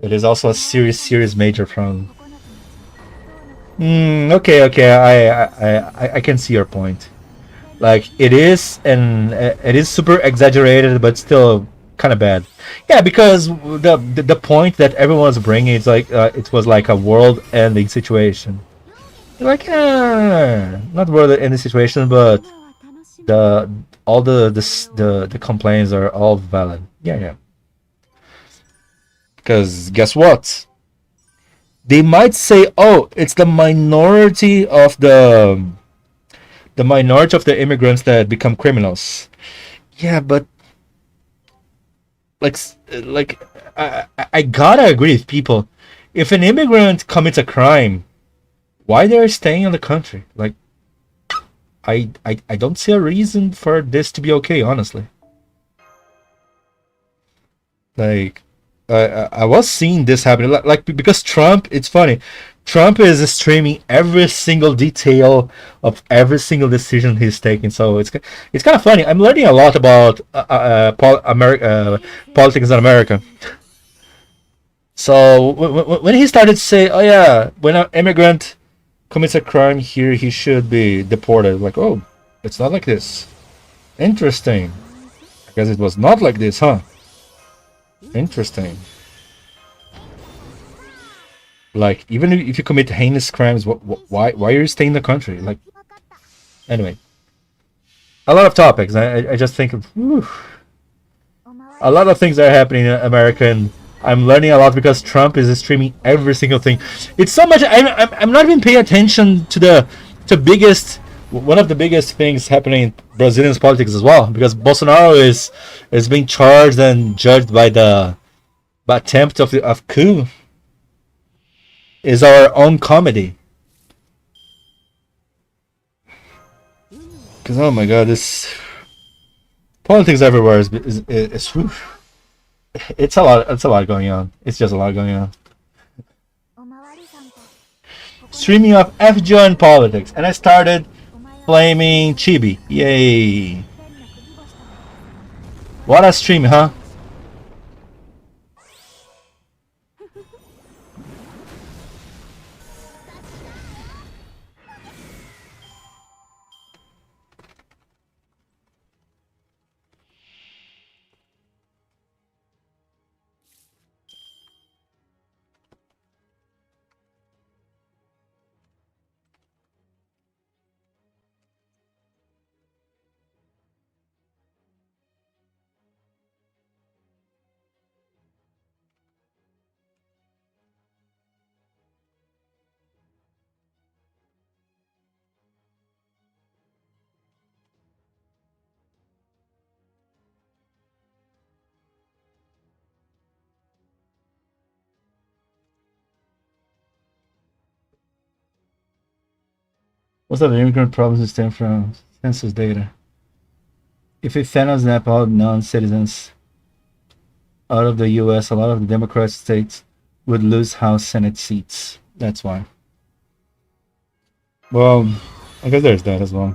It is also a serious major problem. Okay, I can see your point. Like, it is super exaggerated, but still kind of bad. Yeah, because the point that everyone was bringing is like it was like a world-ending situation. Like, not world-ending situation, but all the complaints are all valid. Yeah. Because guess what? They might say, "Oh, it's the minority of the immigrants that become criminals." Yeah, but I gotta agree with people. If an immigrant commits a crime, why they're staying in the country? Like, I don't see a reason for this to be okay, honestly. Like, I was seeing this happening, like because Trump. It's funny. Trump is streaming every single detail of every single decision he's taking, so it's kind of funny. I'm learning a lot about politics in America. So when he started to say, "Oh yeah, when an immigrant commits a crime here, he should be deported," like, oh, it's not like this. Interesting. I guess it was not like this, huh? Interesting. Like, even if you commit heinous crimes, why are you staying in the country? Like, anyway, a lot of topics. I just think of a lot of things that are happening in America, and I'm learning a lot because Trump is streaming every single thing. It's so much. I'm not even paying attention to one of the biggest things happening in Brazilian politics as well, because Bolsonaro is being charged and judged by attempt of coup. Is our own comedy. Because, oh my god, this politics everywhere is it's a lot going on. It's just a lot going on. Streaming of FGO and politics, and I started blaming Chibi. Yay! What a stream, huh? Most of the immigrant problems stem from census data. If it snap out non-citizens out of the U.S., a lot of the Democrat states would lose House Senate seats. That's why. Well, I guess there's that as well.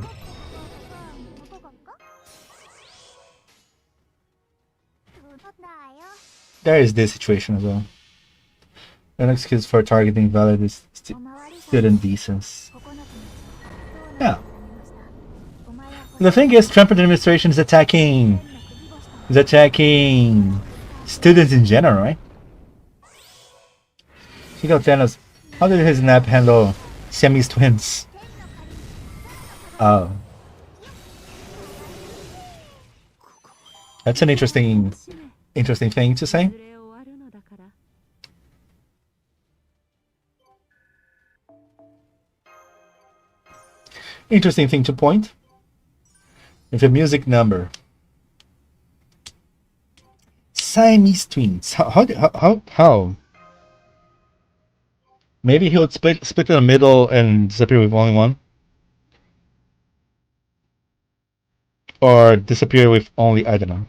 There is this situation as well. An excuse for targeting valid student decency. Yeah. The thing is, Trump administration is attacking students in general, right? He got tell us, how did his snap handle Siamese twins? Oh. That's an interesting thing to say. Interesting thing to point. With a music number. Siamese twins. How? Maybe he would split in the middle and disappear with only one? Or disappear with only, I don't know.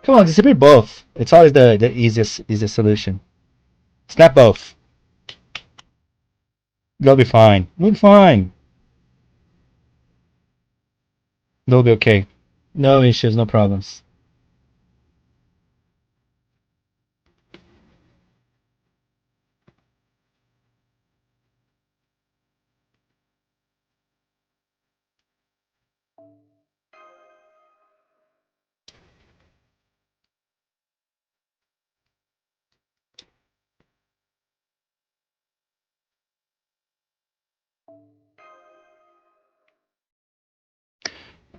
Come on, disappear both. It's always the easiest solution. Snap both. They'll be fine. We'll be fine. They'll be okay. No issues, no problems.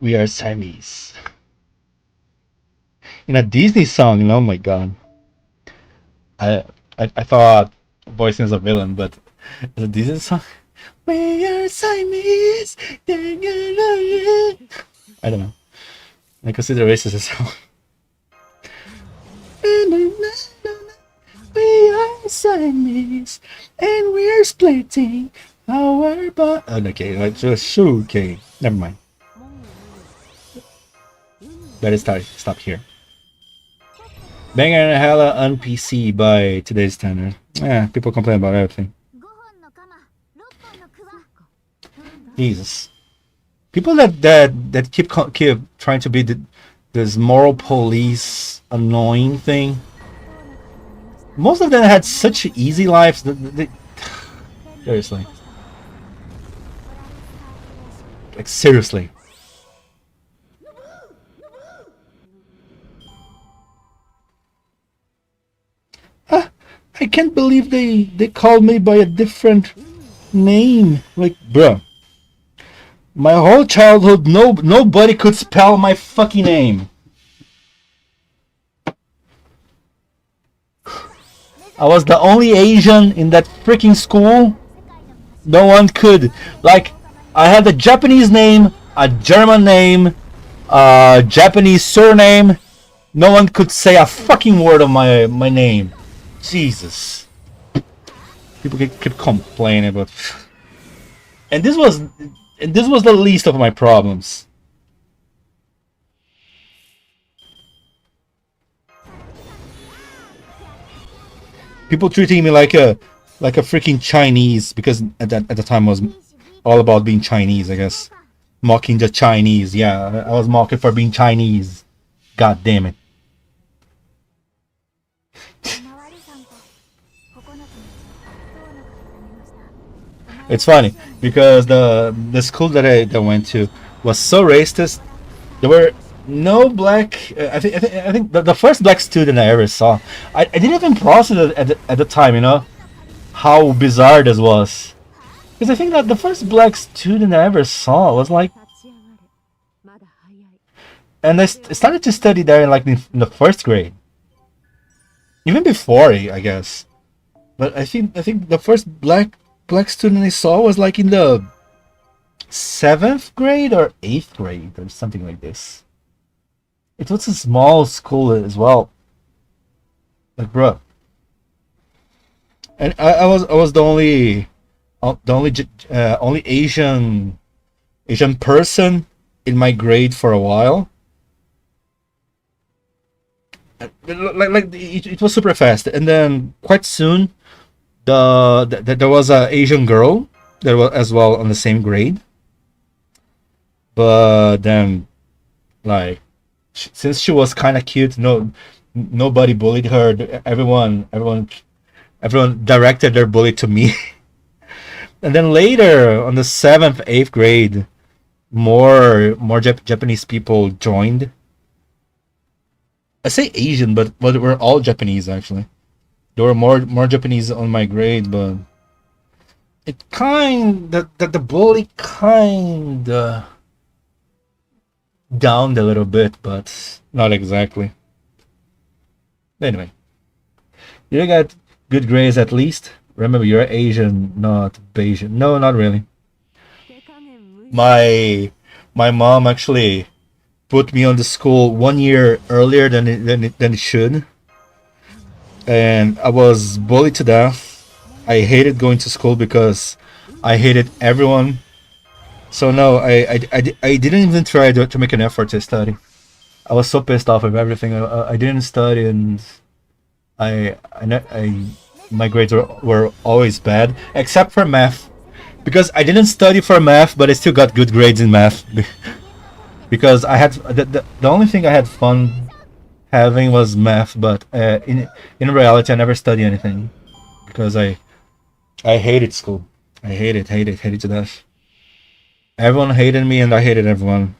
We are Siamese. In a Disney song, oh my god. I thought voicing as a villain, but it's a Disney song. We are Siamese. I don't know. I consider racist as well. We are Siamese, and we're splitting our bond. Oh, okay, okay, never mind. Better stop here. Banger and hella on PC by today's standard. Yeah, people complain about everything. Jesus. People that keep trying to be this moral police annoying thing. Most of them had such easy lives that seriously. Like seriously. I can't believe they called me by a different name. Like, bruh. My whole childhood, nobody could spell my fucking name. I was the only Asian in that freaking school. No one could. Like, I had a Japanese name, a German name, a Japanese surname. No one could say a fucking word of my name. Jesus. People keep complaining about. And this was the least of my problems. People treating me like a freaking Chinese, because at the time I was all about being Chinese, I guess. Mocking the Chinese. Yeah, I was mocking for being Chinese. God damn it. It's funny because the school that I went to was so racist. There were no black. I think the first black student I ever saw. I didn't even process it at the time. You know how bizarre this was. Because I think that the first black student I ever saw was like, and I started to study there in the first grade. Even before, I guess. But I think the first black student I saw was like in the 7th grade or 8th grade or something like this. It was a small school as well. Like, bruh. And I was the only the only Asian person in my grade for a while. It was super fast, and then quite soon, there was a Asian girl that was as well on the same grade. But then, like, since she was kind of cute, nobody bullied her. Everyone directed their bully to me. And then later, on the 7th, 8th grade, more Japanese people joined. I say Asian, but we're all Japanese actually. There were more Japanese on my grade, but it the bully kinda downed a little bit, but not exactly. Anyway, you got good grades at least. Remember, you're Asian, not Bayesian. No, not really. My mom actually put me on the school 1 year earlier than it should, and I was bullied to death. I hated going to school because I hated everyone. So no, I didn't even try to make an effort to study. I was so pissed off of everything. I didn't study, and my grades were always bad, except for math, because I didn't study for math, but I still got good grades in math. Because I had the only thing I had fun having was math, but in reality I never studied anything because I hated school. I hated to death. Everyone hated me and I hated everyone.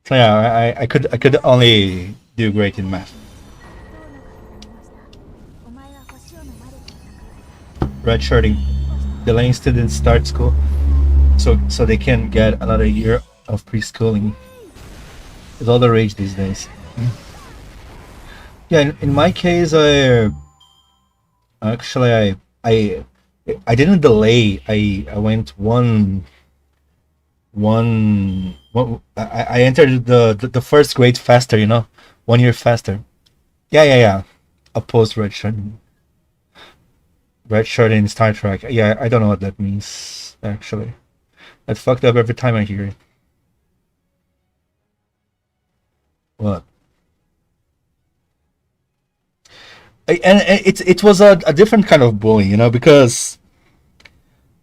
So yeah, I could only do great in math. Redshirting, delaying students start school so they can get another year of preschooling. It's all the rage these days. Yeah, in my case, I didn't delay. I went I entered the first grade faster, 1 year faster. Yeah. Opposed redshirting. Redshirt in Star Trek. Yeah, I don't know what that means, actually. That's fucked up every time I hear it. What? And it was a different kind of bullying, because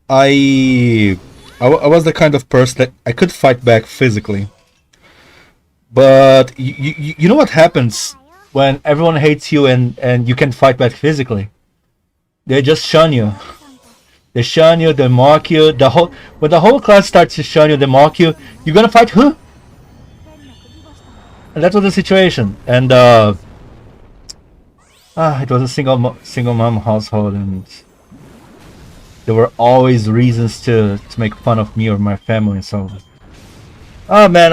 I was the kind of person that I could fight back physically. But you know what happens when everyone hates you and you can fight back physically? They just shun you. They shun you, they mock you. When the whole class starts to shun you, they mock you. You're gonna fight who? And that was the situation. And it was a single mom household, and there were always reasons to make fun of me or my family. So, oh man,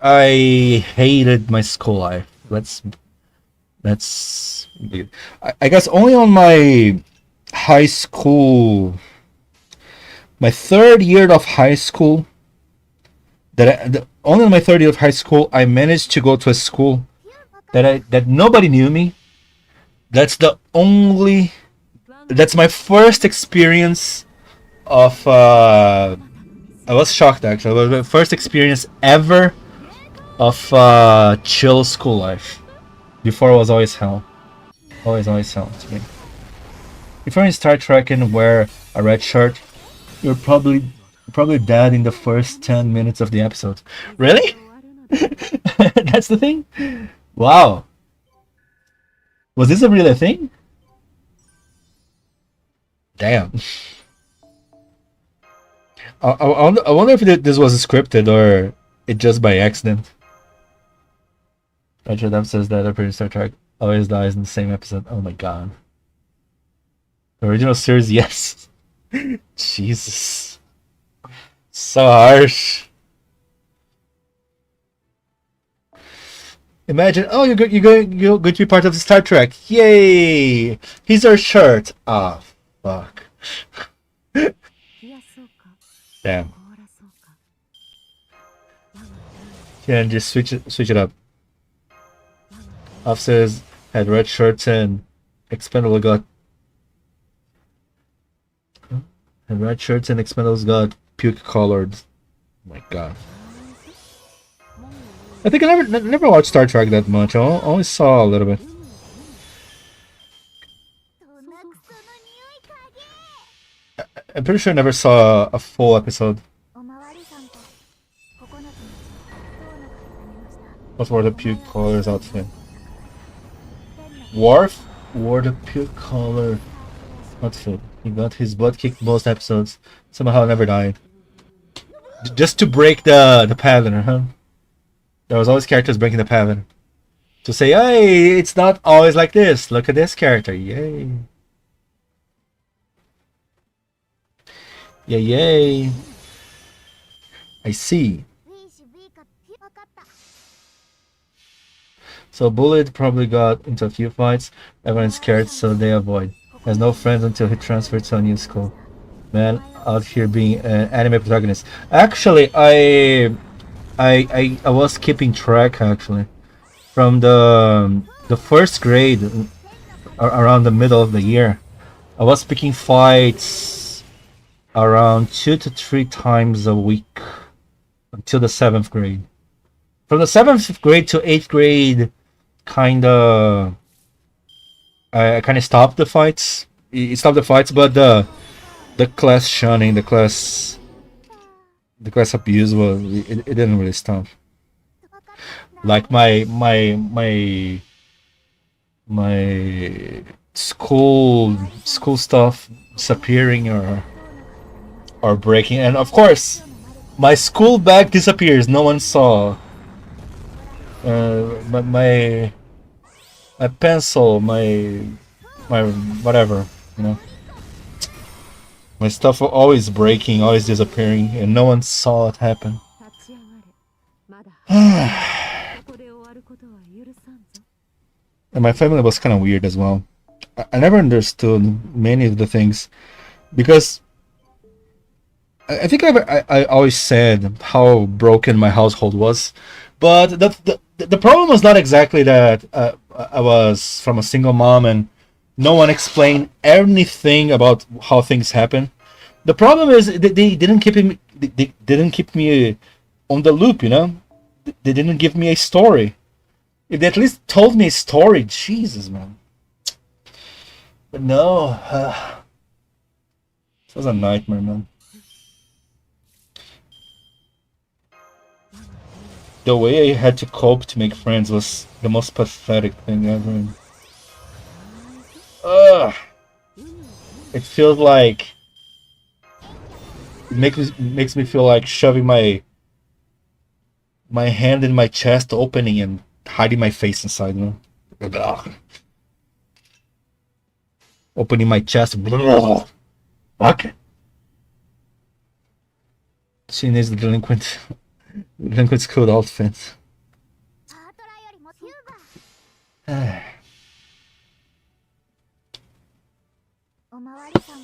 I hated my school life. I guess only on my high school, my third year of high school, only in my third year of high school, I managed to go to a school that nobody knew me. That's my first experience of. I was shocked actually. It was my first experience ever of chill school life. Before it was always hell. Always hell to me. If you're in Star Trek and wear a red shirt, you're probably dead in the first 10 minutes of the episode. Really? That's the thing? Wow. Was this a real thing? Damn. I wonder if this was scripted or it just by accident. Richard F says that a pretty Star Trek always dies in the same episode. Oh my god. The original series, yes. Jesus. So harsh. Imagine, oh, you're going to be part of the Star Trek. Yay! Here's our shirt. Ah, fuck. Damn. Yeah, and just switch it up. Officers had red shirts and Expendable got Expendables got puke colored. Oh my god. I think I never watched Star Trek that much. I only saw a little bit. I'm pretty sure I never saw a full episode. What wore the puke color's outfit? Worf wore the puke color outfit. He got his butt kicked most episodes. Somehow never died. Just to break the pattern, huh? There was always characters breaking the pattern. To say, hey, it's not always like this. Look at this character. Yay. Yay, yay. I see. So Bullet probably got into a few fights. Everyone's scared, so they avoid. Has no friends until he transferred to a new school. Man, out here being an anime protagonist. Actually, I was keeping track actually from the first grade around the middle of the year. I was picking fights around 2 to 3 times a week until the 7th grade. From the 7th grade to 8th grade, I kind of stopped the fights. It stopped the fights, but the class shunning, the class abuse, well, it didn't really stop. Like my school stuff disappearing or breaking, and of course my school bag disappears. No one saw. My pencil, my whatever, you know. My stuff always breaking, always disappearing, and no one saw it happen. And my family was kind of weird as well. I never understood many of the things because I think I always said how broken my household was, but the problem was not exactly that I was from a single mom and no one explained anything about how things happen. The problem is they didn't keep me. They didn't keep me on the loop. You know, they didn't give me a story. If they at least told me a story, Jesus, man. But no, it was a nightmare, man. The way I had to cope to make friends was the most pathetic thing ever. It feels like it makes me feel like shoving my hand in my chest, opening and hiding my face inside. You know? Opening my chest. Okay. She needs the delinquent school outfit.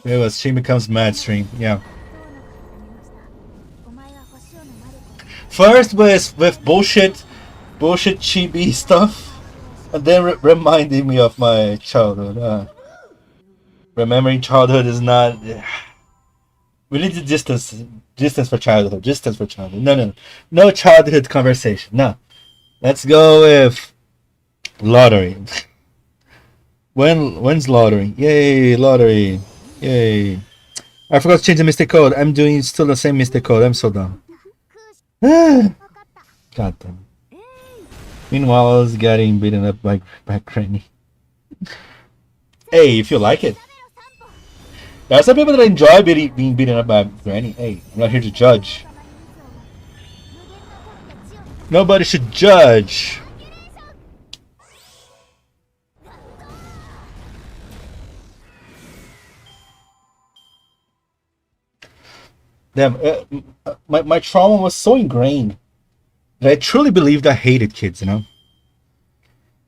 It was Shin becomes mad stream, yeah. First with bullshit chibi stuff, and then reminding me of my childhood. Remembering childhood is not. We need to distance for childhood. Distance for childhood. No childhood conversation. No. Let's go with lottery. When's lottery? Yay, lottery. Yay. I forgot to change the mistake code. I'm doing still the same mistake code. I'm so dumb. God damn. Meanwhile, I was getting beaten up by Granny. Hey, if you like it. There are some people that enjoy being beaten up by Granny. Hey, I'm not here to judge. Nobody should judge. Damn, my trauma was so ingrained that I truly believed I hated kids, you know?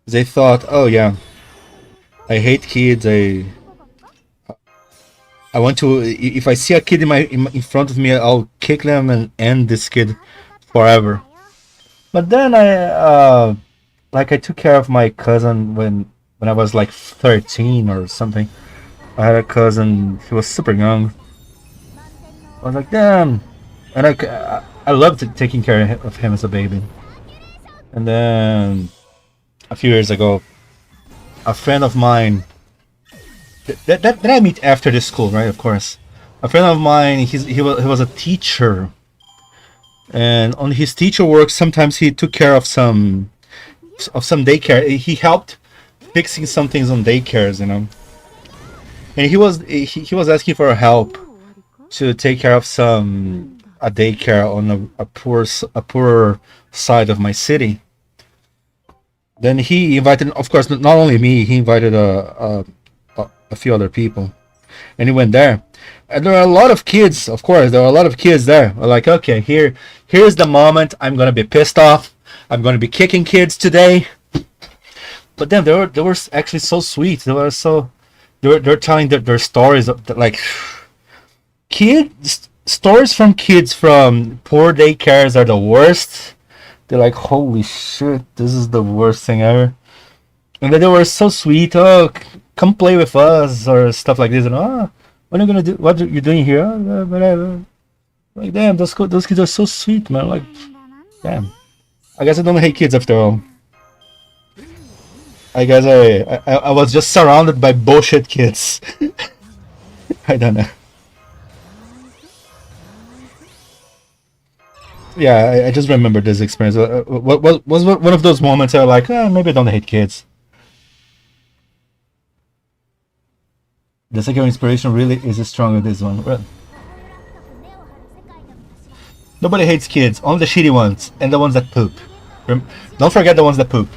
They thought, oh yeah, I hate kids, I want to, if I see a kid in front of me, I'll kick them and end this kid forever. But then like I took care of my cousin when I was like 13 or something. I had a cousin. He was super young. I was like, damn, and I loved taking care of him as a baby. And then a few years ago, a friend of mine that I meet after this school, right? Of course, a friend of mine. He was a teacher, and on his teacher work, sometimes he took care of some daycare. He helped fixing some things on daycares, you know. And he was asking for help to take care of a daycare on a poor side of my city. Then he invited, of course, not only me. He invited a few other people, and he went there. And there are a lot of kids. Of course, there are a lot of kids there. We're like, okay, here's the moment. I'm gonna be pissed off. I'm gonna be kicking kids today. But then they were actually so sweet. They were telling their stories like stories from kids from poor daycares are the worst. They're like, holy shit, this is the worst thing ever. And then they were so sweet. Oh, come play with us or stuff like this. And what are you gonna do? What are you doing here? Whatever. Like, damn, those kids are so sweet, man. Like, damn. I guess I don't hate kids after all. I guess I was just surrounded by bullshit kids. I don't know. Yeah, I just remember this experience. What was one of those moments I was like, maybe I don't hate kids. The second inspiration really is strong with this one. Well, nobody hates kids, only the shitty ones and the ones that poop. Don't forget the ones that poop.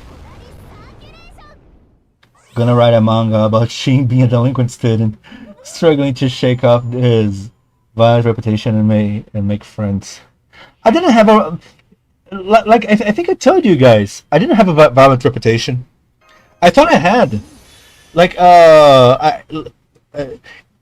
Gonna write a manga about Shin being a delinquent student, struggling to shake off his violent reputation and make friends. I didn't have a like. I think I told you guys I didn't have a violent reputation. I thought I had. Like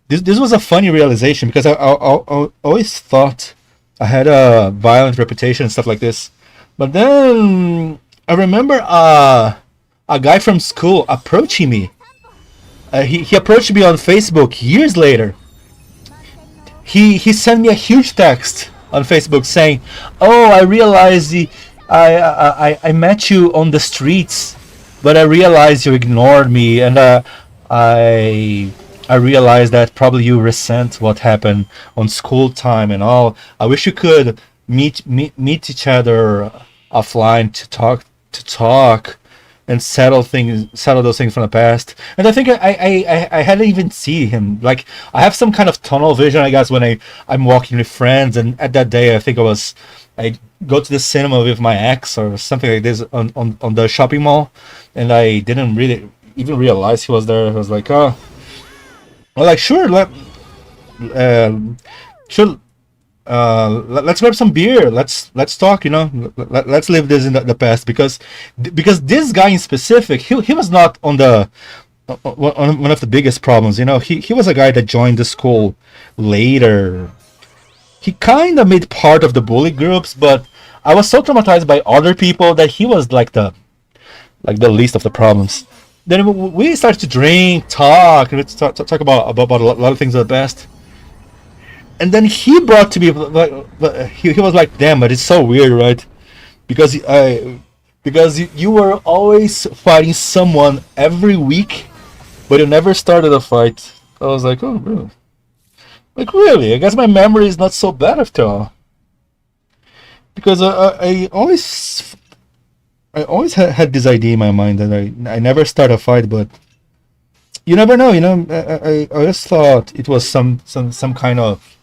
this was a funny realization because I always thought I had a violent reputation and stuff like this, but then I remember a guy from school approaching me. He approached me on Facebook years later. He sent me a huge text on Facebook saying, "Oh, I realized I met you on the streets, but I realized you ignored me, and I realized that probably you resent what happened on school time and all. I wish you could meet each other offline to talk and settle those things from the past." And I think I hadn't even seen him. Like, I have some kind of tunnel vision, I guess, when I'm walking with friends. And at that day, I think I go to the cinema with my ex or something like this on the shopping mall, and I didn't really even realize he was there. I was like, oh, well, like, sure, sure. Let's grab some beer. Let's talk. You know, let's leave this in the past because this guy in specific, he was not on one of the biggest problems. You know, he was a guy that joined the school later. He kind of made part of the bully groups, but I was so traumatized by other people that he was like the least of the problems. Then we started to drink, talk about a lot of things at the past. And then he brought to me, like, he was like, damn, but it's so weird, right? Because you were always fighting someone every week, but you never started a fight. I was like, oh, really? Like, really? I guess my memory is not so bad after all. Because I always had this idea in my mind that I never start a fight, but you never know, you know. I always thought it was some kind of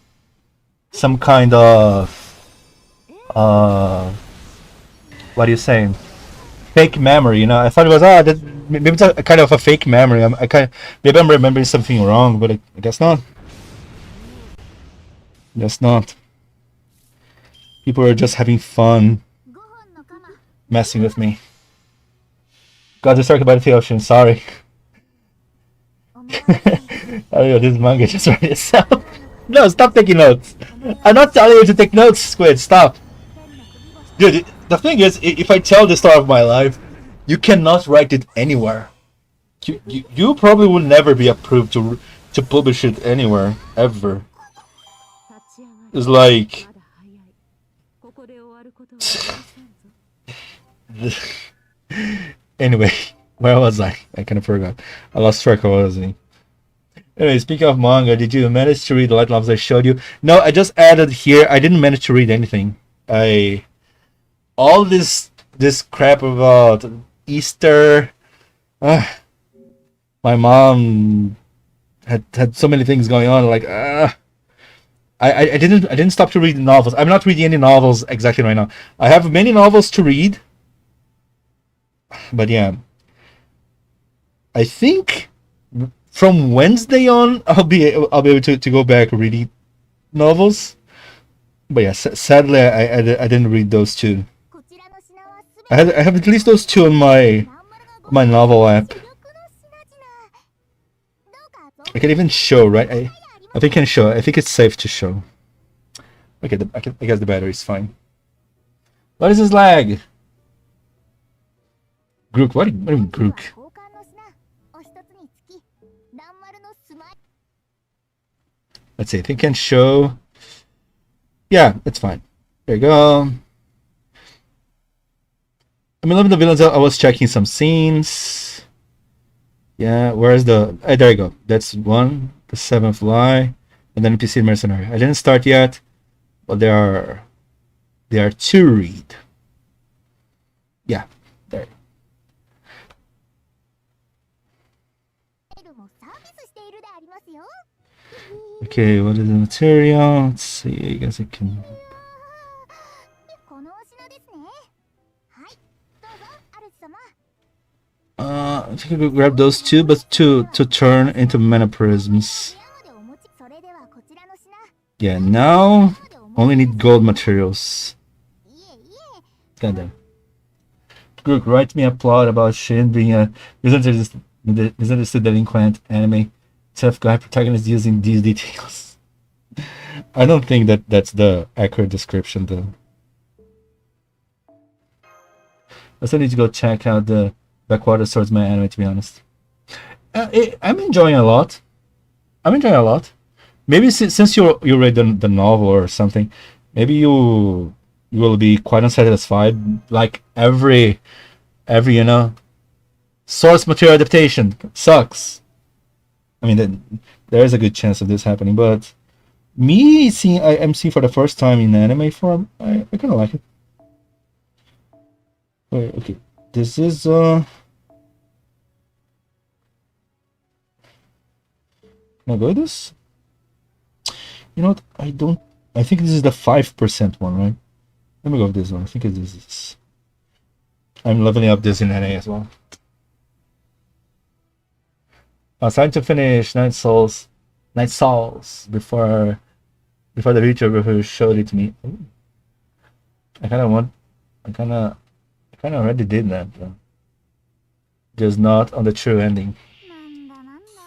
what are you saying? Fake memory, you know. I thought it was maybe it's a kind of a fake memory. Maybe I'm remembering something wrong, but I guess not. Guess not. People are just having fun, messing with me. Got distracted by the ocean. Sorry. Oh, this manga just read itself. No, stop taking notes. I'm not telling you to take notes, Squid. Stop. Dude, the thing is, if I tell the story of my life, you cannot write it anywhere. You probably will never be approved to publish it anywhere ever. It's like anyway, where was I? I kind of forgot. I lost track of what I was in. Anyway, speaking of manga, did you manage to read the light novels I showed you? No, I just added here. I didn't manage to read anything. All this crap about Easter. My mom had so many things going on. Like, I didn't stop to read novels. I'm not reading any novels exactly right now. I have many novels to read, but yeah, I think from Wednesday on I'll be able to go back reading novels. But yeah, sadly I didn't read those two. I have at least those two on my novel app. I can even show, right? I think I can show. I think it's safe to show. Okay, I guess the battery's fine. What is this lag? Grook, what do you mean Grook? Let's see, I think I can show. Yeah, it's fine. There you go. I'm loving the villains. I was checking some scenes. Yeah, where's the... there you go. That's one. The seventh lie. And then NPC Mercenary. I didn't start yet, but there are two read. Yeah, there. Okay, what is the material? Let's see, I guess I can... I think I could grab those two, but to turn into mana prisms. Yeah, now only need gold materials. Goddamn. Grook, write me a plot about Shin being a misunderstood delinquent anime tough guy protagonist using these details. I don't think that's the accurate description though. I still need to go check out the Backwater Swordsman anime, to be honest. I'm enjoying a lot. Maybe since you read the novel or something, maybe you will be quite unsatisfied. Like every source material adaptation sucks. I mean, there is a good chance of this happening, but me seeing IMC for the first time in anime form, I kind of like it. Wait, okay, this is Can I go with this? You know what? I think this is the 5% one, right? Let me go with this one. I think it is this. I'm leveling up this in NA as well. I was trying to finish Night Souls before the VTuber who showed it to me. Ooh. I kind of already did that, though. Just not on the true ending.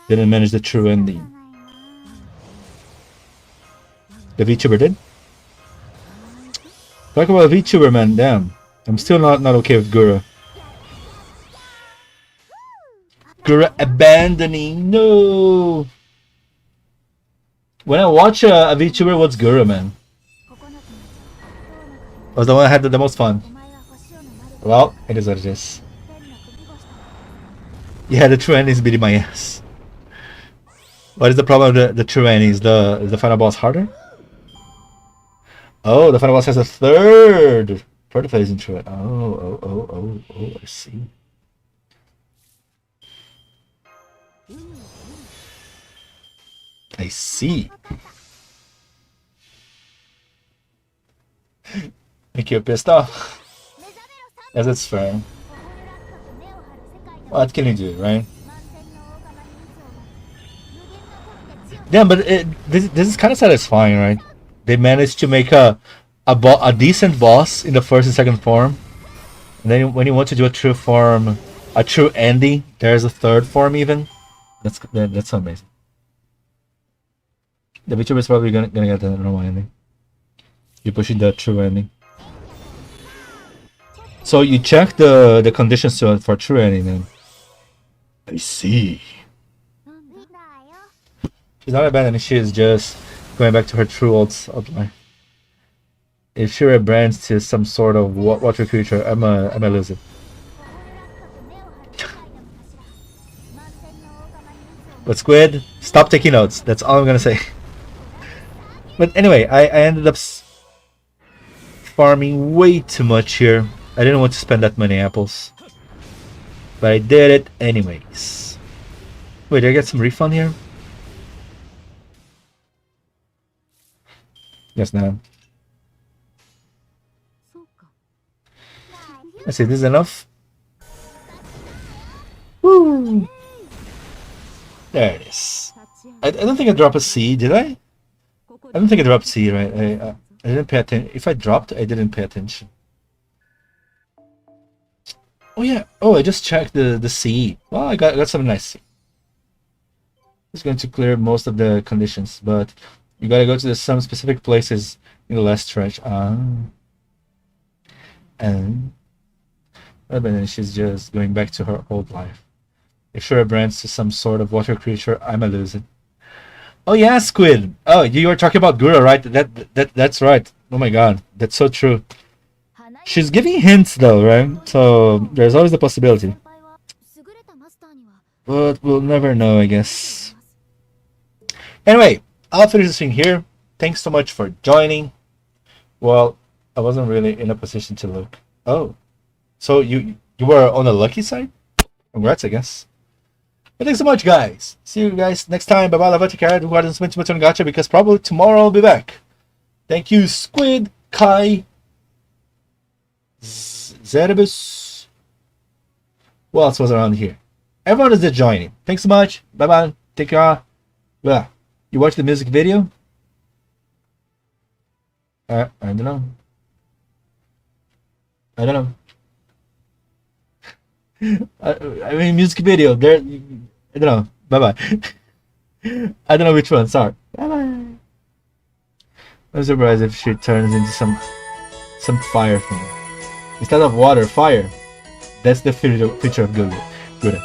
Didn't manage the true ending. The VTuber did? Talk about VTuber, man. Damn. I'm still not okay with Gura. Gura abandoning. No. When I watch a VTuber, what's Gura, man? Was the one I had the most fun. Well, it is what it is. Yeah, the true ending is beating my ass. What is the problem with the true ending? Is the final boss harder? Oh, the final boss has a third phase into it. Oh, I see. I see. Think you're pissed off? Yes, it's fair. What can you do, right? Yeah, but this is kind of satisfying, right? They managed to make a decent boss in the first and second form, and then when you want to do a true form, a true ending, there's a third form even. That's amazing. The VTuber is probably gonna get the normal ending. You're pushing the true ending. So you check the conditions for true ending then. I see. She's not abandoning, she is just going back to her true old life. If she rebrands to some sort of water creature, I'm a loser. But Squid, stop taking notes. That's all I'm gonna say. But anyway, I ended up farming way too much here. I didn't want to spend that many apples, but I did it anyways. Wait, did I get some refund here? Yes, no. Let's see, this is enough. Woo! There it is. I don't think I dropped a C, did I? I don't think I dropped C, right? I didn't pay attention. If I dropped, I didn't pay attention. Oh yeah. Oh, I just checked the C. Well, I got some nice C. It's going to clear most of the conditions, but you gotta go to some specific places in the last stretch. And then she's just going back to her old life. If she rebrands to some sort of water creature, I'm a loser. Oh yeah, Squid. Oh, you were talking about Gura, right? That's right. Oh my god, that's so true. She's giving hints though, right? So there's always the possibility. But we'll never know, I guess. Anyway, I'll finish this thing here. Thanks so much for joining. Well, I wasn't really in a position to look. Oh, so you were on the lucky side? Congrats, I guess. But thanks so much, guys. See you guys next time. Bye bye, love you, carrot. Guardians, switch button, gotcha, because probably tomorrow I'll be back. Thank you, Squid, Kai, Zerebus. Who else was around here? Everyone is just joining. Thanks so much. Bye bye. Take care. Bye. You watched the music video? I don't know. I don't know. I mean, music video. There. I don't know. Bye bye. I don't know which one. Sorry. Bye bye. I'm surprised if she turns into some fire thing instead of water. Fire. That's the feature of Google. Good.